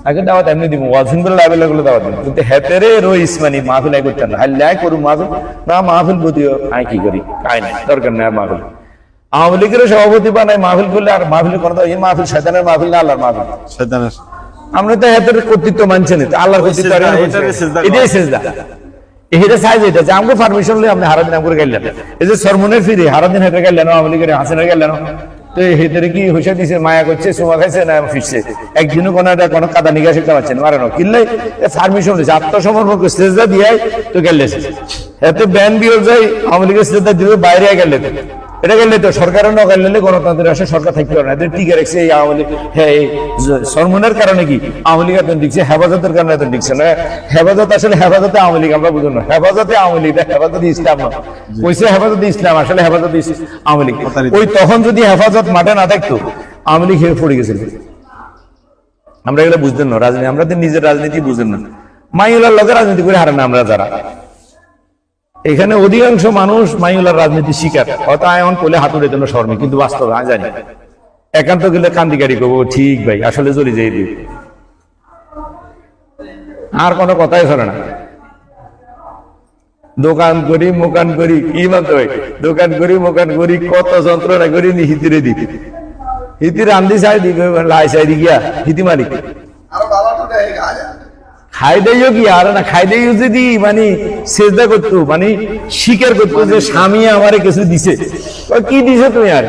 আগে দাওয়াত এমনি দিব, ওয়াজিন বলে লাভের লাগলে দাওয়াত দিব, কিন্তু হেতেরে রইস মানে মাহফিল আই করতেন না, হাল্লাই করুন মাহফিল না, মাহফিল প্রতিও আই কি করি, আই নাই, দরকার নেই আর মাহফিল। আওয়ামী লীগের সভাপতি বানায় মাহফিল করলে, আর মাহফিল কোনো এই মাহফিল শয়তানের মাহফিল না, আল্লাহর মাহফিল। শয়তানের আমরা তো হেতের কর্তৃত্ব মানছেন, আল্লাহর কর্তৃত্ব, এটাই সেজদা। এটা সাইজ এটা যে আমাকে পারমিশন লই আপনি হারাদিন আমাকে গাইলেন, এই যে সরমনের ফিরে হারাদিন হেঁটে গাইলেন, আওয়ামী লীগের হাসিনা গাইলেন, তো হেঁটে কি হইসা দিছে, মায়া করছে, সুমা খাইছে না ফিরছে, একদিনও কোনো কাদা নিগাশ করতে পারছেন, মারানো কিনলে পারমিশন দিয়েছে, আত্মসমর্পণ করে শ্রেষ্ঠা দিয়ে তো গেলেছে, এত ব্যান বিয়োগ যায় আওয়ামী লীগের শ্রেষ্ঠা দিলে বাইরে গেলে, এটা গেলে তো সরকারের ন গেলে গণতন্ত্রের আসে, সরকার থাকতে পারে না, টিকে রাখছে এই আওয়ামী লীগ। হ্যাঁ, এই সরমনের কারণে কি আওয়ামী লীগ এত দিচ্ছে, হেফাজতের কারণে এত দিচ্ছে না। হেফাজত আসলে হেফাজতে আওয়ামী লীগ আমরা বুঝুন না, হেফাজতে আওয়ামী লীগ, হেফাজতে ইসলাম না, কইছে হেফাজতে ইসলাম, আসলে হেফাজতে আওয়ামী লীগ। ওই তখন যদি হেফাজত মাঠে না থাকতো, আওয়ামী লীগ হেরে পড়ে গেছিল। আমরা এগুলো বুঝতেন না, রাজনীতি আমরা নিজের রাজনীতি বুঝেন না, মাইউলার লোকের রাজনীতি করে হারে না আমরা যারা। এখানে অধিকাংশ মানুষ মাইউলার রাজনীতি শিকার, হয়তো আয়ন করলে হাতুড়ে জন্য শর্মী, কিন্তু বাস্তবে আমি জানি একান্ত গেলে কান্দিকারি করবো, ঠিক ভাই আসলে চলে যাই দিই, আর কোনো কথাই চলে না। দোকান করি মোকান করি, কি মানতে হয়, দোকান করি মোকান করি, কত যন্ত্রণা করি নি হিতিরে দিই, হিতি রান্ধি চাই দি লাই চাই দি গিয়া হিতি মালিক খাই দেয় কি, আর না খাই দেয় যদি মানে সেজদা করতো, মানে স্বীকার করতো যে স্বামী আমারে কিছু দিছে, কি দিছে তুমি আর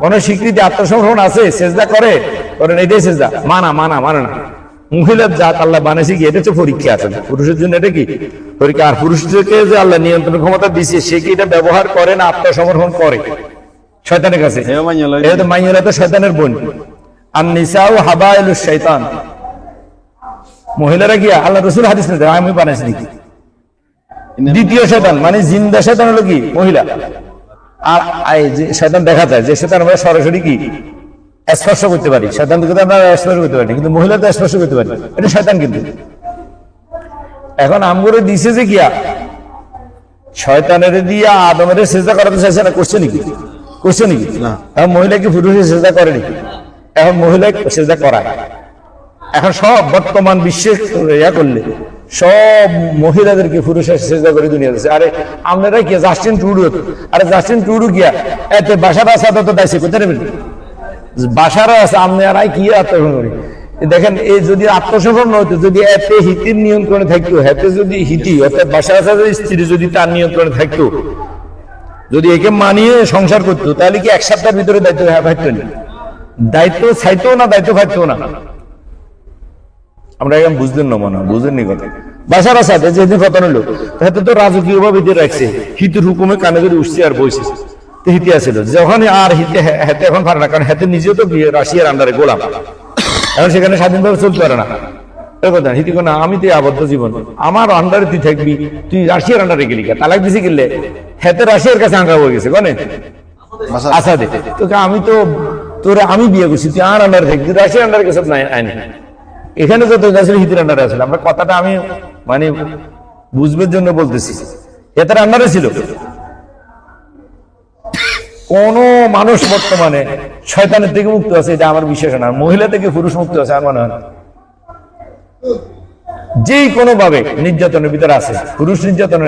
কোন স্বীকৃতি আত্মসমর্পণ আছে? সেজদা করেন, এটাই সেজদা। মানে না। মহিলার জাত আল্লাহ বানাইছে কি, এটা হচ্ছে পরীক্ষা আছে। পুরুষের জন্য এটা কি পরীক্ষা। আর পুরুষকে যে আল্লাহ নিয়ন্ত্রণ ক্ষমতা দিচ্ছে, সে কি এটা ব্যবহার করে না আত্মসমর্পণ করে শয়তানের কাছে? এটা তো মাইয়ালা তো শয়তানের বোন। আর নিসাউ হাবাইলুশ শয়তান, মহিলারা কি আল্লাহ রাসূল হাদিস না আমি বানাইছি নাকি? দ্বিতীয় শয়তান মানে জিন্দা শয়তান হলো কি মহিলা। আর যে শয়তান দেখা যায়, যে শয়তান আমরা সরাসরি কি স্পর্শ করতে পারি, শয়তানকে তো আমরা স্পর্শ করতে পারি, কিন্তু মহিলা তো স্পর্শ করতে পারি, এটা শয়তান। কিন্তু এখন আমগরে দিছে যে কিয়া শয়তানের দিয়া আদমের সেজদা করাতে চাইছে না, করছে নাকি? না। এখন মহিলা কি পুরুষের সেজদা করে নাকি? এখন মহিলা সেজদা করায়। এখন সব বর্তমান বিশ্বে ইয়া করলে সব মহিলাদেরকে পুরুষের সেজদা করে দুনিয়া দিচ্ছে। আরে আপনারা কি জাস্টিন ট্রুডো? আরে জাস্টিন ট্রুডো কিয়া এতে বাসার আসাদ তো দাইছে কোথায় নেবেন? বাসারও আছে, আপনারা কি আত্মসমর্পণ করি? দেখেন, এই যদি আত্মসমর্পণ হতো, যদি এতে হিতির নিয়ন্ত্রণে থাকতো, হাতে যদি হিতি অর্থাৎ বাসার আসাদের স্ত্রী যদি তার নিয়ন্ত্রণে থাকতো, যদি একে মানিয়ে সংসার করতো, তাহলে কি এক সপ্তাহের ভিতরে দায়িত্ব ভাবতো না? দায়িত্ব চাইতো না, দায়িত্ব ভাবতো না। আমরা এখন বুঝলেন না, মনে হয় বুঝেননি কথা। বাসার আসাদে যেদিন পতন হলো, তাতে তো রাজকীয় ভাবে রাখছে, হিতির হুকুমে কানে ধরে উঠছে আর বইছে। হিতি আছিল যখন, আর হাতে এখন পারে না, কারণ হাতে নিজেও তো রাশিয়ার আন্ডারে গোলাম, এখন সেখানে স্বাধীনভাবে চলতে পারে না। হিতি না, আমি তো আবদ্ধ জীবন, আমার আন্ডারে তুই থাকবি, তুই রাশিয়ার আন্ডারে গেলি, তালাক দিছি গেলে হাতে রাশিয়ার কাছে আঙ্গা হয়ে গেছে কনে আসাদে। তোকে আমি তো তোরে আমি বিয়ে করছি, তুই আর আন্ডারে থাকবি, রাশিয়ার আন্ডারে গেছে নাই আইনি। এখানে যত আসলে হিতির আন্ডারে আসলে, আমরা কথাটা আমি মানে বুঝবার জন্য বলতেছি, এটার আন্ডারে ছিল। কোন মানুষ বর্তমানে শয়তানের থেকে মুক্ত আছে এটা আমার বিশ্বাস না। মহিলা থেকে পুরুষ মুক্ত আছে আমার মনে হয় না। যে কোনো ভাবে নির্যাতনের ভিতরে আছে, পুরুষ নির্যাতন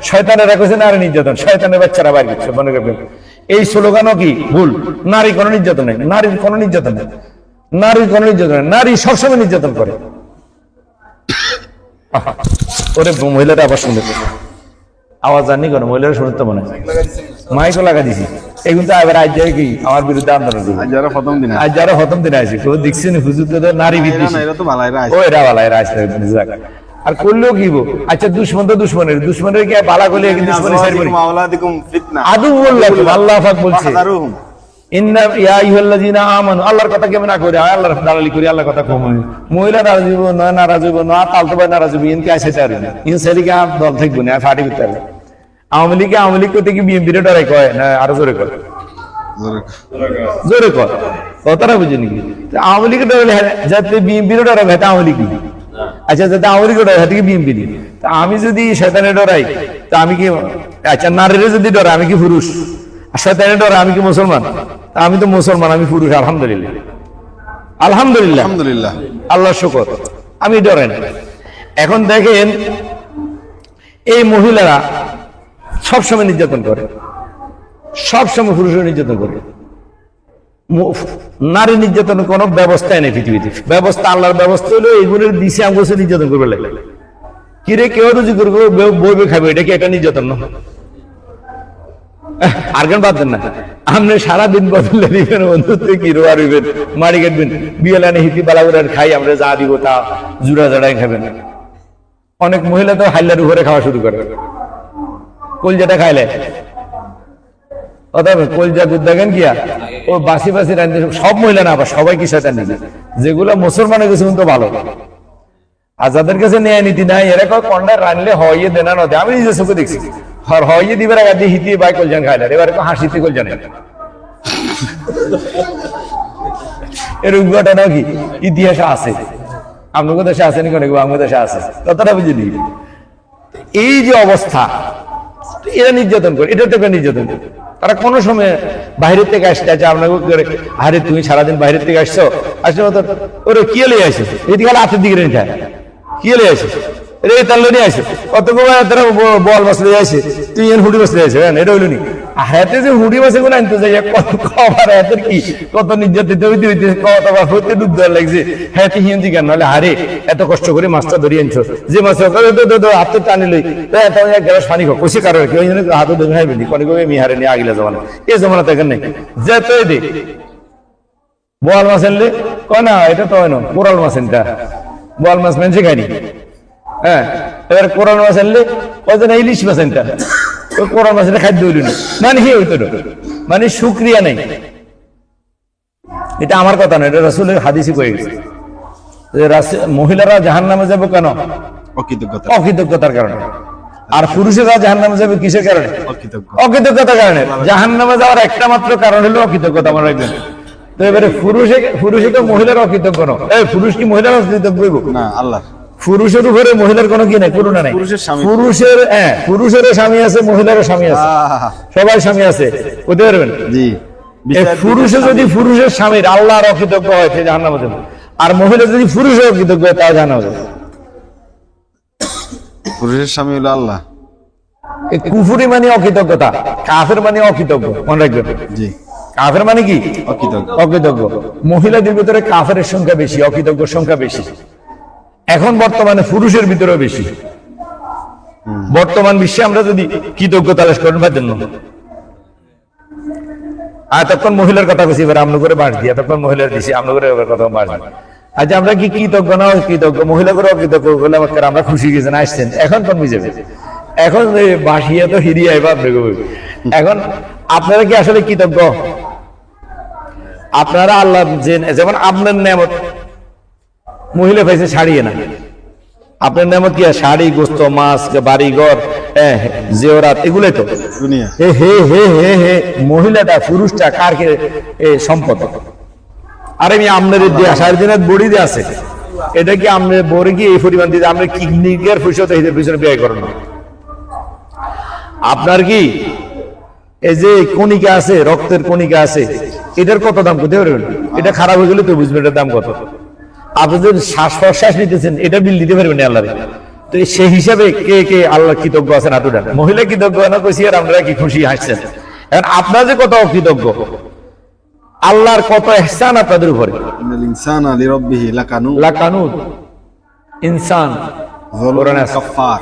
শয়তানের রাখছে না, আর নির্যাতন শয়তানের বাচ্চারা বাইর করছে। মনে করবেন এই স্লোগানও কি ভুল? নারী কোনো নির্যাতন নেই, নারীর কোনো নির্যাতন নেই, নারীর কোনো নির্যাতন নেই, নারী সবসময় নির্যাতন করে। ওরে মহিলাটা আবার শুনতে আওয়াজ জানি কেন? মহিলারা শুনতে মনে হয় মাইকও লাগা দিছি। এগুলো তো এবার আজ যায় কি আমার বিরুদ্ধে আন্দোলন করবে। আজ যারা প্রথম দিন আছে কেউ দেখছি না, হুজুর তো নারী বিদ্বেষী, ও এরা বালাইরা আসলে আর করলেও কি আচ্ছা দুশ্মন তো দুশ্মনের কি বালা করলে আদু বললাম আল্লাহ পাক বলছে আল্লাহর কথা কেমন না করে আল্লাহর দালালি করি, আল্লাহর কথা কম মহিলা নারাজ হইব না, নারাজ হইব না, তালতো ভাই নারাজ হইব, ইনকে আসে চার ইন সেদিকে দল থাকবো না, ফাটি করতে পারবে। আওয়ামী লীগ করতে কি বিএনপির ডরাই কয় না আরো জোরে কয়? জোরে কয়, কথাটা বুঝে নাকি? আওয়ামী লীগের ডরালে যাতে বিএনপির ডরাই ভাই আওয়ামী লীগ, আচ্ছা যাতে আওয়ামী লীগের ডরাই হাতে কি বিএনপি নি? তা আমি যদি শয়তানে ডরাই তা আমি কি, আচ্ছা নারীরে যদি ডরাই আমি কি পুরুষ? আর শয়তানে ডরাই আমি কি মুসলমান? আমি তো মুসলমান, আমি পুরুষ। আলহামদুলিল্লাহ, আলহামদুলিল্লাহ, আলহামদুলিল্লাহ, আল্লাহর শুকর, আমি ডরাই না। এখন দেখেন এই মহিলারা সবসময় নির্যাতন করে, সবসময় পুরুষের নির্যাতন করে। নারী নির্যাতন কোন ব্যবস্থায় নেই পৃথিবীতে। ব্যবস্থা আল্লাহর ব্যবস্থা হলো এইগুলোর দিশে আমগোছে নির্যাতন করবে লাগে। কিরে কেউ রুজি করবো বইবে খাবে, এটা কি একটা নির্যাতন না? আর গান বাদ দেন না, আপনি সারাদিন বদলে দিবেন, বন্ধুত্ব কি রোয়া রইবেন, মারি কাটবেন, বিয়েলানে হিতি বালাগুড় খাই আমরা যা দিব তা জুড়া জড়াই খাবেন। অনেক মহিলা তো হাইলার উপরে খাওয়া শুরু করে, কলজাটা খাইলে অথবা কলজা দুধ দেখেন কিয়া ও বাসি বাসি রান্ধে। সব মহিলা না, আবার সবাই কি সেটা নিজে, যেগুলো মুসলমানের কাছে কিন্তু ভালো, আর যাদের কাছে ন্যায় নীতি নাই এরা কন্ডা রানলে হইয়ে দেনা নদে। আমি নিজে চোখে দেখছি হইয়ে দিবার আগে দিয়ে হিতিয়ে বাই কলজান খাইলার, এবার হাসিতে কলজান। এরকম ঘটনা কি ইতিহাসে আছে, আপনার দেশে আছে নাকি? আমার দেশে আছে, কতটা বুঝিনি। এই যে অবস্থা, এরা নির্যাতন করে, এটা তো নির্যাতন। তারা কোনো সময় বাইরের থেকে আসতে আছে আপনাকে, আরে তুমি সারাদিন বাইরের থেকে আসছো, আসলে ওরে কি লিয়ে আসো, এদিকে হাতের দিকে রেখে কি লিয়ে আসো, রে তাহলে নিয়ে আসো, কত বল বাস লিয়ে আসে, তুই হুডি বাস লিয়ে আসো, এটা হইলো নি হাতে যে হুড়ি মাছে গুলো আনতে যাই কবার হাতের কি কত নির্যাতিত হইতে হইতে কতবার হইতে ডুব দেওয়ার লাগছে হাতে হিন্দি কেন নাহলে হারে এত কষ্ট করে মাছটা ধরিয়ে আনছো যে মাছ হাতে টানি লই এত এক গ্লাস পানি খাও কষে কারো কি ওই জন্য হাতে ধরে খাইবেনি কনে কবে মি হারে নিয়ে আগিলা জমানা এই জমানা তো এখানে নেই যেত দে বোয়াল মাছ আনলে কয় না এটা তো হয় না কোরাল মাছ এটা বোয়াল মাছ মেনছে খাইনি হ্যাঁ এবার কোরাল মাছ আনলে কত না ইলিশ মাছ এটা ওই কোরাল মাছ এটা খাদ্য হইল না মানে কি হইতো মানে শুক্রিয়া নেই এটা আমার কথা না এটা রাসূলের হাদিসে কয়ে গেছে যে মহিলারা জাহান্নামে যাবে কেন অকৃতজ্ঞতার কারণে আর পুরুষেরা জাহান্নামে যাবে কিসের কারণে অকৃতজ্ঞতার কারণে জাহান্নামে যাওয়ার একটা মাত্র কারণ হলো অকৃতজ্ঞতা মনে রাখবেন তো এবারে পুরুষে তো মহিলার অকৃতজ্ঞ না এই পুরুষ কি মহিলার অকৃতজ্ঞ না আল্লাহ পুরুষের উপরে মহিলার কোনো কি নাই করুণা নাই পুরুষের স্বামী আছে মহিলারও স্বামী আছে সবাই স্বামী আছে বুঝতে পারবেন জি পুরুষে যদি পুরুষের স্বামীর আল্লাহর অকৃতজ্ঞ হয় সে জাহান্নামে যাবে আর মহিলা যদি পুরুষের অকৃতজ্ঞ হয় তাও জাহান্নামে যাবে পুরুষের স্বামী হলো আল্লাহ কুফরি মানে অকৃতজ্ঞতা কাফের মানে অকৃতজ্ঞ মনে রাখবেন জি কাফের মানে কি অকৃতজ্ঞ মহিলাদের ভিতরে কাফের সংখ্যা বেশি অকৃতজ্ঞর সংখ্যা বেশি এখন বর্তমানে পুরুষের ভিতরেও বেশি বর্তমান বিশ্বে আমরা যদি কৃতজ্ঞ তালাশ করেন বা জন্য এতক্ষণ মহিলার কথা বেশি এবার আমরা করে বাড় দিই এতক্ষণ মহিলার দিছি আমরা করে কথা বাড় দিই আজ আমরা কি কৃতজ্ঞ না কৃতজ্ঞ মহিলা করে অকৃতজ্ঞ বলে আমরা খুশি গেছেন আসছেন এখন কোন বুঝেবে এখন বাসিয়া তো হিরিয়া এবার এখন আপনারা কি আসলে কৃতজ্ঞ আপনারা আল্লাহ যেমন আপনার নেমত মহিলা পাইছে ছাড়িয়ে না আপনার নেমত কি শাড়ি গোস্ত মাছ বাড়ি ঘর জেওরাত এগুলোই তো দুনিয়া হে হে হে হে মহিলাটা পুরুষটা কার কে সম্পদ আর আমি আপনার দিয়া সাড়ে দিনের বড়ি দিয়ে আছে এটা কি আপনার বড়ি কি এই পরিমাণ দিয়ে আমরা কিডনির পয়সা তো এদের পিছনে ব্যয় করেন না আপনার কি এই যে কণিকা আছে রক্তের কণিকা আছে এটার কত দাম করতে পারবেন এটা খারাপ হয়ে গেলে তো বুঝবেন এটার দাম কত আপনি যদি শ্বাস প্রশ্বাস নিতেছেন এটা বিল দিতে পারবেন আল্লাহ তো সেই হিসাবে কে কে আল্লাহ কৃতজ্ঞ আছেন হাতুটা মহিলা কৃতজ্ঞ না কইছি আর আপনারা কি খুশি হাসছেন এখন আপনারা যে কত অকৃতজ্ঞ আল্লাহর কত ইহসান আপনাদের উপরে ইনসান লিরাব্বিহি লাকানুত ইনসান যালুমুন কাফফার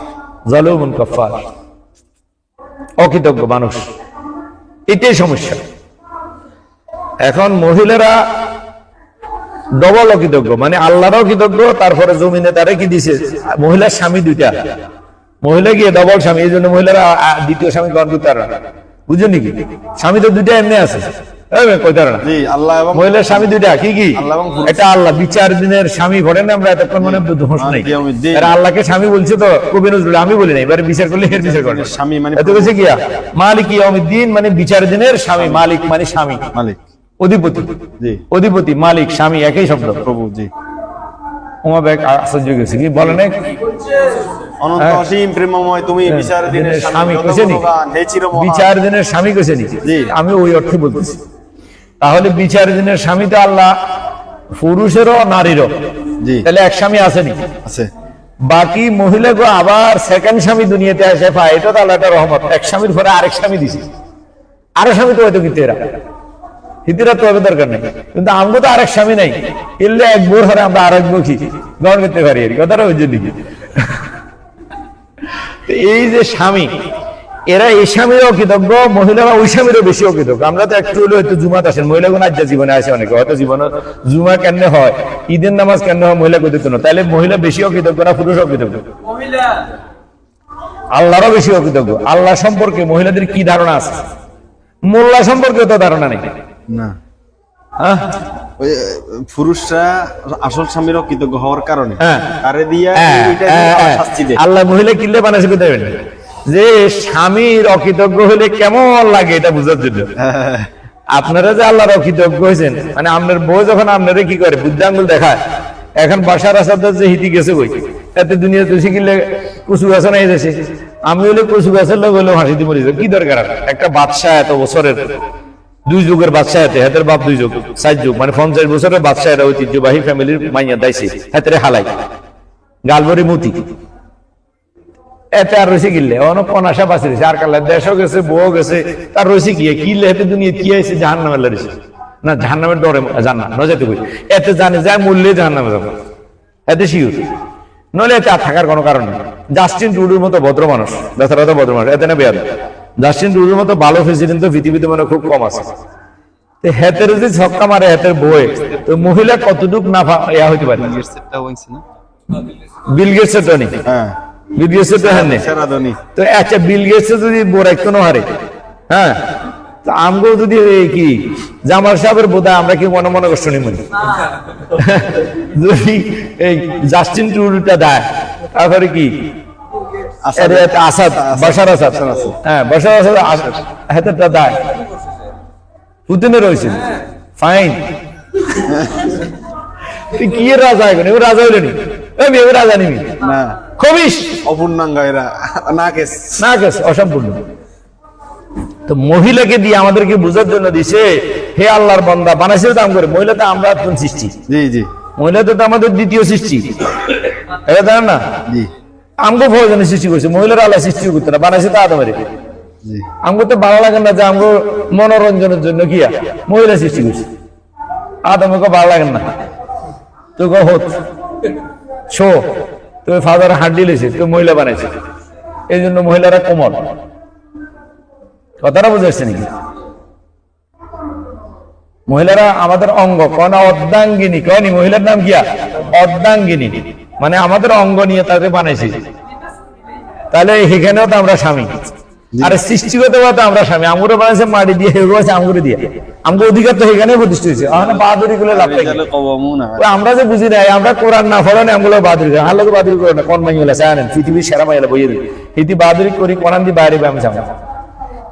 জালুমুন কাফফার অকৃতজ্ঞ মানুষ এটাই সমস্যা এখন মহিলারা ডবল অকৃতজ্ঞ মানে আল্লাহরও কৃতজ্ঞ তারপরে জমিনে তারা কি দিছে মহিলার স্বামী দুইটা মহিলা গিয়ে ডবল স্বামী এই জন্য মহিলারা দ্বিতীয় স্বামী গ্রহণ করতে পারে না বুঝছেন নাকি স্বামী তো দুইটা এমনি আছে মহিলার স্বামী দুইটা কি কি এটা আল্লাহ বিচার দিনের স্বামী ঘটেন আমরা এতক্ষণ মনে দোষ নাই আল্লাহকে স্বামী বলছে তো কবি নজরুল আমি বলি না এবারে বিচার করলে এর বিচার করে স্বামী মানে এত বেশি গিয়া মালিক ইয়াউমিদ্দিন মানে বিচার দিনের স্বামী মালিক মানে স্বামী মালিক অধিপতি জি অধিপতি মালিক স্বামী একই শব্দ প্রভু জি ওমা ব্যাগ আশ্চর্য গেছে কি বলে না অনন্ত অসীম প্রেমময় তুমি বিচার দিনের স্বামী কইছেনি বিচার দিনের স্বামী কইছেনি জি আমি ওই অর্থে বলতেছি তাহলে বিচার দিনের স্বামী তো আল্লাহ পুরুষেরও নারীরও জি তাহলে এক স্বামী আসেনি আছে বাকি মহিলাকে আবার সেকেন্ড স্বামী দুনিয়াতে আসে পায় এটা তো আল্লাহর রহমত এক স্বামীর পরে আরেক স্বামী দিছে আরেক স্বামী তো হয়তো কিন্তু এরা হিতিরা তো দরকার নেই কিন্তু আমরা তো আরেক স্বামী নাই এলে এক বোর হারে আমরা আরেক বকি গ্রহণ করতে পারি আর কথাটা ওই জন্য এই যে স্বামী এরা এই স্বামীরও অকৃতজ্ঞ মহিলারা ওই স্বামীরও বেশি অকৃতজ্ঞ আমরা তো একটু হলে হয়তো জুমাত আসেন মহিলাগুলো আজ জীবনে আসে অনেকে হয়তো জীবনে জুমা কেন হয় ঈদের নামাজ কেন হয় মহিলা কৃতজ্ঞ না তাহলে মহিলা বেশি অকৃতজ্ঞ না পুরুষ অকৃতজ্ঞ আল্লাহরও বেশি অকৃতজ্ঞ আল্লাহ সম্পর্কে মহিলাদের কি ধারণা আছে মোল্লা সম্পর্কে তো ধারণা নেই না পুরুষরা আসল স্বামীর কৃতজ্ঞ হওয়ার কারণে আল্লাহ মহিলা কিনলে বানাইছে কোথায় যে স্বামীর অকৃতজ্ঞ হলে কেমন লাগে এটা বুঝার জন্য আপনারা যে আল্লাহর অকৃতজ্ঞ হয়েছেন মানে আপনার বউ যখন আপনারা কি করে বুদ্ধাঙ্গুল দেখায় এখন বাসার আসাদের যে হিতি গেছে বই এতে দুনিয়া তুলসী কিনলে কচু গাছ নাই যাচ্ছে আমি হলে কচু গাছের লোক হলেও হাসিতে মরি কি দরকার একটা বাদশাহ এত বছরের দুই যুগের বাদশাহ হাতে হাতের বাপ দুই যুগ 4 যুগ মানে 50 বছরের বাদশাহ এটা ঐতিহ্যবাহী ফ্যামিলির মাইয়া দাইছে হাতের হালাই গালবরি মতি এতে আর রয়েছে কিনলে অনেক অনাশা বাঁচি রয়েছে আর কাল্লা দেশও গেছে বউ গেছে তার রয়েছে কি কিনলে হেতে দুনিয়া কি আছে জাহান নামে রয়েছে না জাহান নামের ডরে জান না নজাতে কই এতে জানে যায় মূল্যে জাহান নামে যাবো এতে শিউর নইলে এতে আর থাকার কোনো কারণ নেই জাস্টিন ট্রুডোর মতো ভদ্র মানুষ বেচারা তো ভদ্র মানুষ এতে না বেয়াদ জাস্টিন ট্রুডোর মতো ভালো প্রেসিডেন্ট তো পৃথিবীতে মানে খুব কম আছে হেতের যদি ছক্কা মারে হেতের বই তো মহিলা কতটুক না ইয়া হইতে পারে বিল গেটসের তো নেই হ্যাঁ বিল গেটসের তো হ্যাঁ নেই তো আচ্ছা বিল গেটসের যদি বোরাক কোনো হারে হ্যাঁ তো আমগো যদি কি জামাল সাহেবের বোধহয় আমরা কি মনে মনে কষ্ট নিই যদি এই জাস্টিন ট্রুডোটা দেয় তারপরে কি আসাদ বাশার আসাদ হ্যাঁ বাশার আসাদ হেতেরটা দেয় পুতিনে রয়েছে ফাইন কি রাজা এখন এবার রাজা হইলেনি এবার রাজা নিবি না খবিস অপূর্ণাঙ্গ এরা নাকেস নাকেস অসম্পূর্ণ তো মহিলাকে দিয়ে আমাদেরকে বোঝার জন্য দিছে হে আল্লাহর বান্দা বানাইছে দাম করে মহিলা তো আমরা একজন সৃষ্টি জি জি মহিলা তো আমাদের দ্বিতীয় সৃষ্টি এটা জানেন না জি আমগো ভোজনের সৃষ্টি করছে মহিলারা আল্লাহ সৃষ্টি করতে না বানাইছে তো আদমের জি আমগো তো ভালো লাগে না যে আমগো মনোরঞ্জনের জন্য গিয়া মহিলা সৃষ্টি করছে আদমকে ভালো লাগে না তো হোত শো তুমি ফাদার হাড্ডি লেছে তো মহিলা বানাইছে এই জন্য মহিলারা কোমল কথাটা বুঝাচ্ছে নাকি মহিলারা আমাদের অঙ্গ কোন অর্ধাঙ্গিনী কয়নি মহিলার নাম গিয়া অর্ধাঙ্গিনী মানে আমাদের অঙ্গ নিয়ে তাকে বানাইছে তাহলে এখানেও তো আমরা স্বামী আরে সৃষ্টিগত ভাবে আমরা স্বামী আমগুলো বানাইছে মাটি দিয়ে হেগো আছে আমগুলো দিয়ে আমগো অধিকার তো এখানে প্রতিষ্ঠিত হয়েছে বাহাদুরি গুলো লাভ আমরা যে বুঝি নাই আমরা কোরআন না ফলানি আমগুলো বাহাদুরি করি আল্লাহ বাহাদুরি করে না কোন মাইলা জানেন পৃথিবীর সেরা মাইলা বইয়ে দিই এটি বাহাদুরি করি কোরআন দিয়ে বাইরে আমি যাবো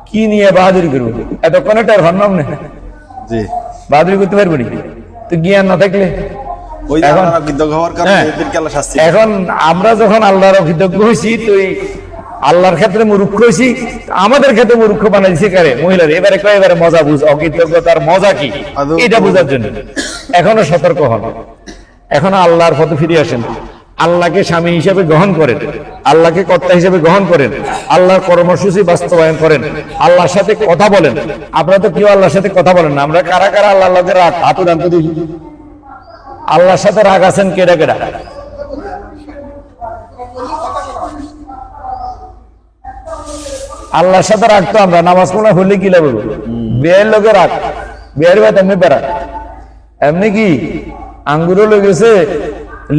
কি নিয়ে বাহাদুরি করবো এতক্ষণে টার ভার নাম নেই জি বাহাদুরি করতে পারবো নি তো জ্ঞান না থাকলে এখন আমরা যখন আল্লাহর অকৃতজ্ঞ হয়েছি তো আল্লাহর ক্ষেত্রে মূর্খ হয়েছি আমাদের ক্ষেত্রে মূর্খ বানাই দিছে কারে মহিলার এবারে এবারে মজা বুঝ অকৃতজ্ঞতার মজা কি এটা বোঝার জন্য এখনো সতর্ক হন এখনো আল্লাহর পথে ফিরে আসেন আল্লাহকে স্বামী হিসেবে গ্রহণ করেন আল্লাহকে কর্তা হিসেবে গ্রহণ করেন আল্লাহর কর্মসূচি বাস্তবায়ন করেন আল্লাহর সাথে কথা বলেন আপনারা তো কেউ আল্লাহর সাথে কথা বলেন না আমরা কারা কারা আল্লাহকে রাগ হাতু দান্ত দেখি আল্লাহর সাথে রাগ আছেন কেডা কেডা আল্লাহর সাথে রাখতো আমরা নামাজ পড়া হলে কি লাগবে বিয়ের লোকে রাখ বিয়ের ভাই তেমনি বেড়া এমনি কি আঙ্গুরও লেগেছে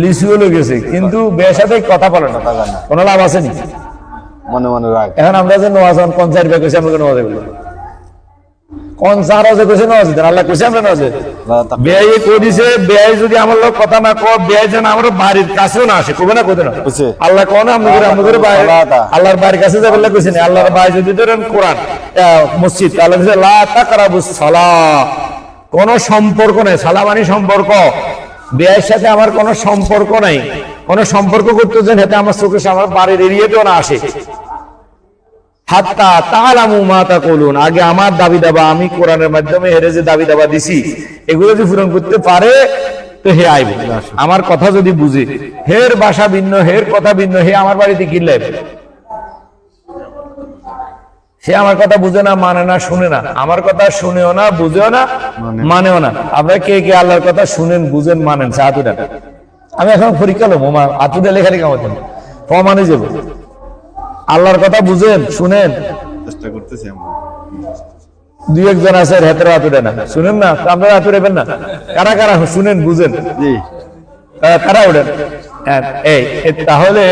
লিচুও লেগেছে কিন্তু বিয়ের সাথে কথা বলে না কোনো লাভ আছে নি মনে মনে রাখ এখন আমরা যে নোয়াজ পঞ্চায়েত বিয়ে করছি আমরা নোয়াজ কোন সারা যে কইছে নওয়াজ দেন আল্লাহ কইছে আমরা নওয়াজ বেয়াই কইছে বেয়াই যদি আমার লোক কথা না কও বেয়াই যেন আমার বাড়ির কাছেও না আসে কবে না কইতে না আল্লাহ কোন আমাদের বাইরে আল্লাহর বাড়ির কাছে যাবে আল্লাহ কইছেন আল্লাহর বাইরে যদি ধরেন কোরআন মসজিদ আল্লাহ কইছে লা তাকরাবুস সালাহ কোন সম্পর্ক নাই সালাম মানে সম্পর্ক বেয়াইর সাথে আমার কোনো সম্পর্ক নাই কোন সম্পর্ক করতে যেন হেতে আমার চোখের সামনে বাড়ির এরিয়াতেও না আসে হাত্তা তাআলামু মা তাকুলুন আগে আমার দাবি দাবা আমি কোরআনের মাধ্যমে হেরে যে দাবি দাবা দিছি এগুলো যদি পূরণ করতে পারে তো হে আইবে আমার কথা যদি বুঝে হের ভাষা ভিন্ন হের কথা ভিন্ন হে আমার বাড়িতে কি লাইবে সে আমার কথা বুঝে না মানে না শুনে না আমার কথা শুনেও না বুঝেও না মানেও না আপনারা কে কে আল্লাহর কথা শুনেন বুঝেন মানেন সাহাতুটা আমি এখন পরীক্ষা লব মা আতুদে লেখালেখি আমাদের প্রমাণে যাব আল্লাহর কথা বুঝেন শুনেন চেষ্টা করতেছি আমরা দুই একজন আছে হেতর আতুদে না শুনেন না আপনারা আতুরেবেন না কারা কারা শুনেন বুঝেন জি কারা ওঠেন এই তাহলে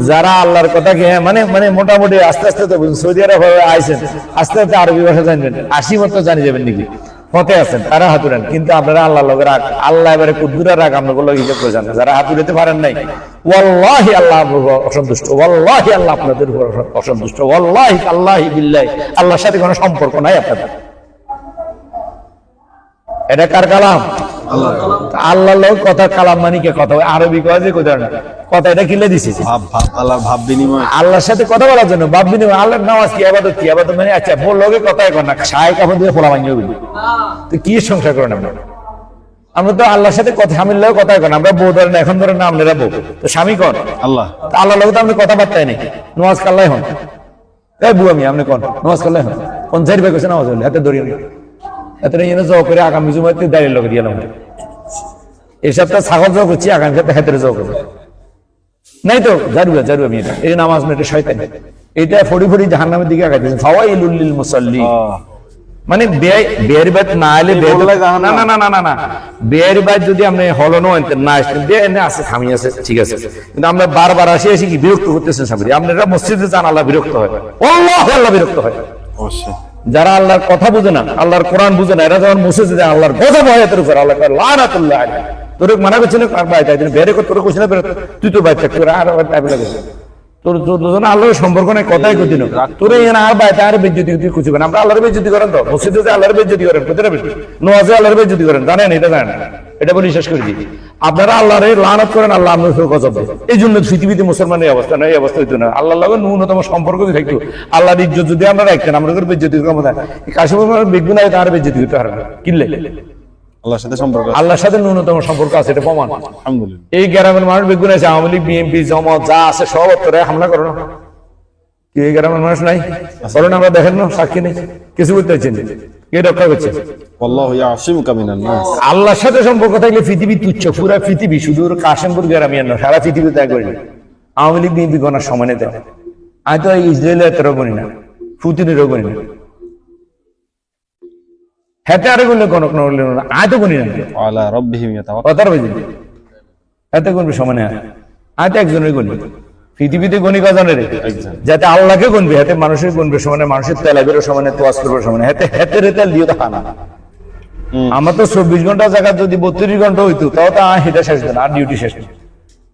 যারা আল্লাহর কথাকে মানে মানে মোটামুটি আস্তে আস্তে তো সৌদি আরব আইছেন আস্তে আস্তে আরবি ভাষা জানবেন 80 মতো জানি যাবেন নাকি পথে আছেন তারা হাতুরেন কিন্তু আপনারা আল্লাহর লগে রাগ আল্লাহ এবারে কুদ্দুরা রাগ আপনাদের হিসাব করে জানেন যারা হাতুরেতে পারেন নাই ওয়াল্লাহি আল্লাহ অসন্তুষ্ট ওয়াল্লাহি আল্লাহ আপনাদের উপর অসন্তুষ্ট ওয়াল্লাহি আল্লাহি বিল্লাহি আল্লাহর সাথে কোনো সম্পর্ক নাই আপনাদের এটা কার কালাম আল্লাহর লোক কথা কালাম মানে কি কথা আরবি কয় যে কথা না কথা এটা কিলে দিছে ভাব ভাব আল্লাহর ভাব বিনিময় আল্লাহর সাথে কথা বলার জন্য ভাব বিনিময় আল্লাহর নামাজ কি ইবাদত মানে আচ্ছা বল লোকে কথা কর না শায় কাপড় দিয়ে ফোলা ভাঙিয়ে বলি তো কি সংসার করেন আপনারা আমরা তো আল্লাহর সাথে কথা স্বামীর লোক কথা কন, আমরা বউ ধরেন এখন ধরেন নাম নেরা বউ, তো স্বামী কন আল্লাহ। আল্লাহর লোক তো আপনি কথাবার্তাই নেই, নোয়াজ কাল্লাই হন এই বউ আমি আপনি কন নোয়াজ কাল্লাই হন, 50 ভাই কেছে নামাজ হলে হাতে ধরিয়ে এত জব করে আগামী জুমাতে দাঁড়িয়ে লোক দিয়ে এই সপ্তাহ ছাগল জব করছি, আগামী সপ্তাহে হাতের জব করবো নাই তো জারু আমি এটা এই নামাজ না, এটা শয়তান, এটা ফড়ি জাহান্নামের দিকে আগাইতেছে। ফাওয়াইলুল লিল মুসাল্লি, মানে বের বাদ না এলে না না না না না না বের বাদ যদি আপনি হলনো না আসতেন এনে আছে খামি আছে ঠিক আছে, কিন্তু আমরা বারবার আসি কি বিরক্ত করতেছেন সামনে, আপনারা মসজিদে যান আল্লাহ বিরক্ত হয়, আল্লাহ বিরক্ত হয়। অবশ্যই যারা আল্লাহর কথা বুঝে না, আল্লাহর কোরআন বুঝে না, এরা যখন মসজিদে যায় আল্লাহর গজব হয় এর উপর, আল্লাহ লানাতুল্লাহ আলাইহি। তোর মানা করছে না ভাই তাই বেরে কর, তোর কোশ্চেন তুই তো বাইক তোর আর টাইপে লাগে তোর দুজন আল্লাহর সম্পর্ক নাই, কথাই কইতি না তোর এখানে আর বাইতে আর বেজ্জতি তুই কিছু না, আমরা আল্লাহর বেজ্জতি করেন তো মসজিদে যে আল্লাহর বেজ্জতি করেন, কোথায় বেশি নওয়াজে আল্লাহর বেজ্জতি করেন, জানেন এটা জানেন, এটা বলি শেষ করে দিই। আপনারা আল্লাহর লানত করেন, আল্লাহ আপনার উপর গজব দেয়। এই জন্য পৃথিবীতে মুসলমানের অবস্থা না, এই অবস্থা হইতো না। আল্লাহর লগে ন্যূনতম সম্পর্ক যদি থাকতো, আল্লাহর ইজ্জত যদি আমরা রাখতেন, আমরা বেজ্জতি ক্ষমতা কাশিমের বেগুন হয় তার বেজ্জতি হতে পারে না, কিনলে আল্লাহর সাথে সম্পর্ক, আল্লাহর সাথে ন্যূনতম সম্পর্ক আছে, এটা প্রমাণ। আলহামদুলিল্লাহ। এই গ্রামের মানুষ বেগুন আছে, আওয়ামী লীগ বিএনপি জমাত যা আছে সব তোরা হামলা করো না, কি এই গ্রামের মানুষ নাই বলেন, আমরা দেখেন না সাক্ষী নেই, কিছু বলতে চাইছেন কে রক্ষা করছে? আল্লাহু ইয়াসিমুকা মিনান নাস। আল্লাহর সাথে সম্পর্ক থাকলে পৃথিবী তুচ্ছ, পুরা পৃথিবী, শুধু কাশিমপুর গ্রামে না, সারা পৃথিবী ত্যাগ করি। আওয়ামী লীগ বিএনপি গণার সমানে দেয়, আমি তো ইসরায়েলের এতটাও গণি না, পুতিনেরও গণি না, হেতে আরে গুনলে গণক না করলে না, আয় তো গণি না আলা রাব্বিহিম ইয়াতাওয়াক্কালুন। কথার বুঝি এতে গণবে সমানে, আয় তো একজনের গণি, পৃথিবীতে গণি কজনের যাতে আল্লাহকে গণবে, হাতে মানুষের গণবে সমানে, মানুষের তেলাবেরও সমানে, তোয়াজ করবে সমানে, হাতে হেতে রেতে লিও তো খানা। আমার তো 24 ঘন্টা জায়গা যদি 32 ঘন্টা হইতো তাও তো সেটা শেষ দিন আর ডিউটি শেষ নেই।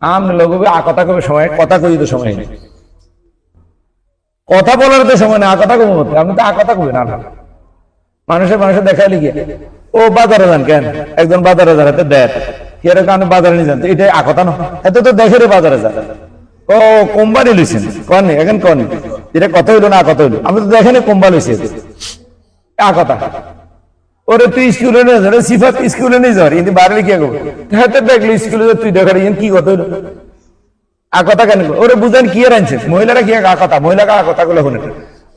আমরা লোক কথা কবে সময়, কথা কই তো সময় নেই, কথা বলার তো সময় নেই, কথা কবে মতো আপনি তো কথা কবেন না। মানুষের দেখাই লিখে ও বাজারে যান কেন, একজন বাজারে যান হাতে দেখ কি এরকম বাজারে নিয়ে যান, এটা কথা না, এত তো দেখে রে বাজারে যান, ও কোম্পানি লইছেন কন এখন কন এটা কথা হইলো না, কথা হইলো আমি তো দেখেন কোম্পানি লইছে কথা, ওরে তুই স্কুলে নিয়ে যাবে সিফাত স্কুলে নিয়ে যাওয়ার কিন্তু বাড়ি কি করবো, হাতে দেখলো স্কুলে তুই দেখার কি কথা হইলো কথা কেন, ওরে বুঝেন কি আর আনছে মহিলারা কি কথা, মহিলা কথা গুলো শুনে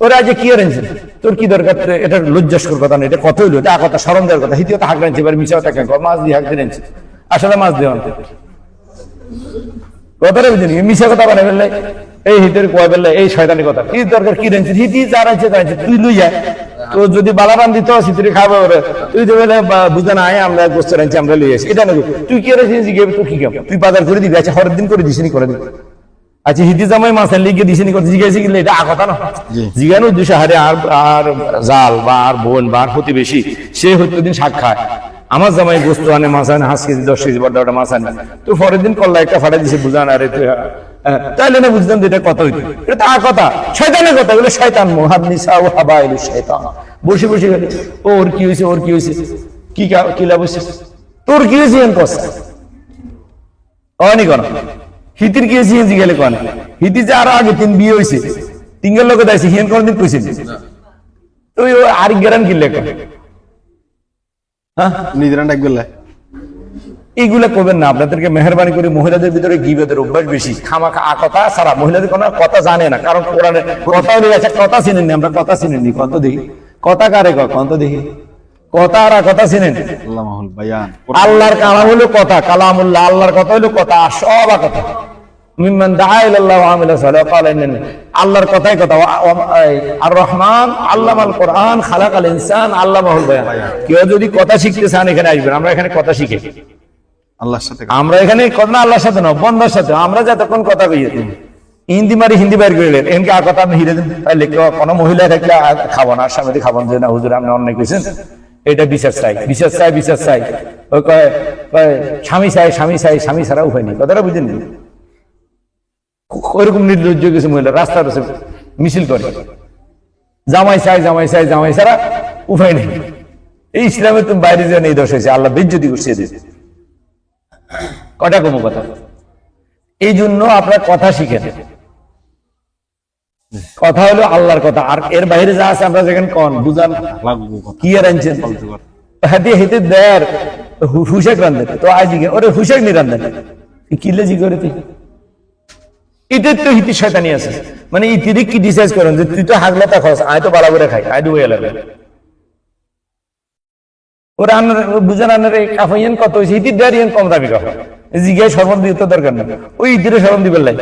ওরা আজ কি আর আনছে, তোর কি দরকার, এটা লজ্জাস্কর কথা না, এটা কথা হইলো, এটা কথা স্মরণ দেওয়ার কথা, হিতিও হাঁক আনছে এবার মিশাও টাকা মাছ দিয়ে হাঁক দিয়ে আনছে, আসলে মাছ দেওয়া কথাটা বুঝিনি, মিশা কথা বানাই ফেললে এই হিতের কয় ফেললে এই শয়তানি কথা, কি দরকার কি রেঞ্চে হিতি যার আছে তার আছে তুই লুই যায়, তো যদি বালাবান দিত সিতুরি খাবে ওরে, তুই তো বলে বুঝে না আমরা গোস্ত রাঁধছি আমরা লই আসি, এটা না তুই কি রেছিস তুই কি কাম, তুই বাজার করে দিবি, আচ্ছা হরের দিন করে দিস নি করে দিবি, আচ্ছা হিতি জামাই মাছের লিখে দিস নি করে জিজ্ঞাসা গেলে এটা কথা না, জিজ্ঞানো উদ্দেশ্য হারে আর জাল বা আর বোন বা আর প্রতিবেশী সে হয়তো দিন শাক খায়, আমার জামাই গোস্ত আনে মাছ আনে 5 কেজি 10 কেজি 12টা মাছ আনে, তো পরের দিন কল্লা একটা ফাটা দিছে বুঝান, আরে তাইলে না বুঝতাম এটা কথা হইতো, এটা তা কথা শয়তানের কথা, বলে শয়তান মুহান্নিসা ও হাবাইলু শয়তান, বসে বসে গেলে ওর কি হয়েছে ওর কি হয়েছে কি লাভ হয়েছে তোর কি হয়েছে এন কথা অনি কোন হিতির কি হয়েছে এন জিগেলে কোন হিতি যে আরো আগে 3 বিয়ে হয়েছে 3 এর লোকে দাইছে হিন কোনদিন কইছে তুই আর গ্যারান কিনলে কোন হ্যাঁ নিজেরা ডাক গেলে এইগুলা করবেন না, আপনাদেরকে মেহরবানি করে, মহিলাদের ভিতরে গীবতের অভ্যাস বেশি, খামাখা কথা ছাড়া মহিলাদের কোনো কথা জানে না, কারণ কোরআনে কথা হলে আছে কথা চিনেননি, আমরা কথা চিনেননি, কত দেখি কথা কারে কত দেখি কথা আর কথা চিনেন, আল্লাহুল বায়ান, আল্লাহর কালাম হলো কথা, কালামুল্লাহ আল্লাহর কথা হলো কথা, সব কথা মিম্মান দাআ ইলাল্লাহি ওয়া আমিলা সালিহান ক্বালা ইন্নানি, আল্লাহর কথাই কথা, আর রহমান আল্লামাল কোরআন খালাকাল ইনসান আল্লামাহুল বায়ান। কেউ যদি কথা শিখতে চান এখানে আসবেন, আমরা এখানে কথা শিখে আল্লাহর সাথে, আমরা এখানে কথা আল্লাহর সাথে না বন্ধার সাথে, আমরা যতক্ষণ কথা কইয়ে হিন্দি মারি হিন্দি বাইর করে এনকে আর কথা আপনি হিরে দিন, তাহলে কোনো মহিলা থাকলে খাবো না, স্বামী খাবো না, হুজুর আপনি অন্যায় কইছেন, এটা বিচার চাই বিচার চাই বিচার চাই, ওই কয় স্বামী চাই স্বামী চাই, স্বামী ছাড়া উপায় নেই, কথাটা বুঝেন নি, ওইরকম নির্লজ্জ কিছু মহিলা রাস্তার মিছিল করে জামাই চাই জামাই চাই জামাই ছাড়া উপায় নেই, এই ইসলামের তুমি বাইরে যেন এই দোষ হয়েছে, আল্লাহ বেজ্জতি করছে এদের কটা কম কথা। এই জন্য আপনার কথা শিখেন, কথা হলো আল্লাহর কথা, আর এর বাইরে যা আছে আমরা যেখানে কন বুঝান কি আর আনছেন হাতে হেঁটে দেয় হুশেক রান্ধেন তো আজ দিকে ওরে হুশেক নি রান্ধেন কিলে জি করে তুই ইতের তো হিতি শয়তানি আছে মানে ইতিরে কি ডিসাইড করেন যে তুই তো হাগলাতা খাস আয় তো বালা করে খাই আয় ডুবে গেল ওরা আনার বুঝান আনার কাফাইয়ান কত হয়েছে ইতির দাঁড়িয়ে কম দাবি কাফা জিজ্ঞাসা সরবন দিতে দরকার না ওই ইতিরে সরবন দিবেন লাই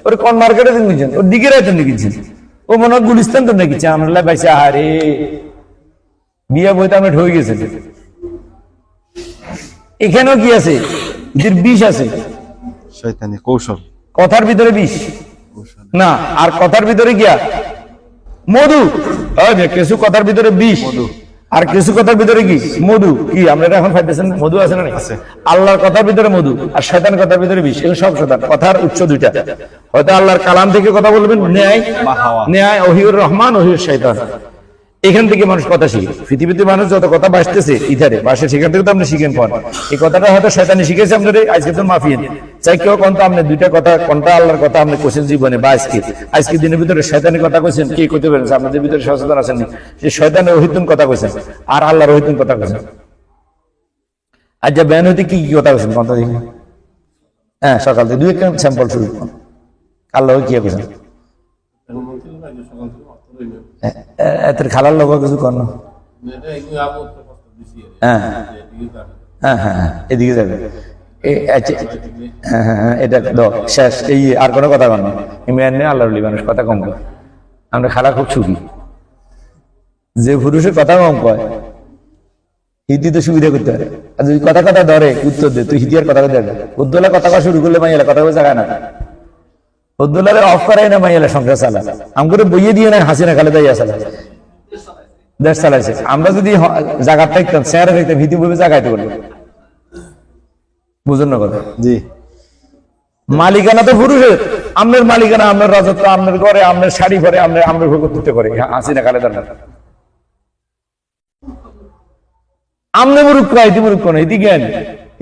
ওর কোন মার্কেটে দিন কিনছেন ওর দিকে রাইতেন কিনছেন ও মনে হয় গুলিস্তান তো নাকি আমরা বাইসে আরে বিয়ে বইতে আমরা ঢুকে গেছে এখানেও কি আছে ইতির বিষ আছে শয়তানি কৌশল কথার ভিতরে বিষ না আর কথার ভিতরে গিয়া মধু কিছু কথার ভিতরে বিষ আর কিছু কথার ভিতরে কি মধু কি আমরা এখন পাইতেছেন মধু আছে না আল্লাহর কথার ভিতরে মধু আর শয়তান কথার ভিতরে বিষ এগুলো সব শয়তান কথার উৎস দুইটা হয়তো আল্লাহর কালাম থেকে কথা বলবেন ন্যায় ন্যায় ওহিউর রহমান ওহিউর শয়তান এখান থেকে মানুষ কথা শিখে পৃথিবীতে মানুষ যত কথা বাসতেছে ইধারে বাসে সেখান থেকে তো আপনি শিখেন কোন এই কথাটা হয়তো শয়তানি শিখেছে আপনাদের আজকে তো মাফিয়েন চাই কেউ কোন তো আপনি দুইটা কথা কোনটা আল্লাহর কথা আপনি কোশ্চেন জীবনে বা আজকে দিনের ভিতরে শয়তানি কথা কইছেন কি কইতে পারেন আপনাদের ভিতরে সচেতন আছেন যে শয়তানের ওহিতুন কথা কইছেন আর আল্লাহর ওহিতুন কথা কইছেন আজ যা ব্যান হইতে কি কি কথা কইছেন কোনটা দেখি হ্যাঁ সকাল থেকে দুই একটা স্যাম্পল শুরু করুন আল্লাহ কি কইছেন এত খালার লোক কিছু কর না হ্যাঁ হ্যাঁ হ্যাঁ এদিকে যাবে হ্যাঁ হ্যাঁ এটা শেষ এই আর কোনো কথা কর না ইমরান নিয়ে আল্লাহর মানুষ কথা কম কয় আমরা খালা খুব সুখী যে পুরুষের কথা কম কয় হিন্দি তো সুবিধা করতে পারে আর যদি কথা কথা ধরে উত্তর দে তুই হিন্দি আর কথা কথা উদ্দোলা কথা কওয়া শুরু করলে মাইয়ালা কথা জায়গা না উদ্দোলারে অফ করাই না মাইয়ালা সংসার চালা আমগুলো বইয়ে দিয়ে না হাসিনা খালে দাইয়া চালা দেশ চালাইছে আমরা যদি জায়গা থাকতাম চেহারা থাকতাম ভিত্তি বইবে জায়গাতে বলবো বুঝুন না কথা জি মালিকানা তো পুরুষের আপনার মালিকানা আপনার রাজত্ব আপনার ঘরে আপনার শাড়ি ঘরে আপনার কর্তৃত্ব করে হাসিনা খালে দাঁড়ান আমনে মুরুক্ষ ইতি মুরুক্ষ না ইতি জ্ঞান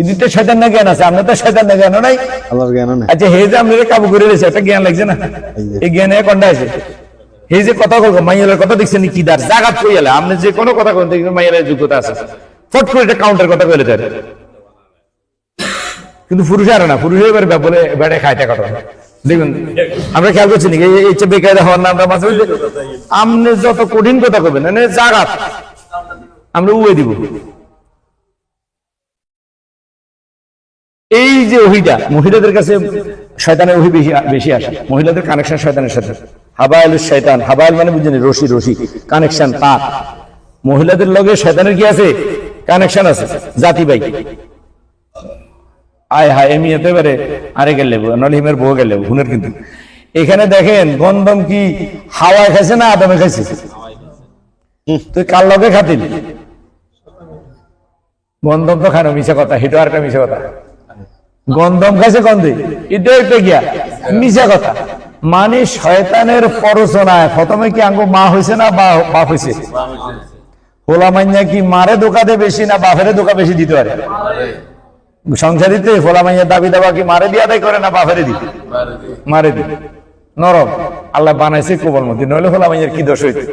ইতিতে শয়তান না জ্ঞান আছে আপনার তো শয়তান না জ্ঞান নাই আল্লাহর জ্ঞান নাই আচ্ছা হে যে আপনার কাবু করে রয়েছে একটা জ্ঞান লাগছে না এই জ্ঞানে কোনটা আছে এই যে কথা বলবো মাইয়ালের কথা দেখছেন কি দার জাগাত কই এলা আপনি যে কোনো কথা কোন দেখবেন মাইয়ালের যোগ্যতা আছে ফট করে এটা কাউন্টার কথা কইলে তার কিন্তু পুরুষ আর না পুরুষ এবার বলে বেড়ে খাইতে কথা দেখুন আমরা খেয়াল করছি নাকি এই যে বেকায়দা হওয়ার না আমরা মাঝে আপনি যত কঠিন কথা কইবেন মানে জাগাত আমরা উয়ে দিব এই যে ওহিটা মহিলাদের কাছে শয়তানের ওহি বেশি আসে মহিলাদের কানেকশন শয়তানের সাথে হাবাইল শয়তান হাবাইল মানে বুঝছেন রশি রশি কানেকশন তার মহিলাদের লগে শয়তানের কি আছে কানেকশন আছে জাতি ভাই আয় হায় এমনি হতে পারে আরে গেলে নলে হিমের বউ গেলে হুনের কিন্তু এখানে দেখেন গন্ধম কি হাওয়ায় খাইছে না আদমে খাইছে তুই কার লগে খাতিল গন্ধম তো খানো মিশা কথা হিটো আর একটা মিশা কথা গন্ধম খাইছে গন্ধে এটা একটা গিয়া মিশা কথা মানে শয়তানের প্ররোচনায় প্রথমে কি আঙ্গো মা হয়েছে না বাপ হয়েছে হোলা মাইয়া কি মারে ধোকা দেয় বেশি না বাপের ধোকা বেশি দিতে পারে সংসারিতে হোলা মাইয়া দাবি দাবা কি মারে দিয়া দেয় করে না বাপের দি মারে দি নরম আল্লাহ বানাইছে কোবল মধ্যে নইলে হোলা মাইয়ার কি দোষ হইতে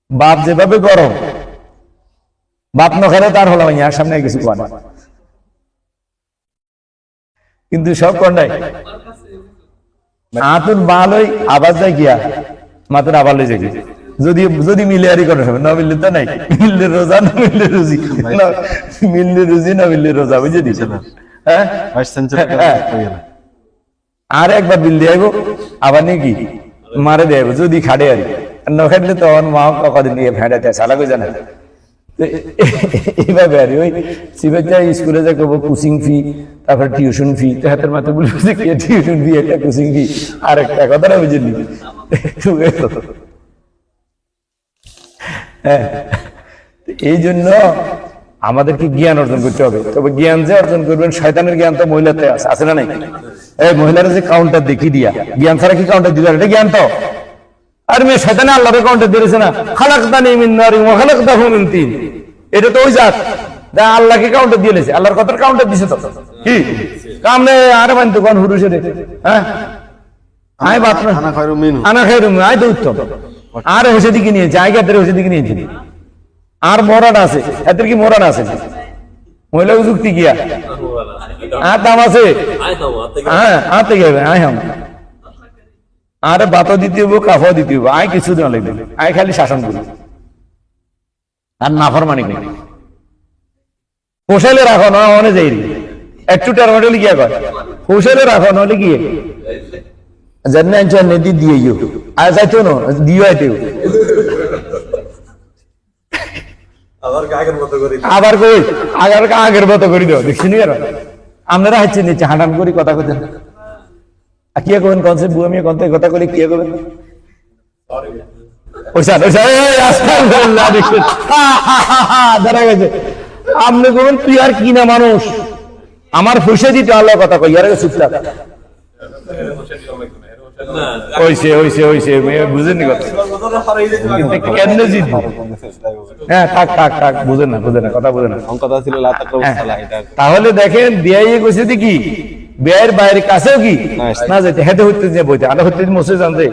বাপ যেভাবে গরম বাপ নখারে তার হোলা মাইয়া সামনে কিছু কোয়া না কিন্তু সব কন্যাই আতুর বালই আবার যায় গিয়া মাতুর আবার লই যায় যদি যদি মিলে আরই করে হবে না মিললে তো নাই মিললে রোজা না মিললে রুজি মিললে রুজি না মিললে রোজা বুঝে দিছে না হ্যাঁ আর একবার বিল দিয়ে আইবো আবার নাকি মারে দেব যদি খাড়ে আর না খাইলে তখন মা কদিন নিয়ে ফেঁড়াতে সালা কই জানা এইভাবে আর ওই সিবাচ্চা স্কুলে যা করবো কোচিং ফি তারপরে টিউশন ফি তো হাতের মাথায় বলবে টিউশন ফি একটা কোচিং ফি আর একটা কথাটা বুঝলি হ্যাঁ এই জন্য আমাদেরকে জ্ঞান অর্জন করতে হবে তবে জ্ঞান যে অর্জন করবেন শয়তানের জ্ঞান তো মহিলাতে আছে না নাই এই মহিলারা যে কাউন্টার দেখি দিয়া জ্ঞান ছাড়া কি কাউন্টার দিল এটা জ্ঞান তো আর মেয়ে শয়তানে আল্লাহর কাউন্টার দিয়েছে না খালাকতানি মিন নারিন ওয়া খালাকতাহু মিন তিন এটা তো ওই জাত যা আল্লাহকে কাউন্টার দিয়েছে আল্লাহর কথার কাউন্টার দিছে তো কি কামনে আরে মানতো কোন হুরুষে রে হ্যাঁ আয় বাত না আনা খায়রু মিন আয় তো উত্তম আর হোসে দিকে নিয়েছে জায়গাতে হোসে দিকে নিয়েছে আর মরান আছে এদের কি মরান আছে মহিলা যুক্তি গিয়া দাম আছে হ্যাঁ আতে গেবে আয় হাম আরে বাতও দিতে হইব কাফাও দিতে হইব আয় কিছু দেওয়া লাগবে আয় খালি শাসন করি আর নাফরমানি নেই পোষাইলে রাখো না অনে যাই একটু টার্মাটোলি গিয়া কয় পোষাইলে রাখো নাহলে গিয়ে জানি আনছো নেদি দিয়ে আর যাইতো না দিও আইতেও আবার কই আগের মতো করে দাও দেখছি নি আপনারা হচ্ছে নিচে হাঁটান করি কথা কথা কি করবেন কনসেপ্ট বুয়ামিয়া কথা করি কি করবেন দাঁড়া গেছে আপনি করবেন তুই আর কি না মানুষ আমার ফুসে দিতে আল্লাহ কথা কই আর চুপচাপ বুঝেননি কথা কেমনে জিতবো হ্যাঁ থাক বুঝেন না কথা বুঝেন না তাহলে দেখেন বিয়াই কইছে কি বিয়ের বাইরে কাছেও কি না যেতে হেঁটে হইতে যে বইতে আলো হইতে মসে জানতে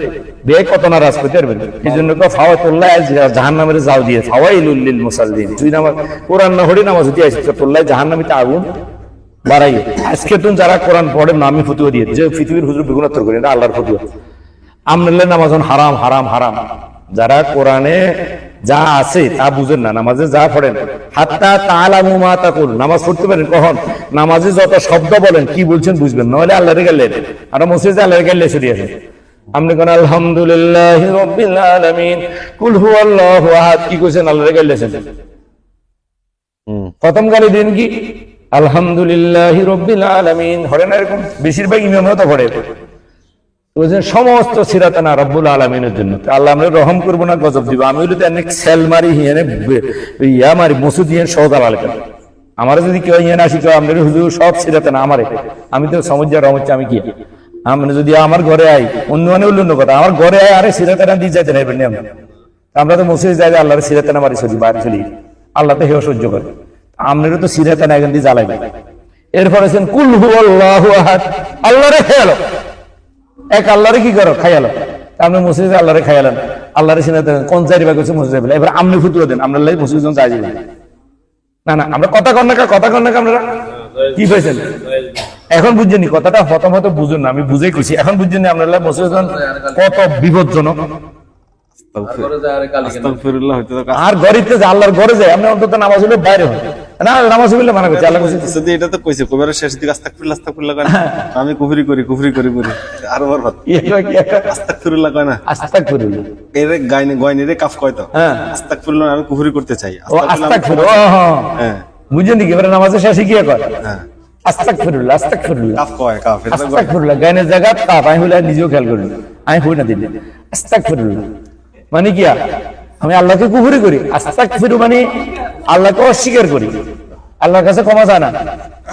বিয়ে কত নারাজ করতে পারবেন এই জন্য ফাওয়া তোল্লা জাহান্নামের জাল দিয়ে ফাওয়াই লুল্লিল মুসাল্লিন তুই নামাজ কোরআন না হরি নামাজ হইতে আসছে তোল্লা জাহান্নামিতে আগুন বাড়াই আজকে তুমি যারা কোরআন পড়েন না আমি ফতুয়া দিয়ে যে পৃথিবীর হুজুর বেগুনাত্তর করি এটা আল্লাহর ফতুয়া আমনাল্লাহ নামাজ হারাম হারাম হারাম যারা কোরআনে যা আছে তা বুঝেন না নামাজে যা পড়েন হাত্তা তাআলামু মা তাকুল নামাজ পড়তে পারেন কখন নামাজে যত শব্দ বলেন কি বলছেন বুঝবেন নাহলে আল্লাহর গেলেন আর মসজিদে আল্লাহর গেলে ছড়ি আছে আপনি কোন আলহামদুলিল্লাহি রাব্বিল আলামিন কুল হুয়াল্লাহু আহাদ কি কইছেন আল্লাহর গেলেছেন প্রথম গালি দিন কি আলহামদুলিল্লাহি রাব্বিল আলামিন হরে না এরকম বেশিরভাগ ইমামও তো পড়ে সমস্ত সিরাতানা রব্বুল আলামিনের জন্য আল্লাহ আমরা রহম করবো না গজব দিব আমি হইলে অনেক সেল মারি ইয়া মারি মসুদ ইয়ে সহদাল আলকে আমার যদি কেউ ইয়ে আসি কেউ আপনার হুজুর সব সিরাতানা আমারে আমি তো সমুদ্র রহম আমি কি আমরা যদি আমার ঘরে আই অন্য মানে অন্য কথা আমার ঘরে আয় আরে সিরাতানা দিয়ে যাইতে নেবেন আমরা তো মসজিদে যাই আল্লাহর সিরাতানা মারি চলি বাড়ি চলি আল্লাহ তো হেও সহ্য করে আপনারও তো সিরাতানা এখান দিয়ে জ্বালাইবে এরপরে কুল হুয়াল্লাহু আহাদ আল্লাহরে খেয়ালো এক আল্লাহরে কি করো খাইয়ালো আপনি মসজিদে আল্লাহরে খাইয়ালেন আল্লাহরে সিনে কোন চারি ভাগ হচ্ছে মসজিদে এবার আপনি ফুতুয়া দেন আমরা মসজিদ যাই না আমরা কথা কন না আপনারা কি পাইছেন এখন বুঝছেন কথাটা হত বুঝুন না আমি বুঝেই কইছি এখন বুঝছেন আপনারা মসজিদ কত বিপজ্জনক আর গরিবতে যে আল্লাহর ঘরে যায় আপনি অন্তত নামাজ হলে বাইরে হন না নামাজ হইলে মানা করছে আল্লাহ কইছে এটা তো কইছে কবিরের শেষ দিকে আস্তাগফিরুল্লাহ কয় আমি কুফরি করি আর ওর ভাত আস্তাগফিরুল্লাহ কয় না আস্তাগফিরুল্লাহ এর গায়নি রে কাফ কয় তো আস্তাগফিরুল্লাহ আমি কুফরি করতে চাই আস্তাগফিরুল্লাহ হ্যাঁ বুঝেন কি এবারে নামাজের শেষে কি কয় হ্যাঁ আস্তাগফিরুল্লাহ কাফ কয় আস্তাগফিরুল্লাহ গায়নের জায়গা কাফ আমি হইলে নিজেও খেয়াল করি আমি হই না দিলে আস্তাগফিরুল্লাহ মানে কি আমি আল্লাহকে কুফরি করি আস্তাগফিরু মানে আল্লাহকে অস্বীকার করি আল্লাহর কাছে ক্ষমা চায় না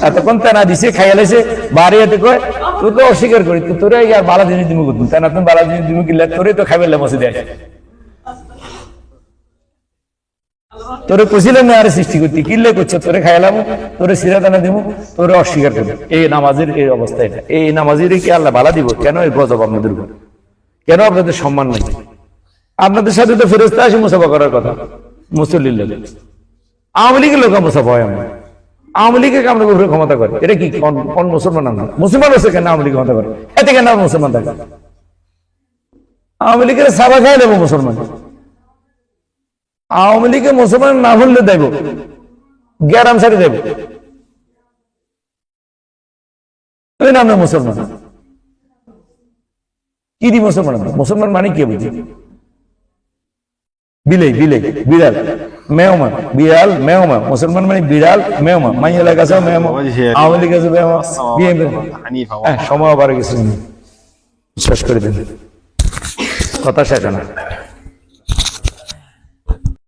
এতক্ষণ তেনা দিছে খাইয়ালেছে বাড়ি এতে কয় তুই তো অস্বীকার করি তোরে আর বালা জিনিস দিমু করতুম তেনা তুমি বালা জিনিস দিমু কিনলে তোরে তো খাইবে মসজিদে আসে তোরে কইছিলেন না আরে সৃষ্টি করতে কিনলে করছে তোরে খাইলাম তোরে সিরাদানা দিমু তোরে অস্বীকার করি এই নামাজের এই অবস্থা এটা এই নামাজের কি আল্লাহ বালা দিব কেন এই গজব আপনাদের উপর কেন আপনাদের সম্মান নাই আপনাদের সাথে তো ফেরেশতা আসে মুসাফা করার কথা মুসল্লিল্লাহ আওয়ামী লীগের লোক মুসাফা হয় আমরা আওয়ামী লীগের আমরা উপরে ক্ষমতা করে এটা কি কোন মুসলমান না মুসলমান হচ্ছে কেন আওয়ামী লীগ ক্ষমতা করে এতে কেন মুসলমান থাকে আওয়ামী লীগের সাবা খাই দেবো মুসলমান আওয়ামী লীগের মুসলমান না হলে দেব গ্যারাম সারি দেব ওই নাম না মুসলমান কি দি মুসলমান মানে কি বুঝি বিড়াল মেয়মা বিড়াল মেয়মা মুসলমান মানে বিড়াল মেয়মা মাইয়ালা কাছে মেয়মা আওয়ামী লীগ কাছে মেয়মা সময় আবার কিছু শেষ করে দিন কথা শেষ না